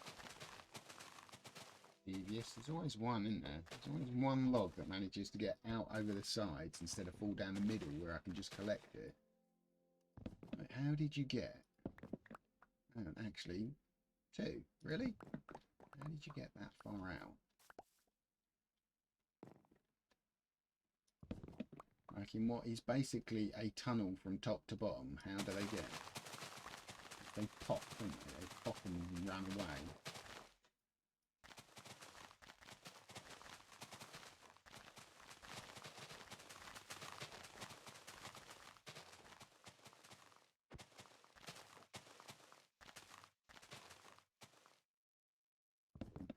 Devious. There's always one, isn't there? There's always one log that manages to get out over the sides instead of fall down the middle where I can just collect it. Like, how did you get? Oh, actually, 2. Really? How did you get that far out? Like in what is basically a tunnel from top to bottom. How do they get? They pop, don't they? They pop and run away.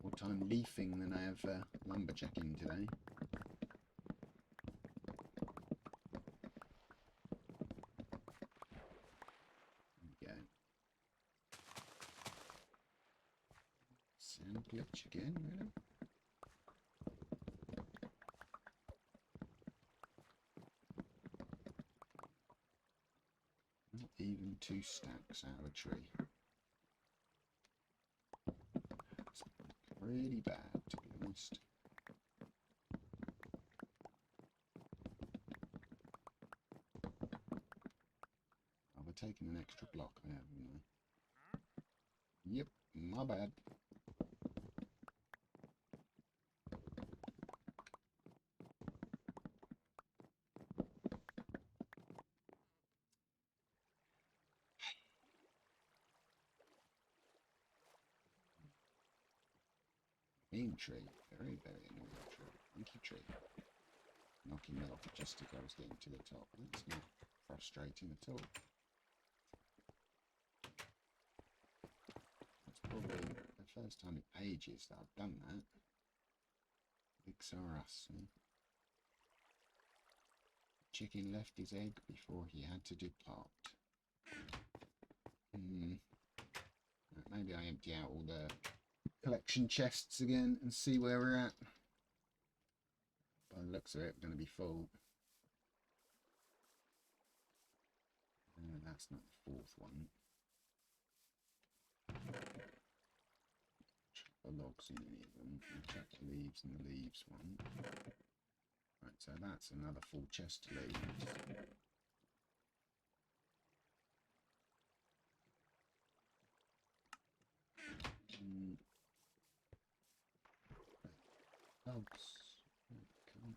More time leafing than I have lumberjacking today. Sound glitch again, really? Not even 2 stacks out of a tree. It's pretty bad, to be honest. I'll be taking an extra block there, haven't I? Yep, my bad. Mean tree. Very, very annoying tree. Thank you, tree. Knocking me off just as I was getting to the top. That's not frustrating at all. That's probably the first time in ages that I've done that. Big Saras. Chicken left his egg before he had to depart. Maybe I empty out all the collection chests again and see where we're at. By the looks of it, we're going to be full. That's not the fourth one. Chuck the logs in any of them. Chuck the leaves in the leaves one. Right, so that's another full chest of leaves. Logs. Okay.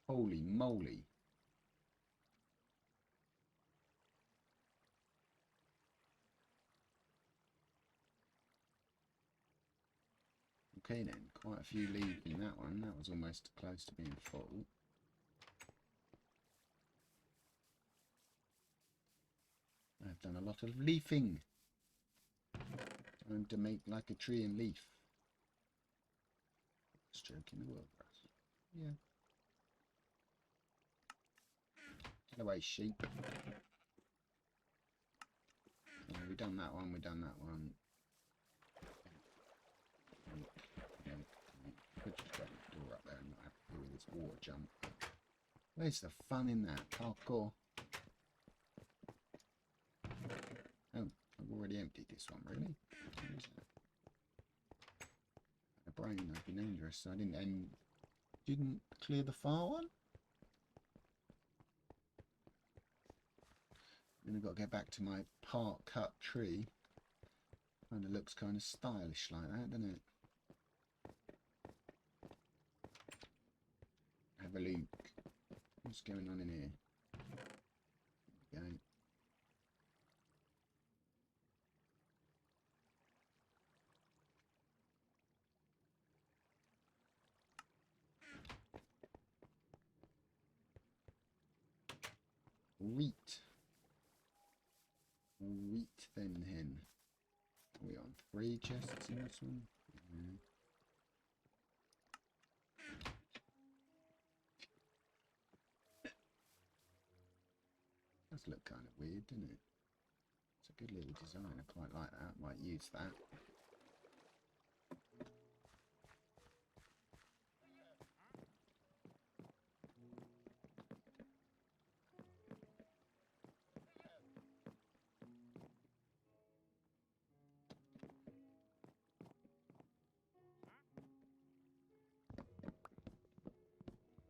Holy moly. Okay then, quite a few leaves in that one. That was almost close to being full. I've done a lot of leafing. Time to make like a tree and leaf. Stroking the wildgrass. Yeah. Get away, sheep. Yeah, we've done that one, we've done that one. Could just go the door up there and not have to do with this water jump. Where's the fun in that? Parkour. Oh, I've already emptied this one, really? What is that? A brain, that'd be dangerous. So I didn't clear the far one? Then I've got to go back to my part cut tree. Kind of looks kind of stylish like that, doesn't it? Have a look. What's going on in here? There we go. Wheat. Wheat then hen. Are we on 3 chests in this one? Yeah. Does look kind of weird, doesn't it? It's a good little design. I quite like that. Might use that.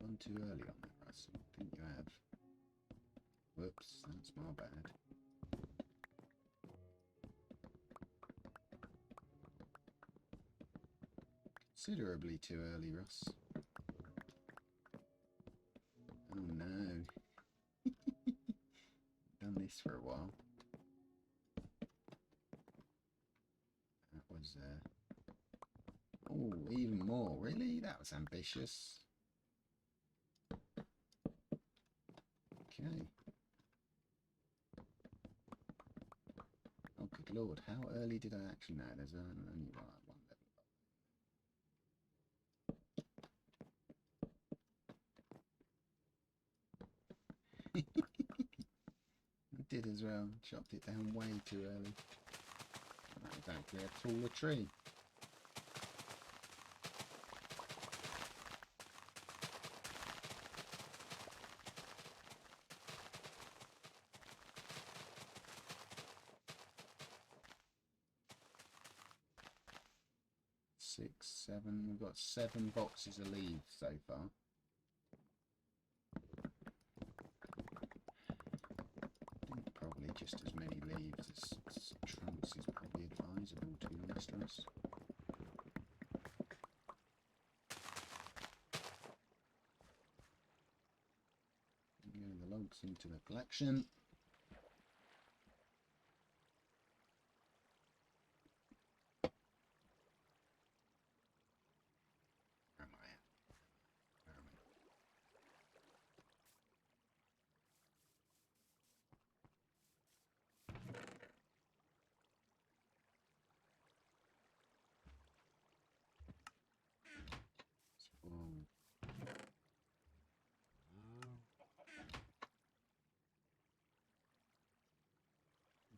Gone too early on that, Russell. I think you have. Whoops, that's my bad. Considerably too early, Russ. Oh no. Done this for a while. That was, oh, even more. Really? That was ambitious. Okay. Oh, good lord. How early did I actually know? There's only one level. I did as well. Chopped it down way too early. That was actually a taller tree. Six, 7. We've got 7 boxes of leaves so far. I think probably just as many leaves as trunks is probably advisable, to be honest, Russ. The logs into the collection.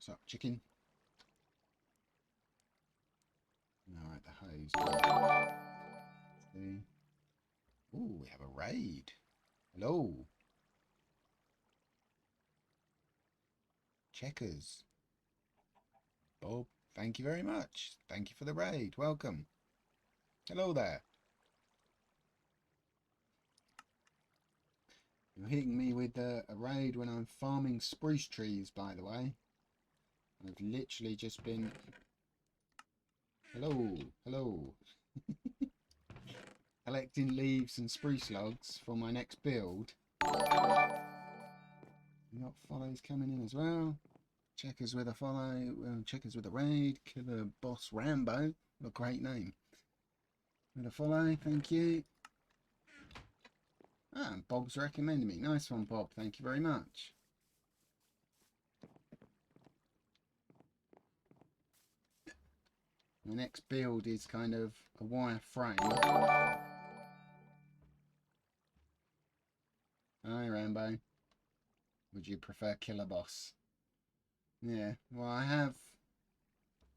What's up, chicken? Alright, the hose. See? Ooh, we have a raid. Hello. Checkers. Bob, thank you very much. Thank you for the raid. Welcome. Hello there. You're hitting me with a raid when I'm farming spruce trees, by the way. I've literally just been... Hello, hello. Collecting leaves and spruce logs for my next build. You got follows coming in as well. Checkers with a follow, checkers with a raid. Killer Boss Rambo. What a great name. With a follow, thank you. Ah, Bob's recommended me. Nice one, Bob. Thank you very much. My next build is kind of a wire frame. Hi, Rambo. Would you prefer Killer Boss? Yeah, well, I have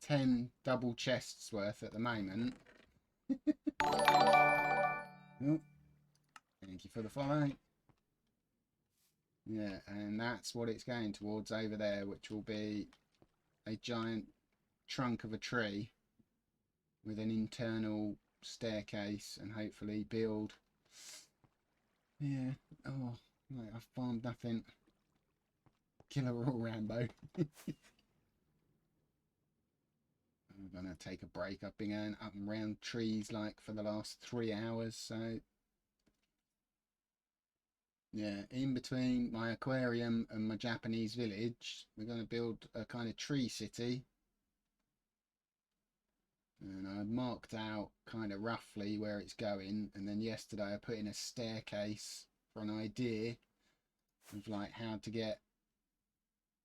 10 double chests worth at the moment. Oh, thank you for the follow. Yeah, and that's what it's going towards over there, which will be a giant trunk of a tree with an internal staircase and hopefully build. Yeah, oh, mate, I've farmed nothing. Killer all Rambo. I'm gonna take a break. I've been going up and round trees like for the last 3 hours, so yeah, in between my aquarium and my Japanese village, we're going to build a kind of tree city. And I marked out kind of roughly where it's going. And then yesterday I put in a staircase for an idea of like how to get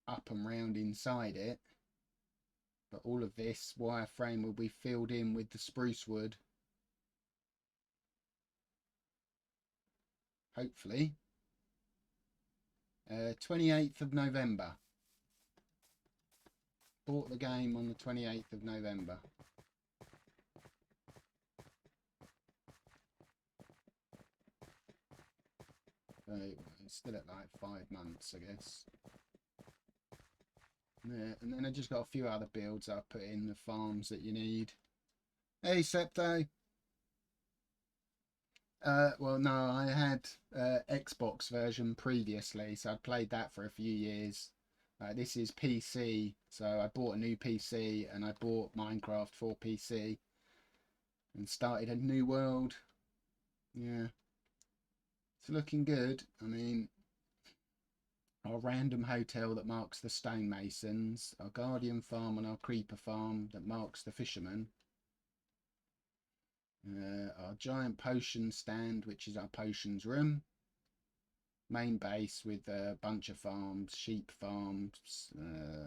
up and round inside it. But all of this wireframe will be filled in with the spruce wood. Hopefully. 28th of November. Bought the game on the 28th of November. So it's still at like 5 months, I guess. Yeah, and then I just got a few other builds I've put in the farms that you need. Hey, Septo. Well, no, I had Xbox version previously, so I'd played that for a few years. This is PC, so I bought a new PC and I bought Minecraft for PC and started a new world. Yeah, it's looking good. I mean, our random hotel that marks the stonemasons, our guardian farm and our creeper farm that marks the fishermen. Our giant potion stand, which is our potions room. Main base with a bunch of farms, sheep farms,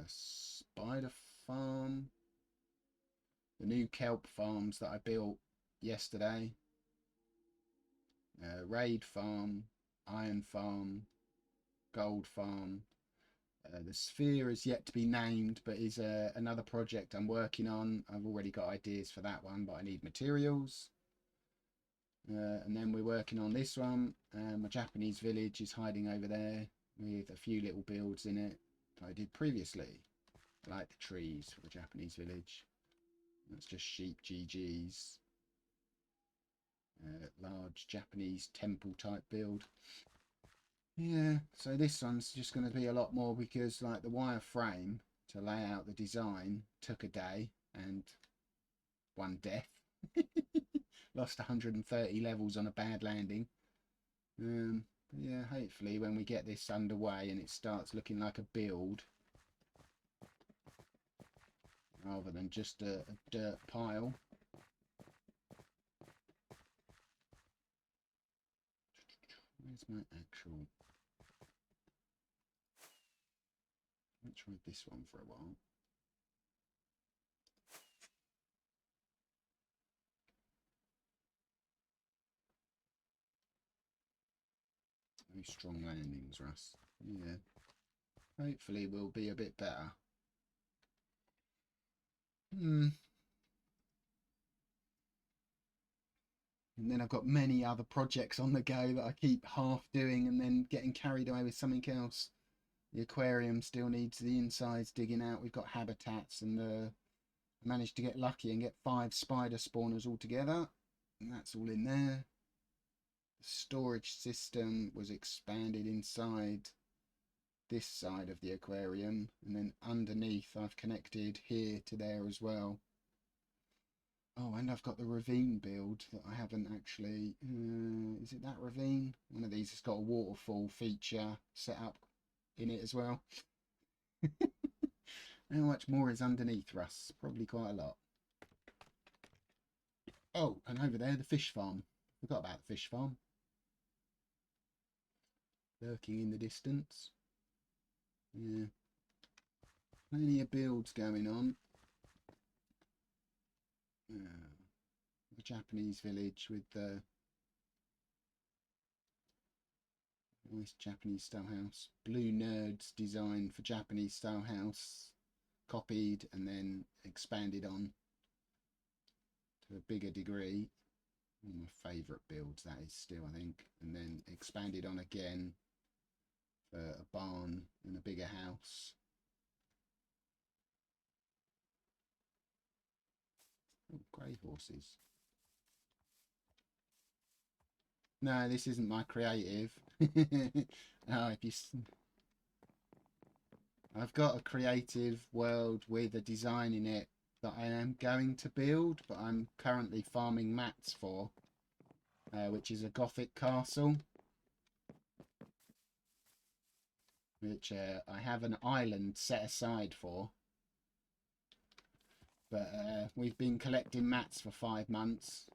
spider farm. The new kelp farms that I built yesterday. Raid farm, iron farm, gold farm. The sphere is yet to be named, but is another project I'm working on. I've already got ideas for that one, but I need materials. And then we're working on this one. My Japanese village is hiding over there with a few little builds in it that I did previously. I like the trees for the Japanese village. That's just sheep GGs. Large Japanese temple type build. Yeah, so this one's just going to be a lot more because like the wire frame to lay out the design took a day and 1 death. Lost 130 levels on a bad landing. Yeah, hopefully when we get this underway and it starts looking like a build rather than just a dirt pile. Where's my actual... I tried this one for a while. Very strong landings, Russ. Yeah. Hopefully we'll be a bit better. And then I've got many other projects on the go that I keep half doing and then getting carried away with something else. The aquarium still needs the insides digging out. We've got habitats, and I managed to get lucky and get 5 spider spawners all together, and that's all in there. The storage system was expanded inside this side of the aquarium, and then underneath I've connected here to there as well. Oh, and I've got the ravine build that I haven't actually... is it that ravine? One of these has got a waterfall feature set up in it as well. How much more is underneath, Russ? Probably quite a lot. Oh, and over there, the fish farm. Forgot about the fish farm. Lurking in the distance. Yeah. Plenty of builds going on. The Japanese village with the nice Japanese style house. Blue Nerds design for Japanese style house. Copied and then expanded on to a bigger degree. One of my favourite builds, that is still, I think. And then expanded on again for a barn and a bigger house. Oh, grey horses. No, this isn't my creative. Oh, if you... I've got a creative world with a design in it that I am going to build, but I'm currently farming mats for, which is a Gothic castle, which I have an island set aside for. But we've been collecting mats for 5 months,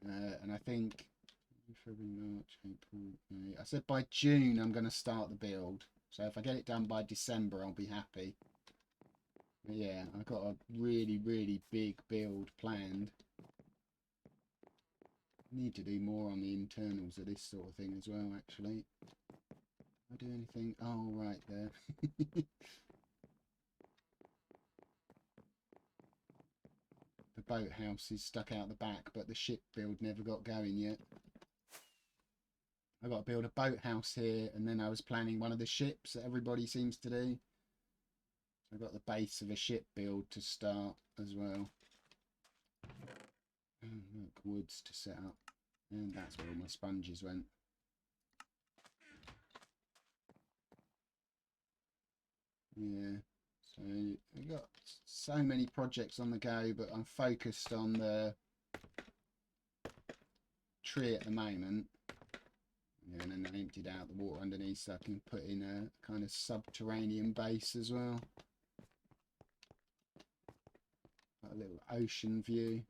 and I think February, March, April, May. I said by June I'm going to start the build. So if I get it done by December, I'll be happy. But yeah, I've got a really, really big build planned. I need to do more on the internals of this sort of thing as well, actually. Do I do anything? Oh, right there. The boathouse is stuck out the back, but the ship build never got going yet. I've got to build a boathouse here, and then I was planning one of the ships that everybody seems to do. I've got the base of a ship build to start as well. Oh, look, woods to set up. And that's where all my sponges went. Yeah, so I've got so many projects on the go, but I'm focused on the tree at the moment. Yeah, and then I emptied out the water underneath so I can put in a kind of subterranean base as well. Got a little ocean view.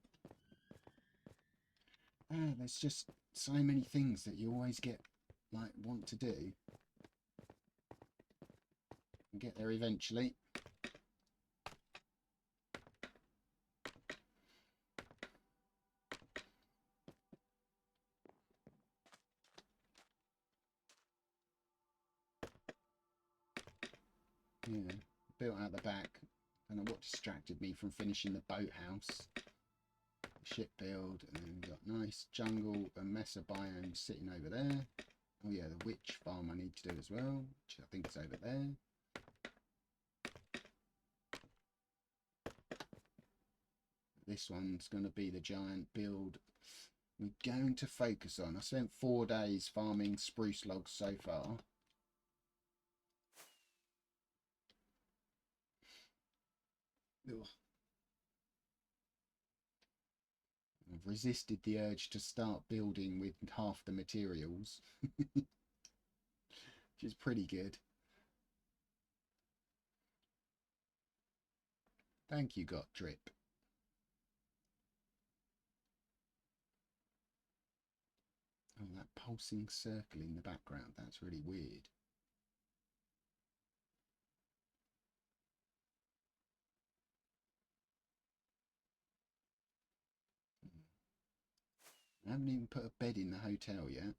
There's just so many things that you always want to do. And get there eventually. Yeah, built out the back. I don't know what distracted me from finishing the boathouse. Ship build, and then we've got nice jungle and mesa biome sitting over there. Oh yeah, the witch farm I need to do as well, which I think is over there. This one's going to be the giant build we're going to focus on. I spent 4 days farming spruce logs so far. Ugh. I've resisted the urge to start building with half the materials, which is pretty good. Thank you, Got Drip. Oh, that pulsing circle in the background, that's really weird. I haven't even put a bed in the hotel yet.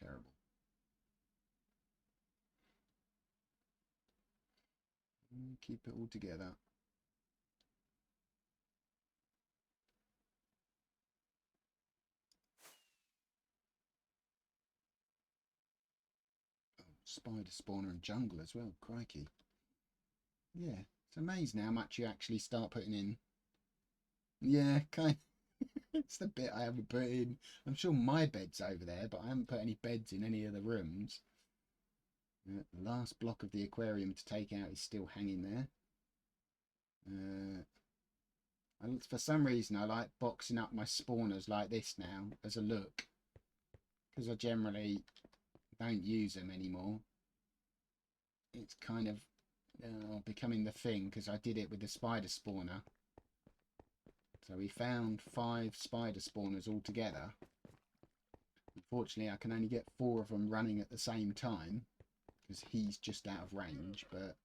Terrible. Keep it all together. spider spawner and jungle as well. Crikey. Yeah, it's amazing how much you actually start putting in. Yeah, kind of. It's the bit I haven't put in. I'm sure my bed's over there, but I haven't put any beds in any of the rooms. The last block of the aquarium to take out is still hanging there. For some reason, I like boxing up my spawners like this now as a look, because I generally don't use them anymore. It's kind of becoming the thing, because I did it with the spider spawner. So we found 5 spider spawners altogether. Unfortunately, I can only get 4 of them running at the same time, because he's just out of range. But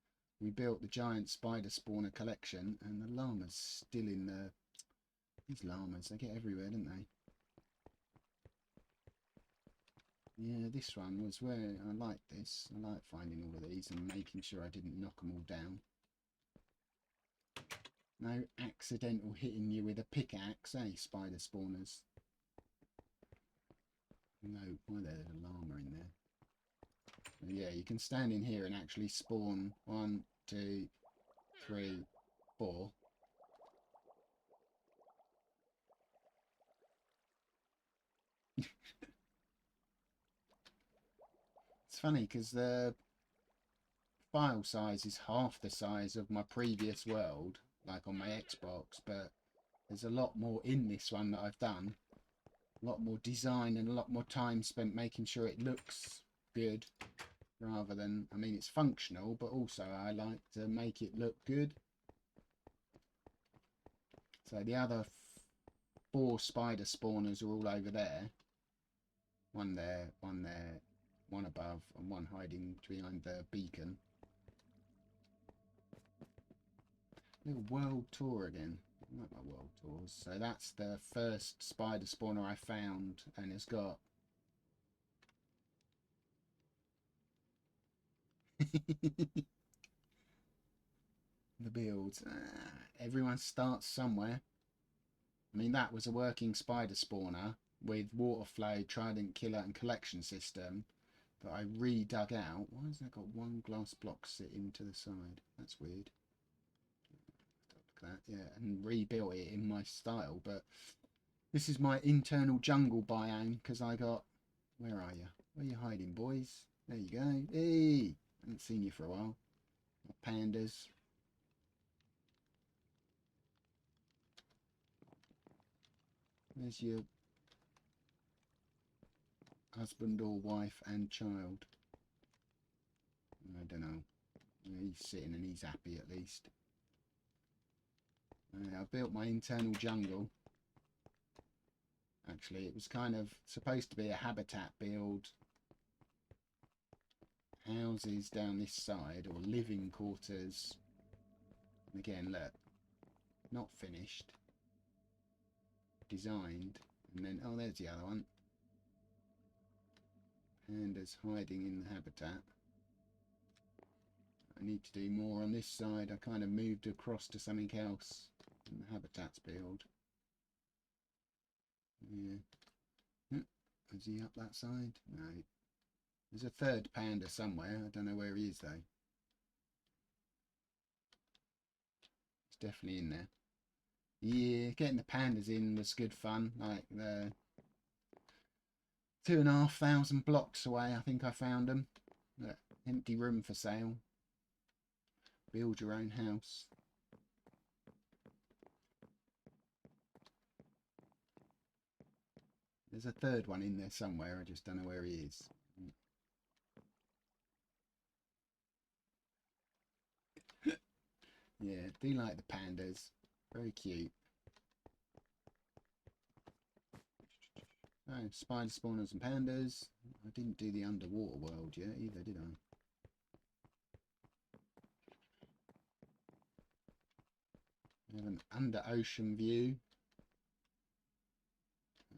we built the giant spider spawner collection, and the llama's still in the... These llamas, they get everywhere, don't they? Yeah, this one was where I liked this. I like finding all of these and making sure I didn't knock them all down. No accidental hitting you with a pickaxe, eh, spider spawners? No, why there's a llama in there. Yeah, you can stand in here and actually spawn 1, 2, 3, 4. It's funny because the file size is half the size of my previous world, like on my Xbox, but there's a lot more in this one that I've done. A lot more design and a lot more time spent making sure it looks good, rather than, I mean, it's functional, but also I like to make it look good. So the other 4 spider spawners are all over there. One there, one there, one above, and one hiding behind the beacon. Little world tour again. I like my world tours. So that's the first spider spawner I found, and it's got the builds. Everyone starts somewhere. I mean, that was a working spider spawner with water flow, trident killer, and collection system that I re-dug out. Why has that got 1 glass block sitting to the side? That's weird. Look at that, yeah, and rebuilt it in my style. But this is my internal jungle biome, because I got... Where are you? Where are you hiding, boys? There you go. Hey! I haven't seen you for a while. My pandas. There's your husband or wife and child. I don't know. He's sitting and he's happy at least. I built my internal jungle. Actually, it was kind of supposed to be a habitat build. Houses down this side, or living quarters. And again, look. Not finished. Designed. And then, oh, there's the other one. Pandas hiding in the habitat. I need to do more on this side. I kind of moved across to something else in the habitats build. Yeah. Is he up that side? No. There's a third panda somewhere. I don't know where he is though. He's definitely in there. Yeah, getting the pandas in was good fun. Like the 2,500 blocks away, I think I found them. Look, empty room for sale. Build your own house. There's a third one in there somewhere. I just don't know where he is. Yeah, do like the pandas. Very cute. Oh, spider spawners and pandas. I didn't do the underwater world yet either, did I? We have an under ocean view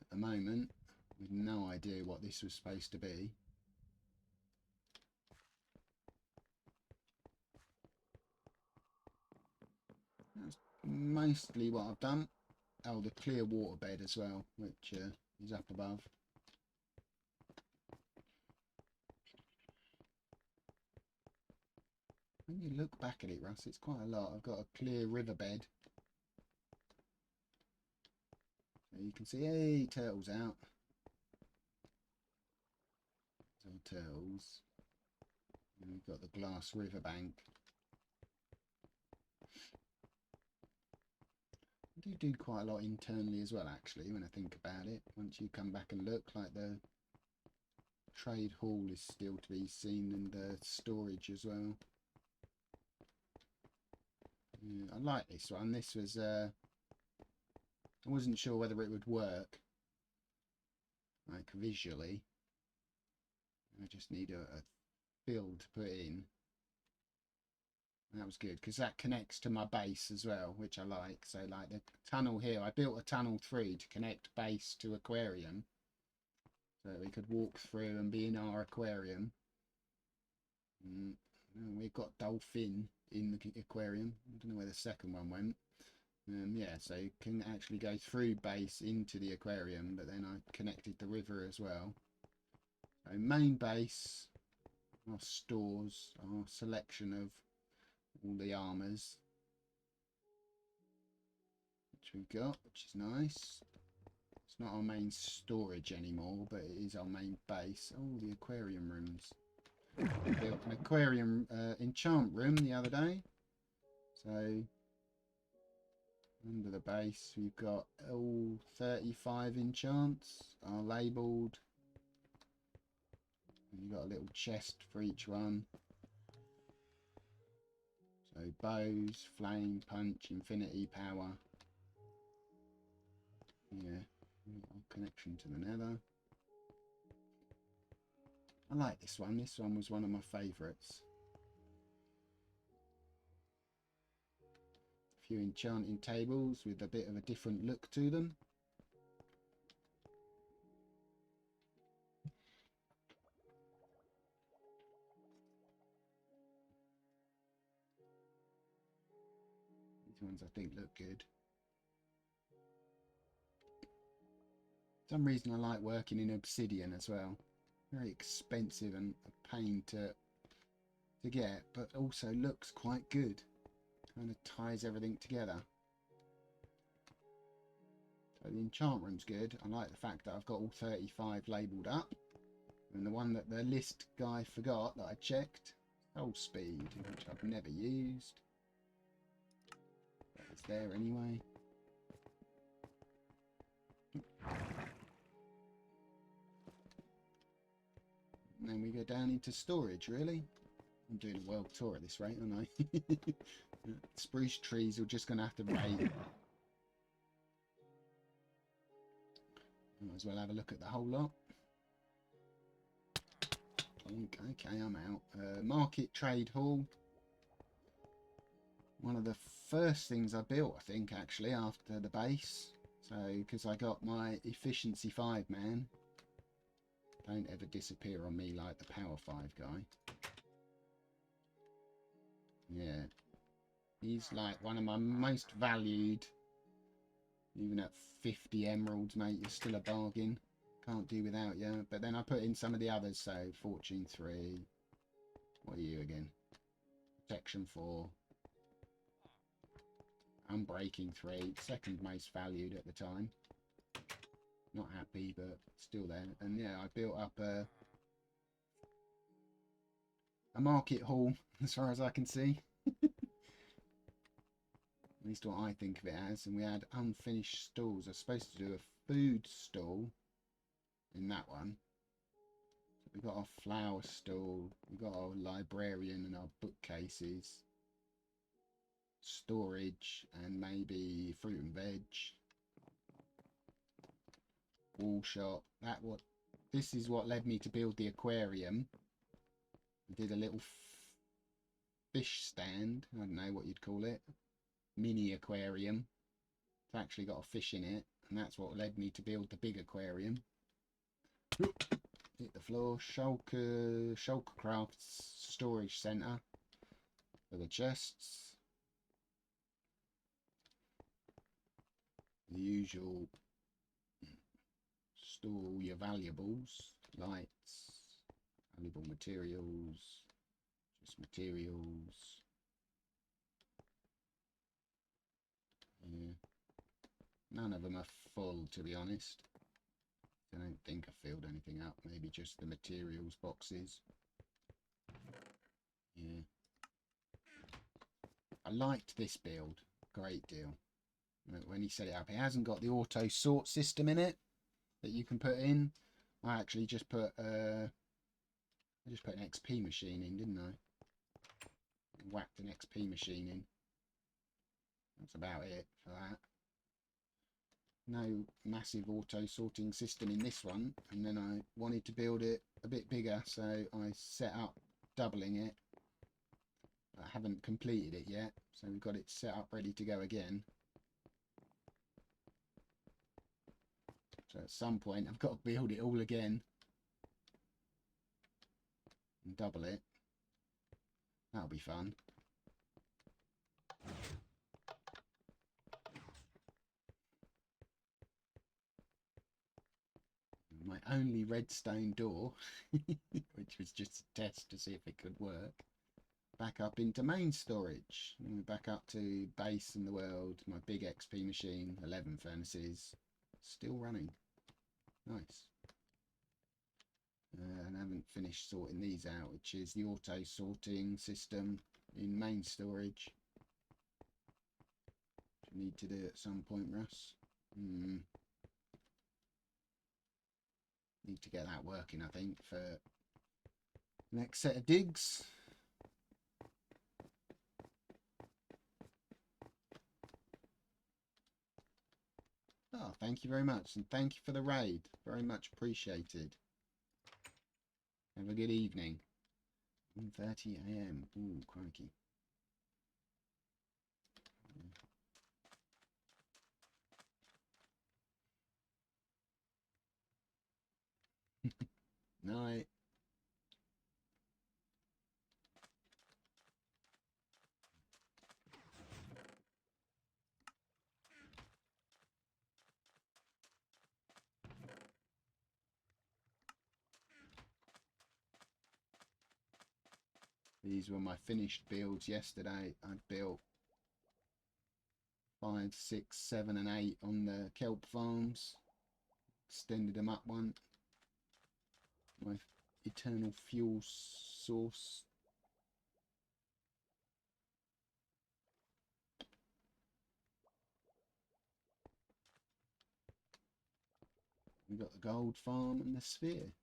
at the moment, with no idea what this was supposed to be. That's mostly what I've done. Oh, the clear water bed as well, which is up above. when you look back at it, Russ, it's quite a lot. I've got a clear riverbed. So you can see, hey, turtles out. There's our turtles. And we've got the glass riverbank. I do quite a lot internally as well, actually, when I think about it. Once you come back and look, like the trade hall is still to be seen, and the storage as well. Yeah, I like this one. This was, I wasn't sure whether it would work, like visually. I just need a fill to put in. And that was good, because that connects to my base as well, which I like. So like the tunnel here, I built a tunnel through to connect base to aquarium. So we could walk through and be in our aquarium. We've got dolphin in the aquarium. I don't know where the second one went. Yeah, so you can actually go through base into the aquarium, but then I connected the river as well. So main base, our stores, our selection of all the armors, which we've got, which is nice. It's not our main storage anymore, but it is our main base. Oh, the aquarium rooms. I built an aquarium enchant room the other day. So under the base we've got all 35 enchants are labelled. You've got a little chest for each one. So bows, flame, punch, infinity, power. Yeah, connection to the nether. I like this one. This one was one of my favourites. A few enchanting tables with a bit of a different look to them. These ones I think look good. For some reason I like working in obsidian as well. Very expensive and a pain to get, but also looks quite good. Kind of ties everything together. So the enchant room's good. I like the fact that I've got all 35 labelled up. And the one that the list guy forgot that I checked, soul speed, which I've never used. But it's there anyway. And then we go down into storage, really. I'm doing a world tour at this rate, aren't I? Spruce trees are just going to have to wait. Might as well have a look at the whole lot. Okay, I'm out. Market trade hall. One of the first things I built, I think, actually, after the base. So, because I got my efficiency 5 man. Don't ever disappear on me like the power 5 guy. Yeah. He's like one of my most valued. Even at 50 emeralds, mate, you're still a bargain. Can't do without you. But then I put in some of the others, so Fortune 3. What are you again? Protection 4. Unbreaking 3. Second most valued at the time. Not happy, but still there. And yeah, I built up a market hall, as far as I can see. At least what I think of it as. And we had unfinished stalls. I was supposed to do a food stall in that one. So we've got our flower stall. We've got our librarian and our bookcases. Storage and maybe fruit and veg. Wall shop. This is what led me to build the aquarium. I did a little fish stand. I don't know what you'd call it. Mini aquarium. It's actually got a fish in it, and that's what led me to build the big aquarium. Hit the floor. Shulker Crafts storage center for the chests. The usual. Store all your valuables, lights, valuable materials, just materials. Yeah. None of them are full, to be honest. I don't think I filled anything up. Maybe just the materials boxes. Yeah. I liked this build. Great deal. When he set it up, it hasn't got the auto sort system in it that you can put in. I actually just put an XP machine in, didn't I? Whacked an XP machine in. That's about it for that. No massive auto sorting system in this one, and then I wanted to build it a bit bigger, so I set up doubling it. I haven't completed it yet, so we've got it set up ready to go again. So at some point I've got to build it all again and double it. That'll be fun. My only redstone door, which was just a test to see if it could work. Back up into main storage. Back up to base in the world. My big XP machine, 11 furnaces, still running. Nice. And I haven't finished sorting these out, which is the auto sorting system in main storage. Which I need to do at some point, Russ. Need to get that working, I think, for the next set of digs. Oh, thank you very much, and thank you for the raid. Very much appreciated. Have a good evening. 1:30 AM. Ooh, crikey. Night. These were my finished builds yesterday. I built 5, 6, 7 and 8 on the Kelp Farms. Extended them up one. My eternal fuel source. We got the gold farm and the sphere.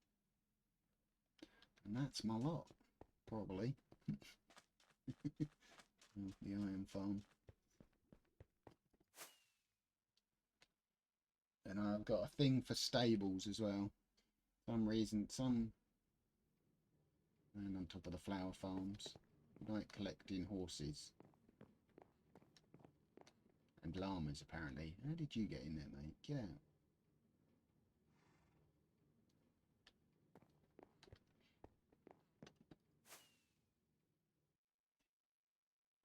And that's my lot, probably. The iron farm. And I've got a thing for stables as well. Some reason, and on top of the flower farms. I like collecting horses. And llamas, apparently. How did you get in there, mate? Get out.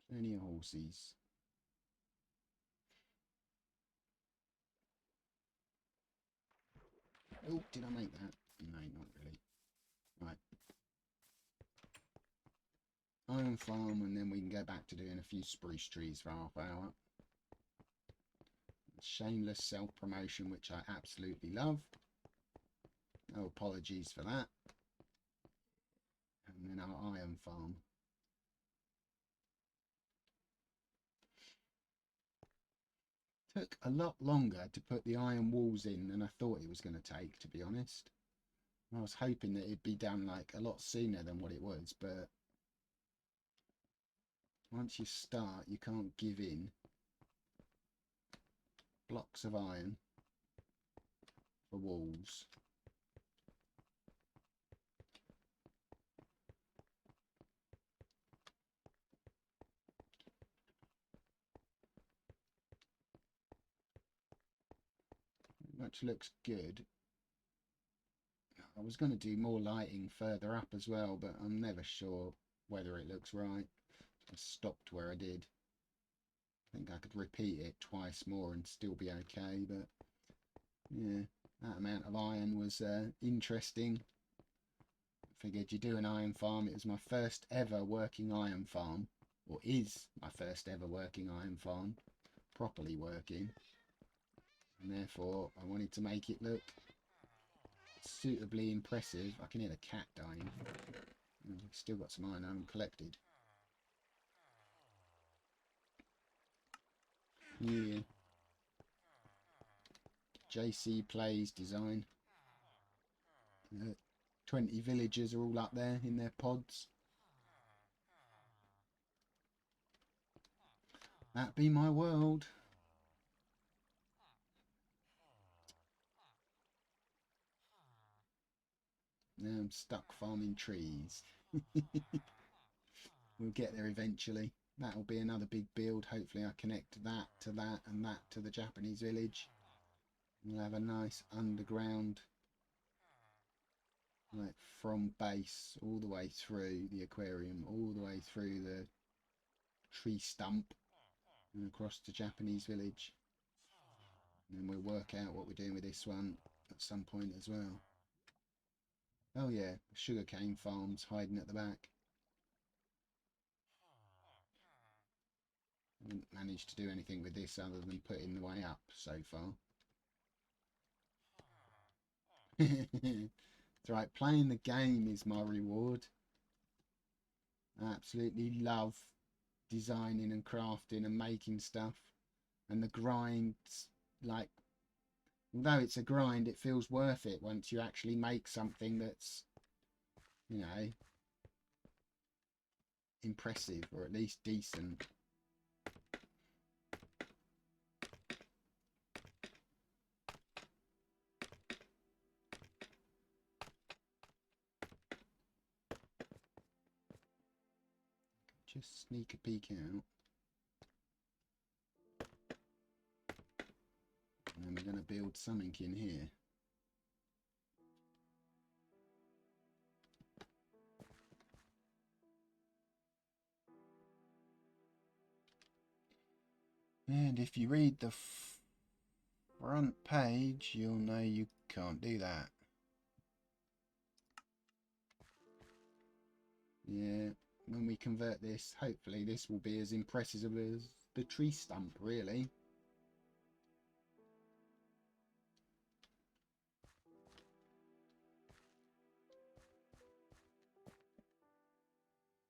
Plenty of horses. Oh, did I make that? No, not really. Right. Iron farm, and then we can go back to doing a few spruce trees for half hour. Shameless self-promotion, which I absolutely love. No apologies for that. And then our iron farm. Took a lot longer to put the iron walls in than I thought it was going to take, to be honest. I was hoping that it'd be done like a lot sooner than what it was, but once you start, you can't give in. Blocks of iron for walls. Which looks good. I was going to do more lighting further up as well, but I'm never sure whether it looks right. I stopped where I did. I think I could repeat it twice more and still be okay, but yeah, that amount of iron was interesting. I figured you do an iron farm. It was my first ever working iron farm, or is my first ever working iron farm. properly working, and therefore I wanted to make it look suitably impressive. I can hear the cat dying. Still got some iron I haven't collected. Yeah. JC Plays design. 20 villagers are all up there in their pods. That be my world. Now I'm stuck farming trees. We'll get there eventually. That'll be another big build. Hopefully I connect that to that and that to the Japanese village. We'll have a nice underground, like from base all the way through the aquarium, all the way through the tree stump and across to Japanese village. And then we'll work out what we're doing with this one at some point as well. Oh yeah, sugarcane farms hiding at the back. I haven't managed to do anything with this other than put in the way up so far. It's right, playing the game is my reward. I absolutely love designing and crafting and making stuff, and the grind's like, although it's a grind, it feels worth it once you actually make something that's, you know, impressive or at least decent. Just sneak a peek out. And then we're going to build something in here. And if you read the front page, you'll know you can't do that. Yeah, when we convert this, hopefully this will be as impressive as the tree stump, really.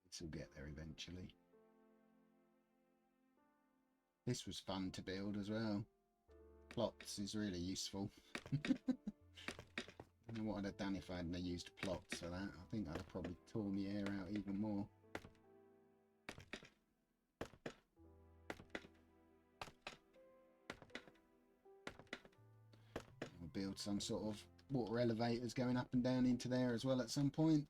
This will get there eventually. This was fun to build as well. Plots is really useful. I don't know what I'd have done if I hadn't used plots for that. I think I'd have probably torn the air out even more. I'll build some sort of water elevators going up and down into there as well at some point.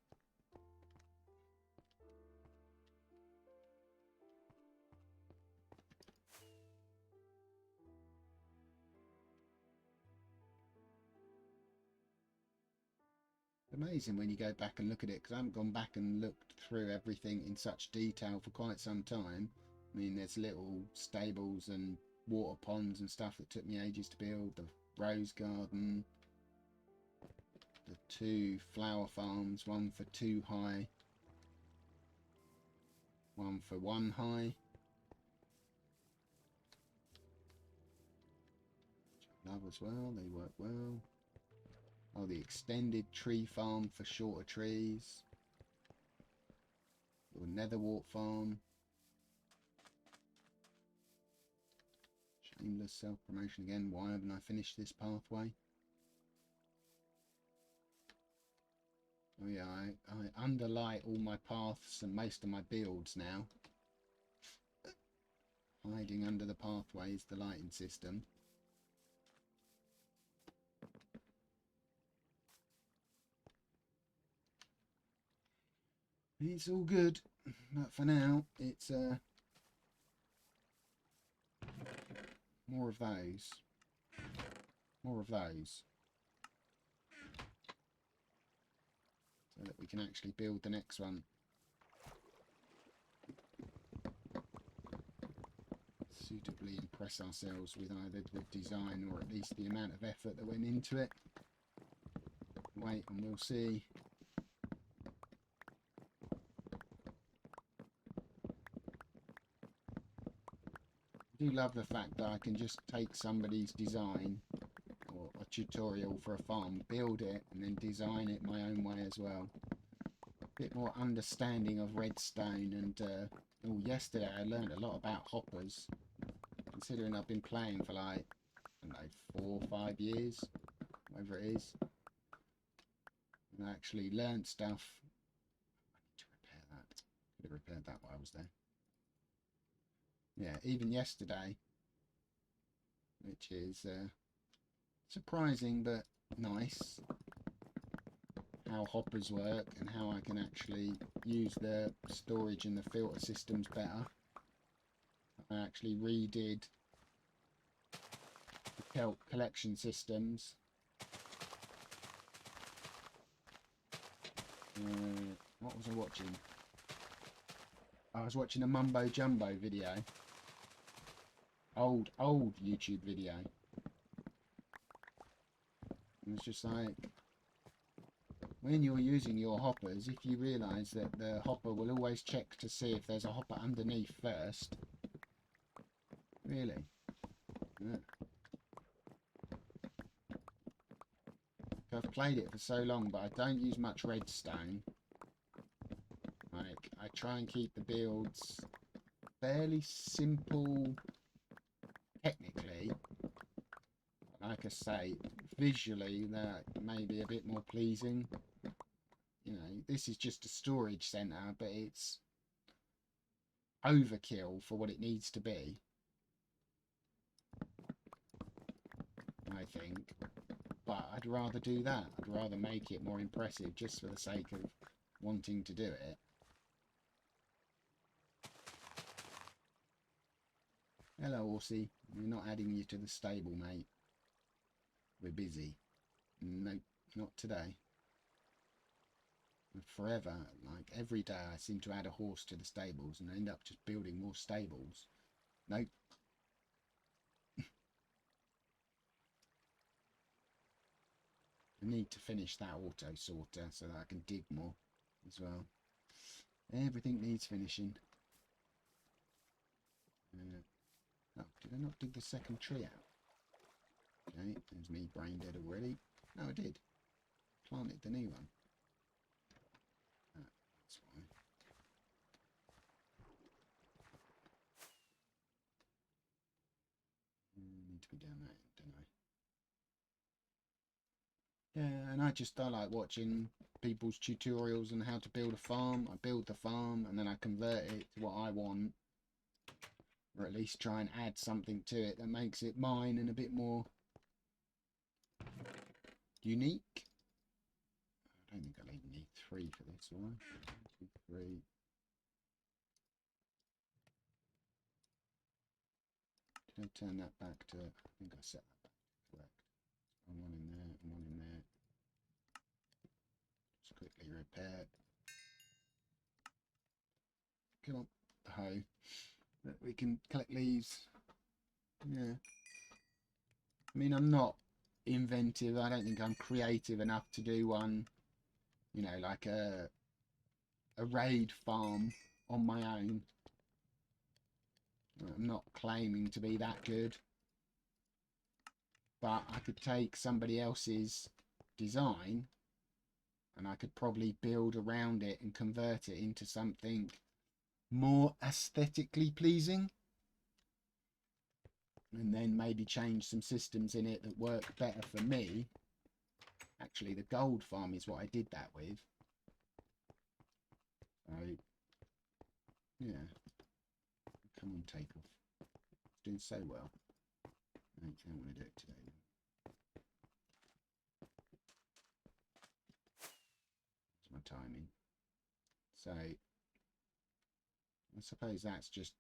Amazing when you go back and look at it, because I haven't gone back and looked through everything in such detail for quite some time. I mean, there's little stables and water ponds and stuff that took me ages to build. The rose garden, the 2 flower farms, one for 2 high, one for 1 high. Which I love as well, they work well. Oh, the extended tree farm for shorter trees. Little netherwort farm. Shameless self-promotion again. Why haven't I finished this pathway? Oh yeah, I underlight all my paths and most of my builds now. Hiding under the pathway is the lighting system. It's all good, but for now, it's more of those. More of those. So that we can actually build the next one. Suitably impress ourselves with either the design or at least the amount of effort that went into it. Wait and we'll see. do love the fact that I can just take somebody's design or a tutorial for a farm, build it, and then design it my own way as well. A bit more understanding of redstone, and oh, yesterday I learned a lot about hoppers, considering I've been playing for like, I don't know, 4 or 5 years, whatever it is. And I actually learned stuff. I need to repair that. Could have repaired that while I was there. Yeah, even yesterday, which is surprising but nice, how hoppers work and how I can actually use the storage and the filter systems better. I actually redid the kelp collection systems. What was I watching? I was watching a Mumbo Jumbo video. Old YouTube video. And it's just like, when you're using your hoppers, if you realise that the hopper will always check to see if there's a hopper underneath first. Really? Yeah. I've played it for so long, but I don't use much redstone. Like, I try and keep the builds fairly simple technically. Like I say, visually that may be a bit more pleasing. You know, this is just a storage centre, but it's overkill for what it needs to be, I think. But I'd rather do that. I'd rather make it more impressive just for the sake of wanting to do it. Hello, horsey. We're not adding you to the stable, mate. We're busy. Nope, not today. Forever, like every day I seem to add a horse to the stables and end up just building more stables. Nope. I need to finish that auto sorter so that I can dig more as well. Everything needs finishing. Oh, did I not dig the second tree out? Okay, there's me brain dead already. No, I did. Planted the new one. That's why. Need to be down that end, don't I? Yeah, and I like watching people's tutorials on how to build a farm. I build the farm and then I convert it to what I want, or at least try and add something to it that makes it mine and a bit more unique. I don't think I'll even need 3 for this one. 1, 2, 3. Did I turn that back to, I think I set that back to correct. And 1 in there, and 1 in there. Just quickly repair. Come on, the hoe. That we can collect leaves. Yeah. I mean, I'm not inventive. I don't think I'm creative enough to do one, you know, like a raid farm on my own. I'm not claiming to be that good, but I could take somebody else's design and I could probably build around it and convert it into something more aesthetically pleasing, and then maybe change some systems in it that work better for me. Actually, the gold farm is what I did that with. So yeah, come on, take off. It's doing so well. I don't want to do it today. It's my timing. So I suppose that's just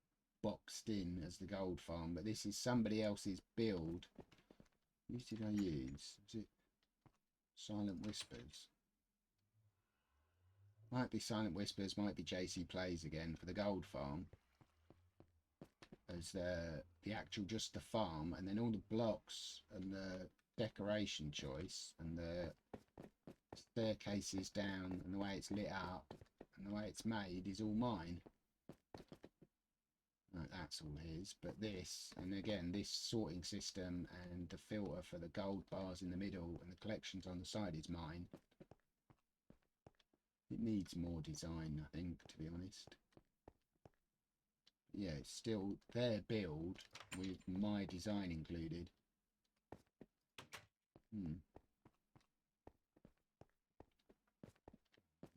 boxed in as the gold farm, but this is somebody else's build. Who did I use? Was it Silent Whispers? Might be Silent Whispers, might be JC Plays again for the gold farm. As the actual just the farm, and then all the blocks and the decoration choice and the staircases down and the way it's lit up and the way it's made is all mine. Right, that's all his. But this, and again, this sorting system and the filter for the gold bars in the middle and the collections on the side is mine. It needs more design, I think, to be honest. Yeah, it's still their build with my design included.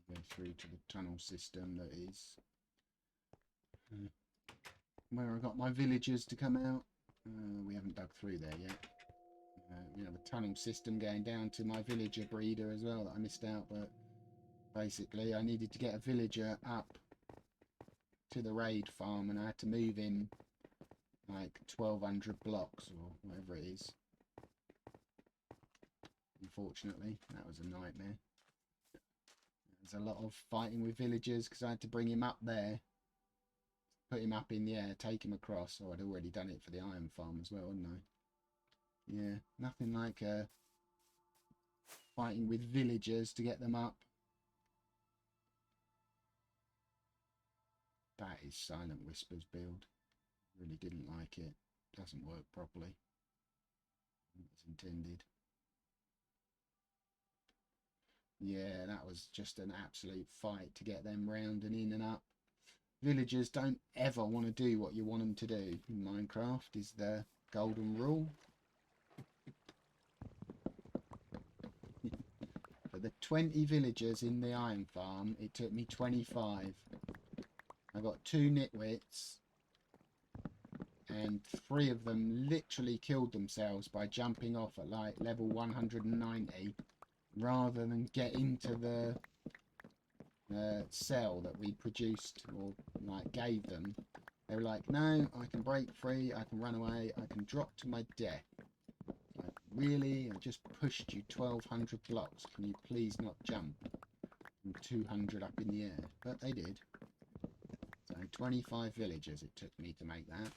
Go through to the tunnel system that is where I got my villagers to come out. We haven't dug through there yet. We have a tunnel system going down to my villager breeder as well that I missed out, but basically I needed to get a villager up to the raid farm and I had to move him like 1200 blocks or whatever it is. Unfortunately, that was a nightmare. There's a lot of fighting with villagers because I had to bring him up there, put him up in the air, take him across. Oh, I'd already done it for the iron farm as well, hadn't I? Yeah, nothing like fighting with villagers to get them up. That is Silent Whispers build. Really didn't like it. Doesn't work properly as intended. Yeah, that was just an absolute fight to get them round and in and up. Villagers don't ever want to do what you want them to do in Minecraft is the golden rule. For the 20 villagers in the iron farm, it took me 25. I got 2 nitwits and 3 of them literally killed themselves by jumping off at like level 190 rather than get into the cell that we produced or like gave them. They were like, no, I can break free, I can run away, I can drop to my death. Like, really? I just pushed you 1200 blocks, can you please not jump from 200 up in the air? But they did. So 25 villagers it took me to make that.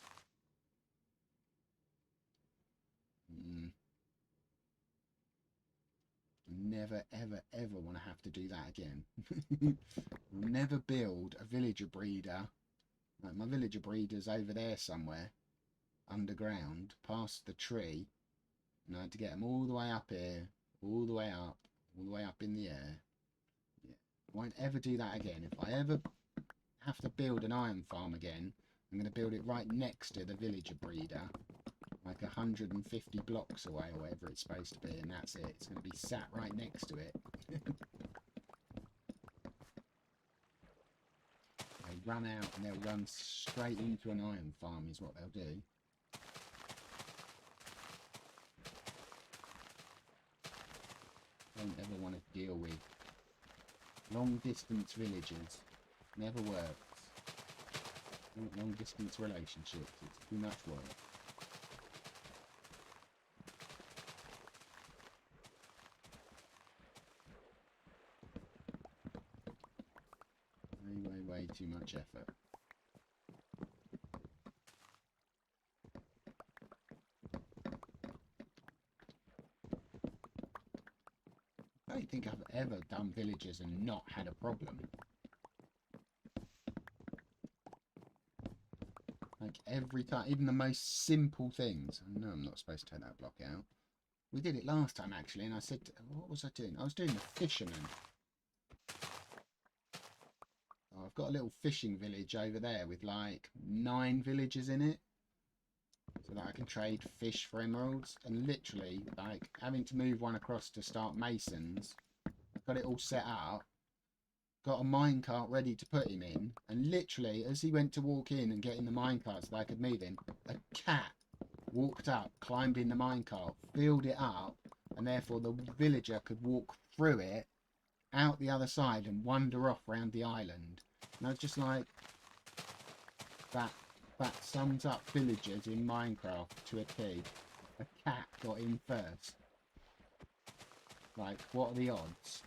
Never ever ever want to have to do that again. I'll never build a villager breeder. Like my villager breeder's over there somewhere underground past the tree, and I had to get them all the way up here, all the way up, all the way up in the air. Yeah, I won't ever do that again. If I ever have to build an iron farm again, I'm going to build it right next to the villager breeder, like 150 blocks away or whatever it's supposed to be, and that's it. It's going to be sat right next to it. They run out and they'll run straight into an iron farm is what they'll do. Don't ever want to deal with long distance villagers. Never works. Long distance relationships. It's too much work. Way too much effort. I don't think I've ever done villages and not had a problem. Like every time, even the most simple things. I know I'm not supposed to take that block out. We did it last time actually, and I said, what was I doing? I was doing the fisherman. I've got a little fishing village over there with like 9 villagers in it, so that I can trade fish for emeralds, and literally like having to move one across to start masons. I've got it all set up, got a minecart ready to put him in, and literally as he went to walk in and get in the minecart so that I could move him, a cat walked up, climbed in the minecart, filled it up, and therefore the villager could walk through it out the other side and wander off round the island. And I was just like, that sums up villagers in Minecraft to a T. A cat got in first. Like, what are the odds?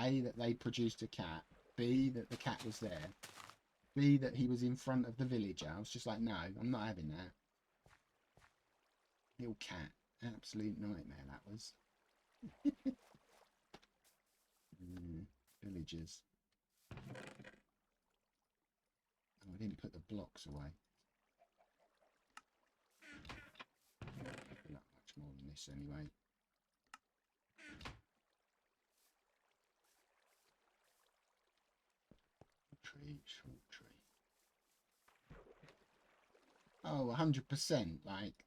A, that they produced a cat. B, that the cat was there. B, that he was in front of the villager. I was just like, no, I'm not having that. Little cat. Absolute nightmare, that was. Villagers. I didn't put the blocks away. Not much more than this anyway. Short tree. Oh, 100%. Like,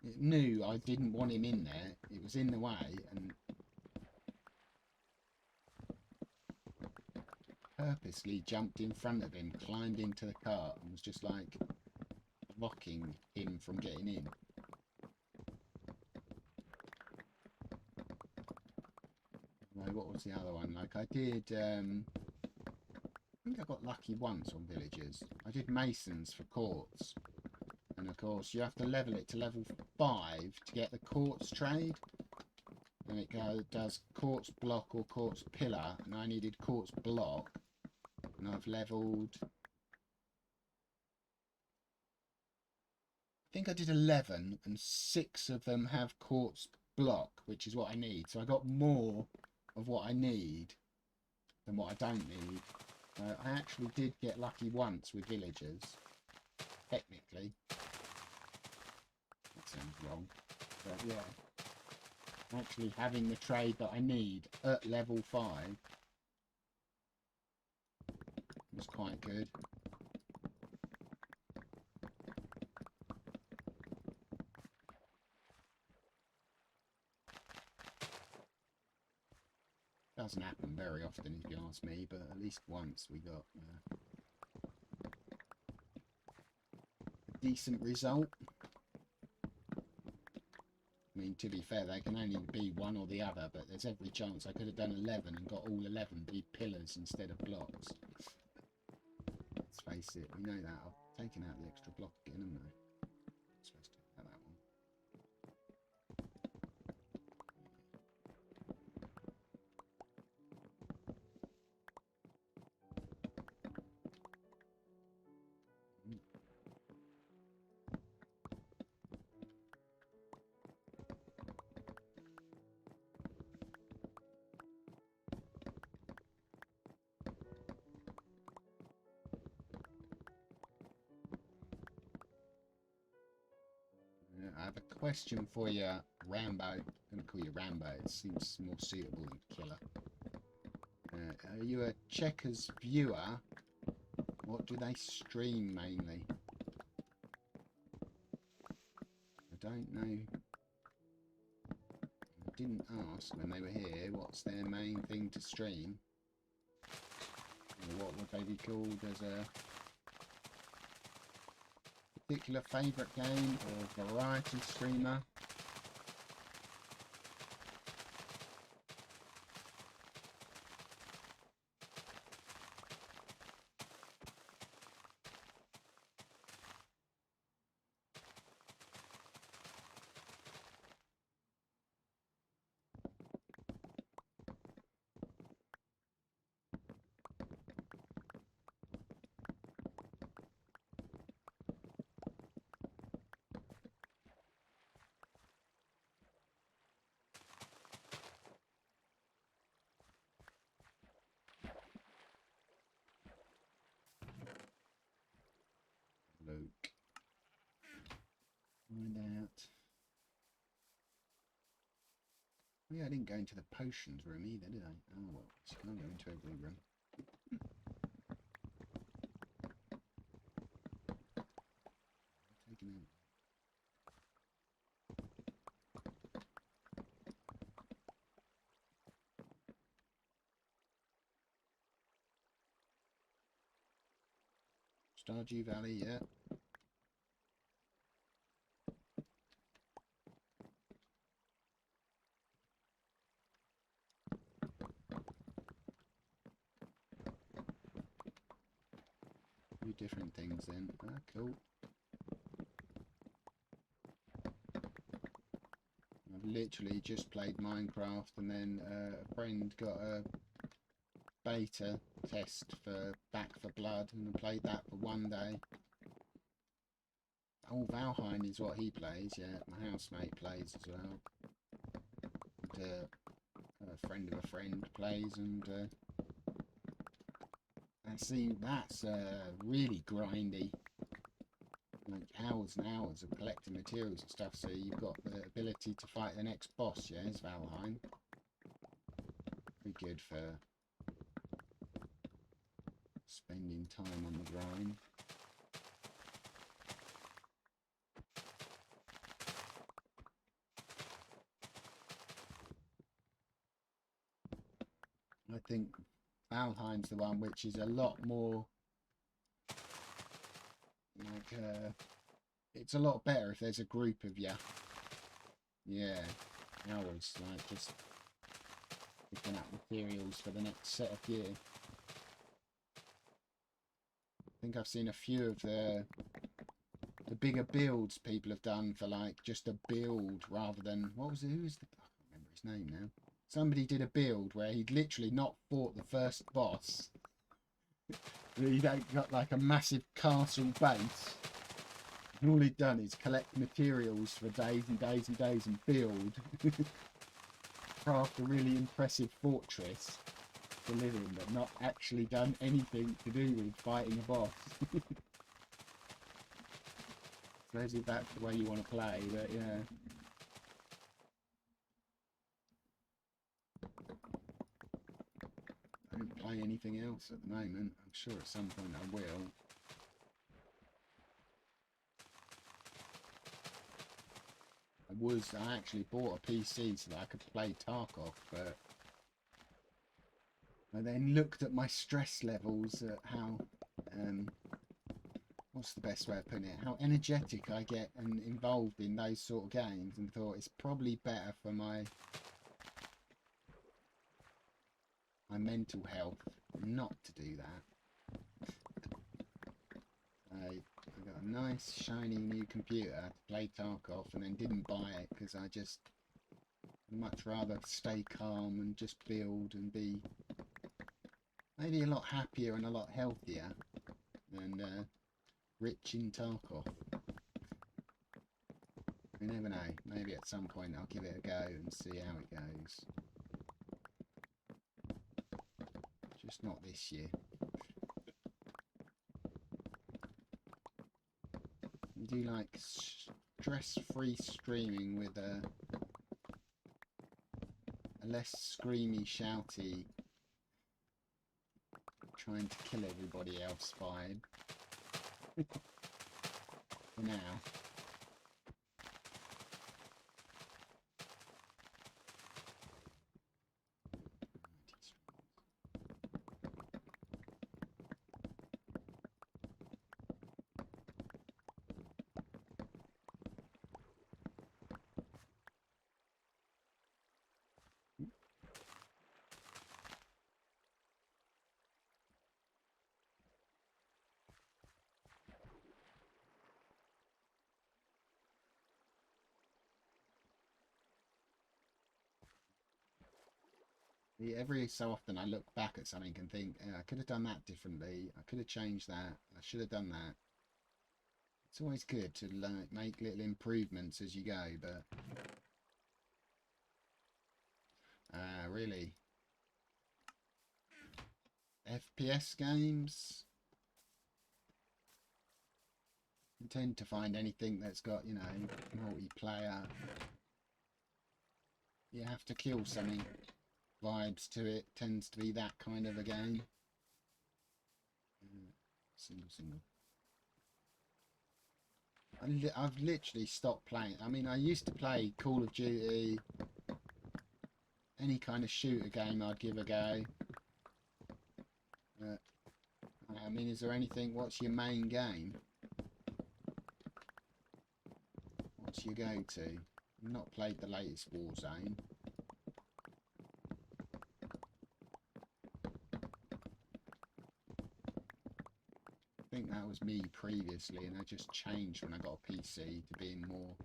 it knew I didn't want him in there. It was in the way and purposely jumped in front of him, climbed into the cart and was just like blocking him from getting in. Like, what was the other one? Like, I did, I think I got lucky once on villagers. I did masons for quartz. And of course, you have to level it to level 5 to get the quartz trade. And it does quartz block or quartz pillar. And I needed quartz block. And I've leveled... I think I did 11. And 6 of them have quartz block, which is what I need. So I got more of what I need than what I don't need. I actually did get lucky once with villagers. Technically. That sounds wrong. But yeah. Actually having the trade that I need at level 5 was quite good. Doesn't happen very often if you ask me, but at least once we got a decent result. I mean, to be fair, they can only be one or the other, but there's every chance I could have done 11 and got all 11 be pillars instead of blocks. Let's face it, we know that. I've taken out the extra block again, haven't I? I'm supposed to have that one. I have a question for you, Rambo. I'm going to call you Rambo. It seems more suitable than Killer. Are you a Checkers viewer? What do they stream mainly? I don't know. I didn't ask when they were here what's their main thing to stream. Or what would they be called as a particular favourite game or variety streamer? Luke. Find out. Oh yeah, I didn't go into the potions room either, did I? Oh well, so you can't go into every room. Taking out. Stardew Valley, yeah. Two different things then. Ah, cool. I've literally just played Minecraft and then a friend got a beta test for Back for Blood and I played that for one day. Oh, Valheim is what he plays, yeah. My housemate plays as well. And, a friend of a friend plays and That's really grindy. Like hours and hours of collecting materials and stuff, so you've got the ability to fight the next boss, yeah, is Valheim. Very good for spending time on the grind. I think Valheim's the one which is a lot more like it's a lot better if there's a group of you. Yeah, hours, like just picking up materials for the next set of gear. I think I've seen a few of the bigger builds people have done for like just a build rather than, what was it, I can't remember his name now. Somebody did a build where he'd literally not fought the first boss. He'd got like a massive castle base. And all he'd done is collect materials for days and days and days and build. Craft a really impressive fortress to live in, but not actually done anything to do with fighting a boss. Suppose if that's the way you want to play, but yeah. I don't play anything else at the moment. I'm sure at some point I will. I actually bought a PC so that I could play Tarkov, but I then looked at my stress levels at how, what's the best way of putting it, how energetic I get and involved in those sort of games, and thought it's probably better for my mental health not to do that. I got a nice shiny new computer to play Tarkov and then didn't buy it because I just much rather stay calm and just build and be maybe a lot happier and a lot healthier than rich in Tarkov. You never know, maybe at some point I'll give it a go and see how it goes. Just not this year. Do you like stress-free streaming with a less screamy, shouty, trying to kill everybody else vibe? For now. Every so often I look back at something and think, I could have done that differently, I could have changed that, I should have done that. It's always good to like make little improvements as you go, but really, FPS games, you tend to find anything that's got, you know, multiplayer, you have to kill something. Vibes to it tends to be that kind of a game. Single. I've literally stopped playing. I mean, I used to play Call of Duty, any kind of shooter game I'd give a go. I mean, is there anything, what's your main game? What's your go-to? I've not played the latest Warzone. I think that was me previously, and I just changed when I got a PC to being more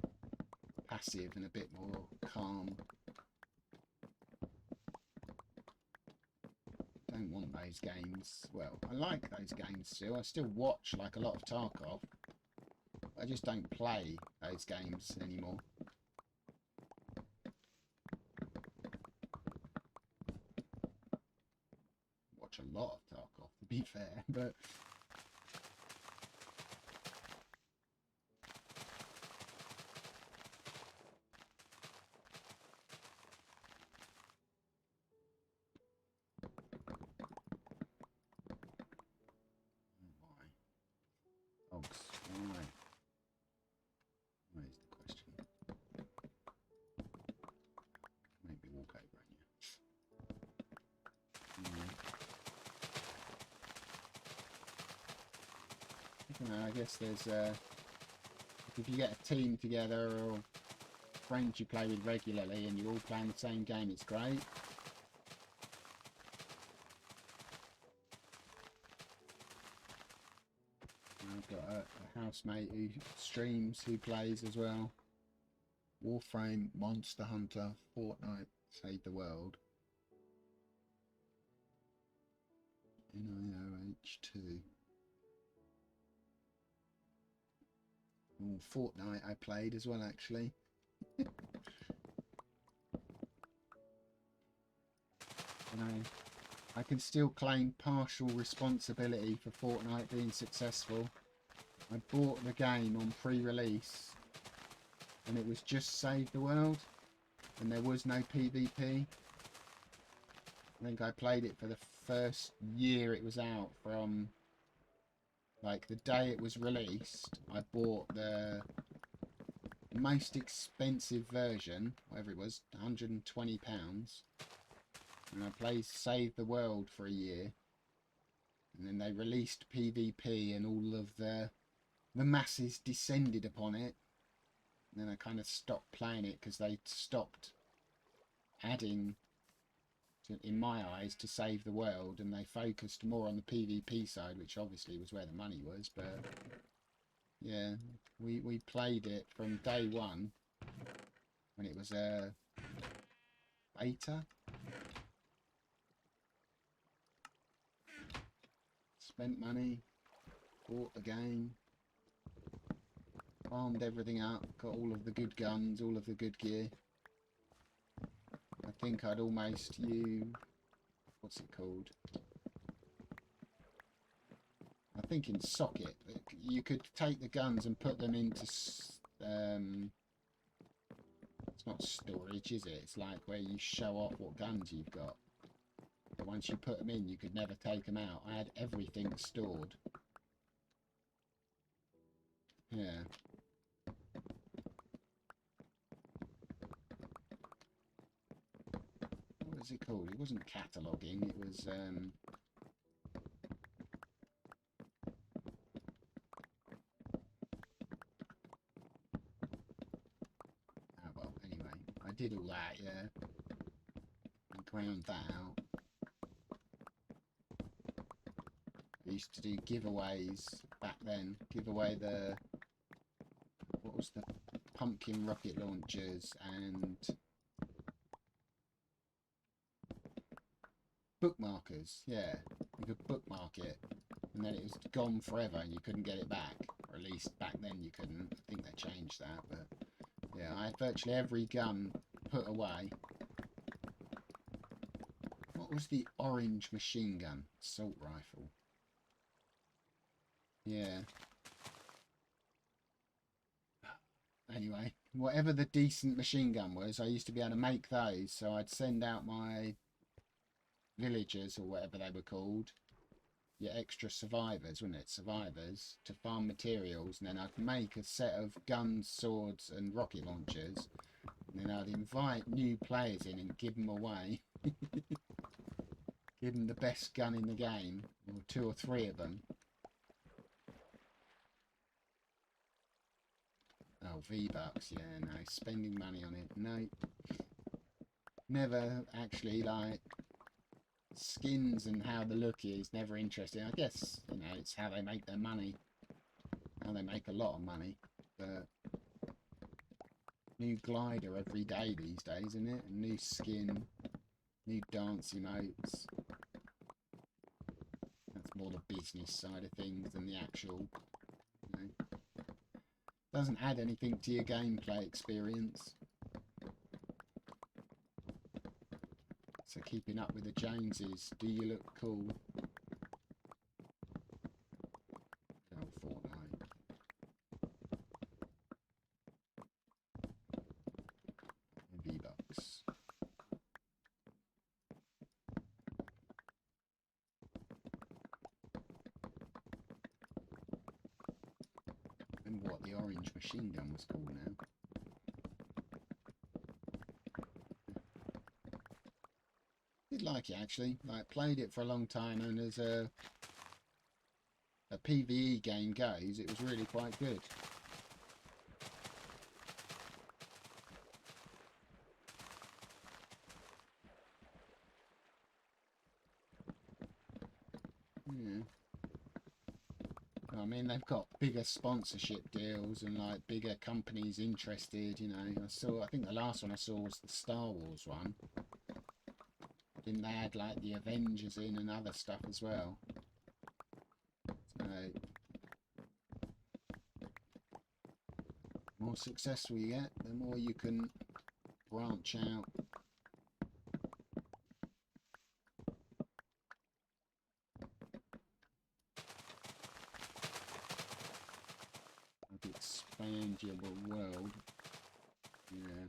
passive and a bit more calm. Don't want those games. Well, I like those games still. I still watch like a lot of Tarkov. I just don't play those games anymore. Watch a lot of Tarkov, to be fair, but why? Dogs, why? Why is the question? Maybe walk over on you. Yeah. I guess there's if you get a team together or friends you play with regularly and you're all playing the same game, it's great. I've got a housemate who streams, who plays as well. Warframe, Monster Hunter, Fortnite, Save the World. NIOH2. Oh, Fortnite I played as well, actually. I can still claim partial responsibility for Fortnite being successful. I bought the game on pre-release and it was just Save the World and there was no PvP. I think I played it for the first year it was out. From like the day it was released, I bought the most expensive version, whatever it was, £120, and I played Save the World for a year, and then they released PvP and all of the masses descended upon it, and then I kind of stopped playing it because they stopped adding in my eyes to Save the World, and they focused more on the PvP side, which obviously was where the money was. But yeah, we played it from day one when it was a beta. Spent money, bought the game, farmed everything up, got all of the good guns, all of the good gear. I think I'd almost use, what's it called? I think in Socket, you could take the guns and put them into, it's not storage, is it? It's like where you show off what guns you've got. But once you put them in, you could never take them out. I had everything stored. Yeah. What was it called? It wasn't cataloguing, it was oh well, anyway, I did all that, yeah. I ground that out. I used to do giveaways back then. Give away the, what was the pumpkin rocket launchers and bookmarkers, yeah. You could bookmark it and then it was gone forever and you couldn't get it back. Or at least back then you couldn't. I think they changed that, but yeah, I had virtually every gun put away. What was the orange machine gun? Assault rifle. Yeah. Anyway, whatever the decent machine gun was, I used to be able to make those. So I'd send out my villagers, or whatever they were called, your extra survivors, wasn't it? Survivors, to farm materials, and then I'd make a set of guns, swords, and rocket launchers. And then I'd invite new players in and give them away. Give them the best gun in the game, or 2 or 3 of them. Oh, V-Bucks, yeah, no, spending money on it, no. Never actually, like, skins and how the look is, never interesting. I guess, you know, it's how they make their money. How they make a lot of money. But new glider every day these days, isn't it? A new skin, new dance emotes. That's more the business side of things than the actual, you know. Doesn't add anything to your gameplay experience. So keeping up with the Joneses, do you look cool? what the orange machine gun was called now. Did like it actually. Like, played it for a long time, and as a PvE game goes, it was really quite good. Yeah. I mean, they've got bigger sponsorship deals and like bigger companies interested, you know. I think the last one I saw was the Star Wars one. Didn't they add like the Avengers in and other stuff as well? So, the more successful you get, the more you can branch out. Expand your world. Yeah.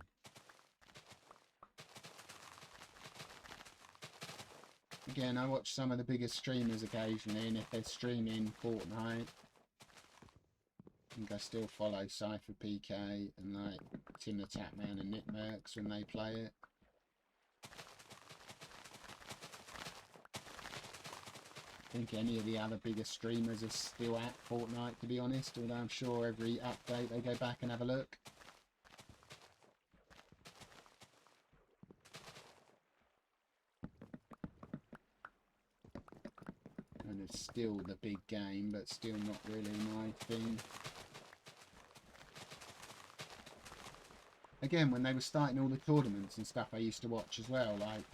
Again, I watch some of the biggest streamers occasionally, and if they're streaming Fortnite, I think I still follow Cypher PK and like Tim the Tapman and Nick Mercs when they play it. I think any of the other bigger streamers are still at Fortnite, to be honest, although I'm sure every update they go back and have a look. And it's still the big game, but still not really my thing. Again, when they were starting all the tournaments and stuff, I used to watch as well, like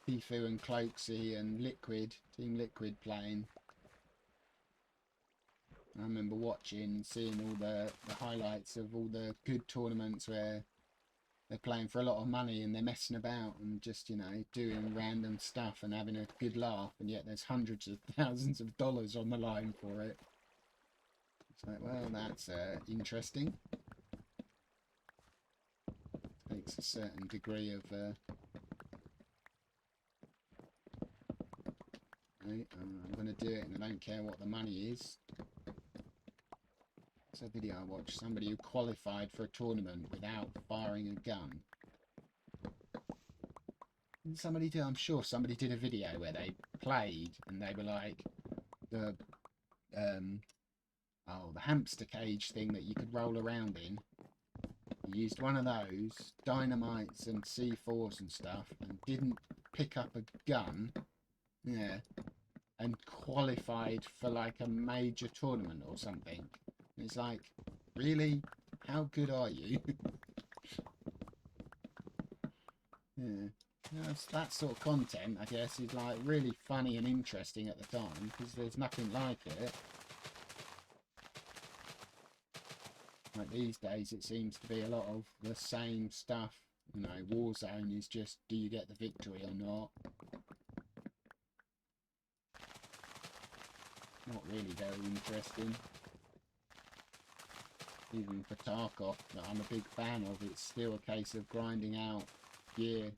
Tifu and Cloaksy and Liquid, Team Liquid playing. I remember watching, seeing all the highlights of all the good tournaments where they're playing for a lot of money and they're messing about and just, you know, doing random stuff and having a good laugh, and yet there's hundreds of thousands of dollars on the line for it. It's like, well, that's interesting. Takes a certain degree of I'm going to do it and I don't care what the money is. It's a video I watched. Somebody who qualified for a tournament without firing a gun. And somebody did, I'm sure somebody did a video where they played and they were like the hamster cage thing that you could roll around in. He used one of those, dynamites and C4s and stuff, and didn't pick up a gun. Yeah. And qualified for like a major tournament or something. And it's like, really? How good are you? Yeah. That sort of content, I guess, is like really funny and interesting at the time, because there's nothing like it. Like these days, it seems to be a lot of the same stuff. You know, Warzone is just, do you get the victory or not? Not really very interesting. Even for Tarkov, that I'm a big fan of, it's still a case of grinding out gear.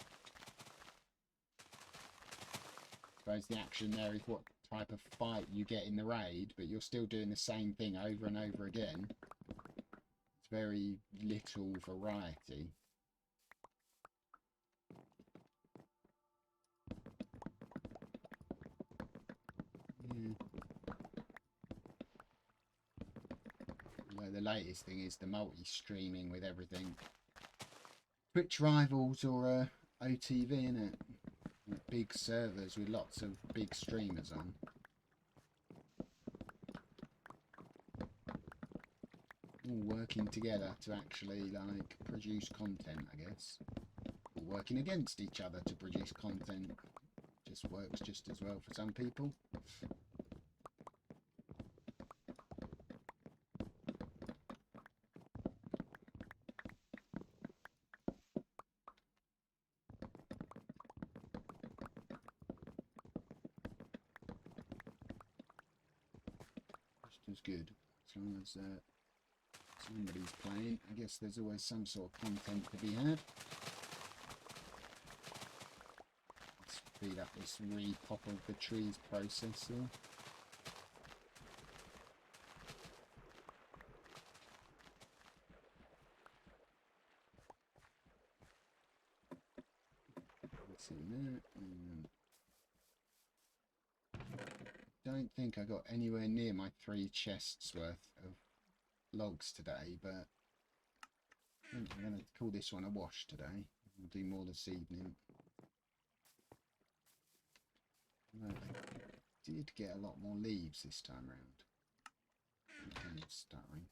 I suppose the action there is what type of fight you get in the raid, but you're still doing the same thing over and over again. It's very little variety. Yeah. The latest thing is the multi-streaming with everything. Twitch rivals or OTV, innit? Big servers with lots of big streamers on. All working together to actually like produce content, I guess. Or working against each other to produce content. Just works just as well for some people. Just as good, as long as somebody's playing. I guess there's always some sort of content to be had. Speed up this repop of the trees process here. See that. Don't think I got anywhere near my 3 chests worth of logs today, but I think I'm going to call this one a wash today. I'll do more this evening. Well, I did get a lot more leaves this time round. It's starting.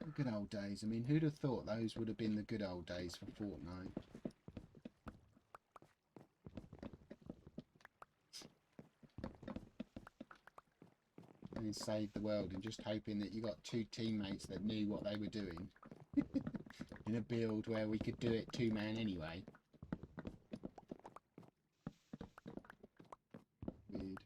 The good old days. I mean, who'd have thought those would have been the good old days for Fortnite? And save the world, and just hoping that you got 2 teammates that knew what they were doing in a build where we could do it 2-man anyway. Weird.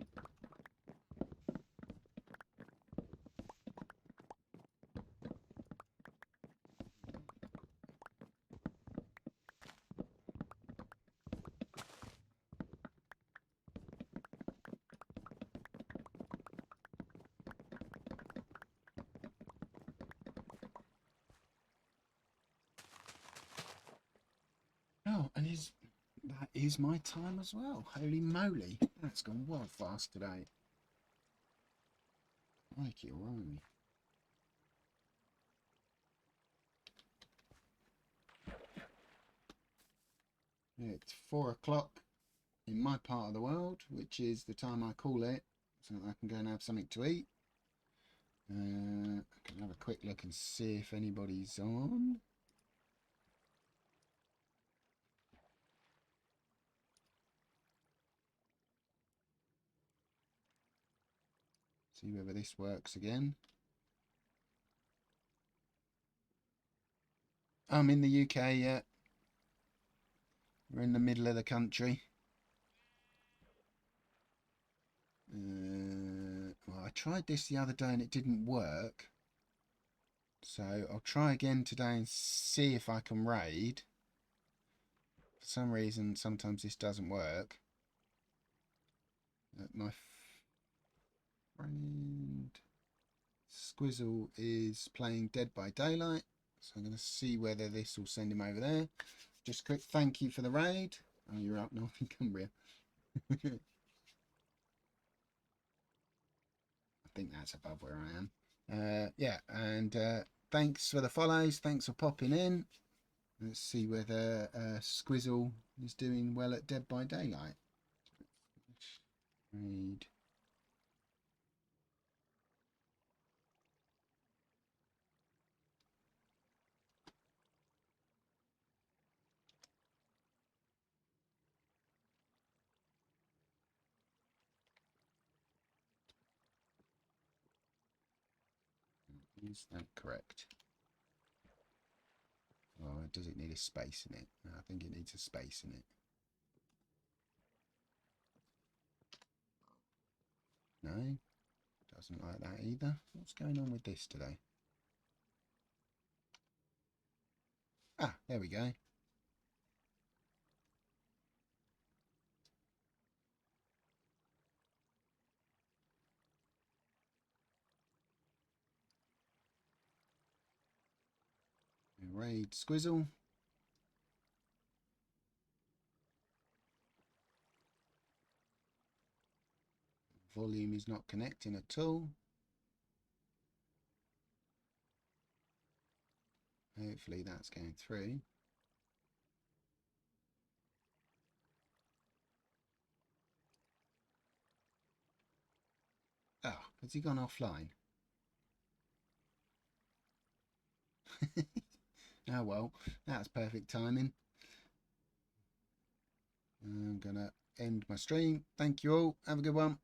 Oh, and that is my time as well. Holy moly, that's gone wild fast today. Crikey, alright. It's 4 o'clock in my part of the world, which is the time I call it, so that I can go and have something to eat. I can have a quick look and see if anybody's on. See whether this works again. I'm in the UK yet. We're in the middle of the country. Well, I tried this the other day and it didn't work. So I'll try again today and see if I can raid. For some reason, sometimes this doesn't work. My friend Squizzle is playing Dead by Daylight. So I'm going to see whether this will send him over there. Just a quick thank you for the raid. Oh, you're up north in Cumbria. I think that's above where I am. Yeah, and thanks for the follows. Thanks for popping in. Let's see whether Squizzle is doing well at Dead by Daylight. Raid. Is that correct? Oh, does it need a space in it? No, I think it needs a space in it. No, doesn't like that either. What's going on with this today? Ah, there we go. Raid Squizzle. Volume is not connecting at all. Hopefully that's going through. Oh, has he gone offline? Oh well, that's perfect timing. I'm gonna end my stream. Thank you all. Have a good one.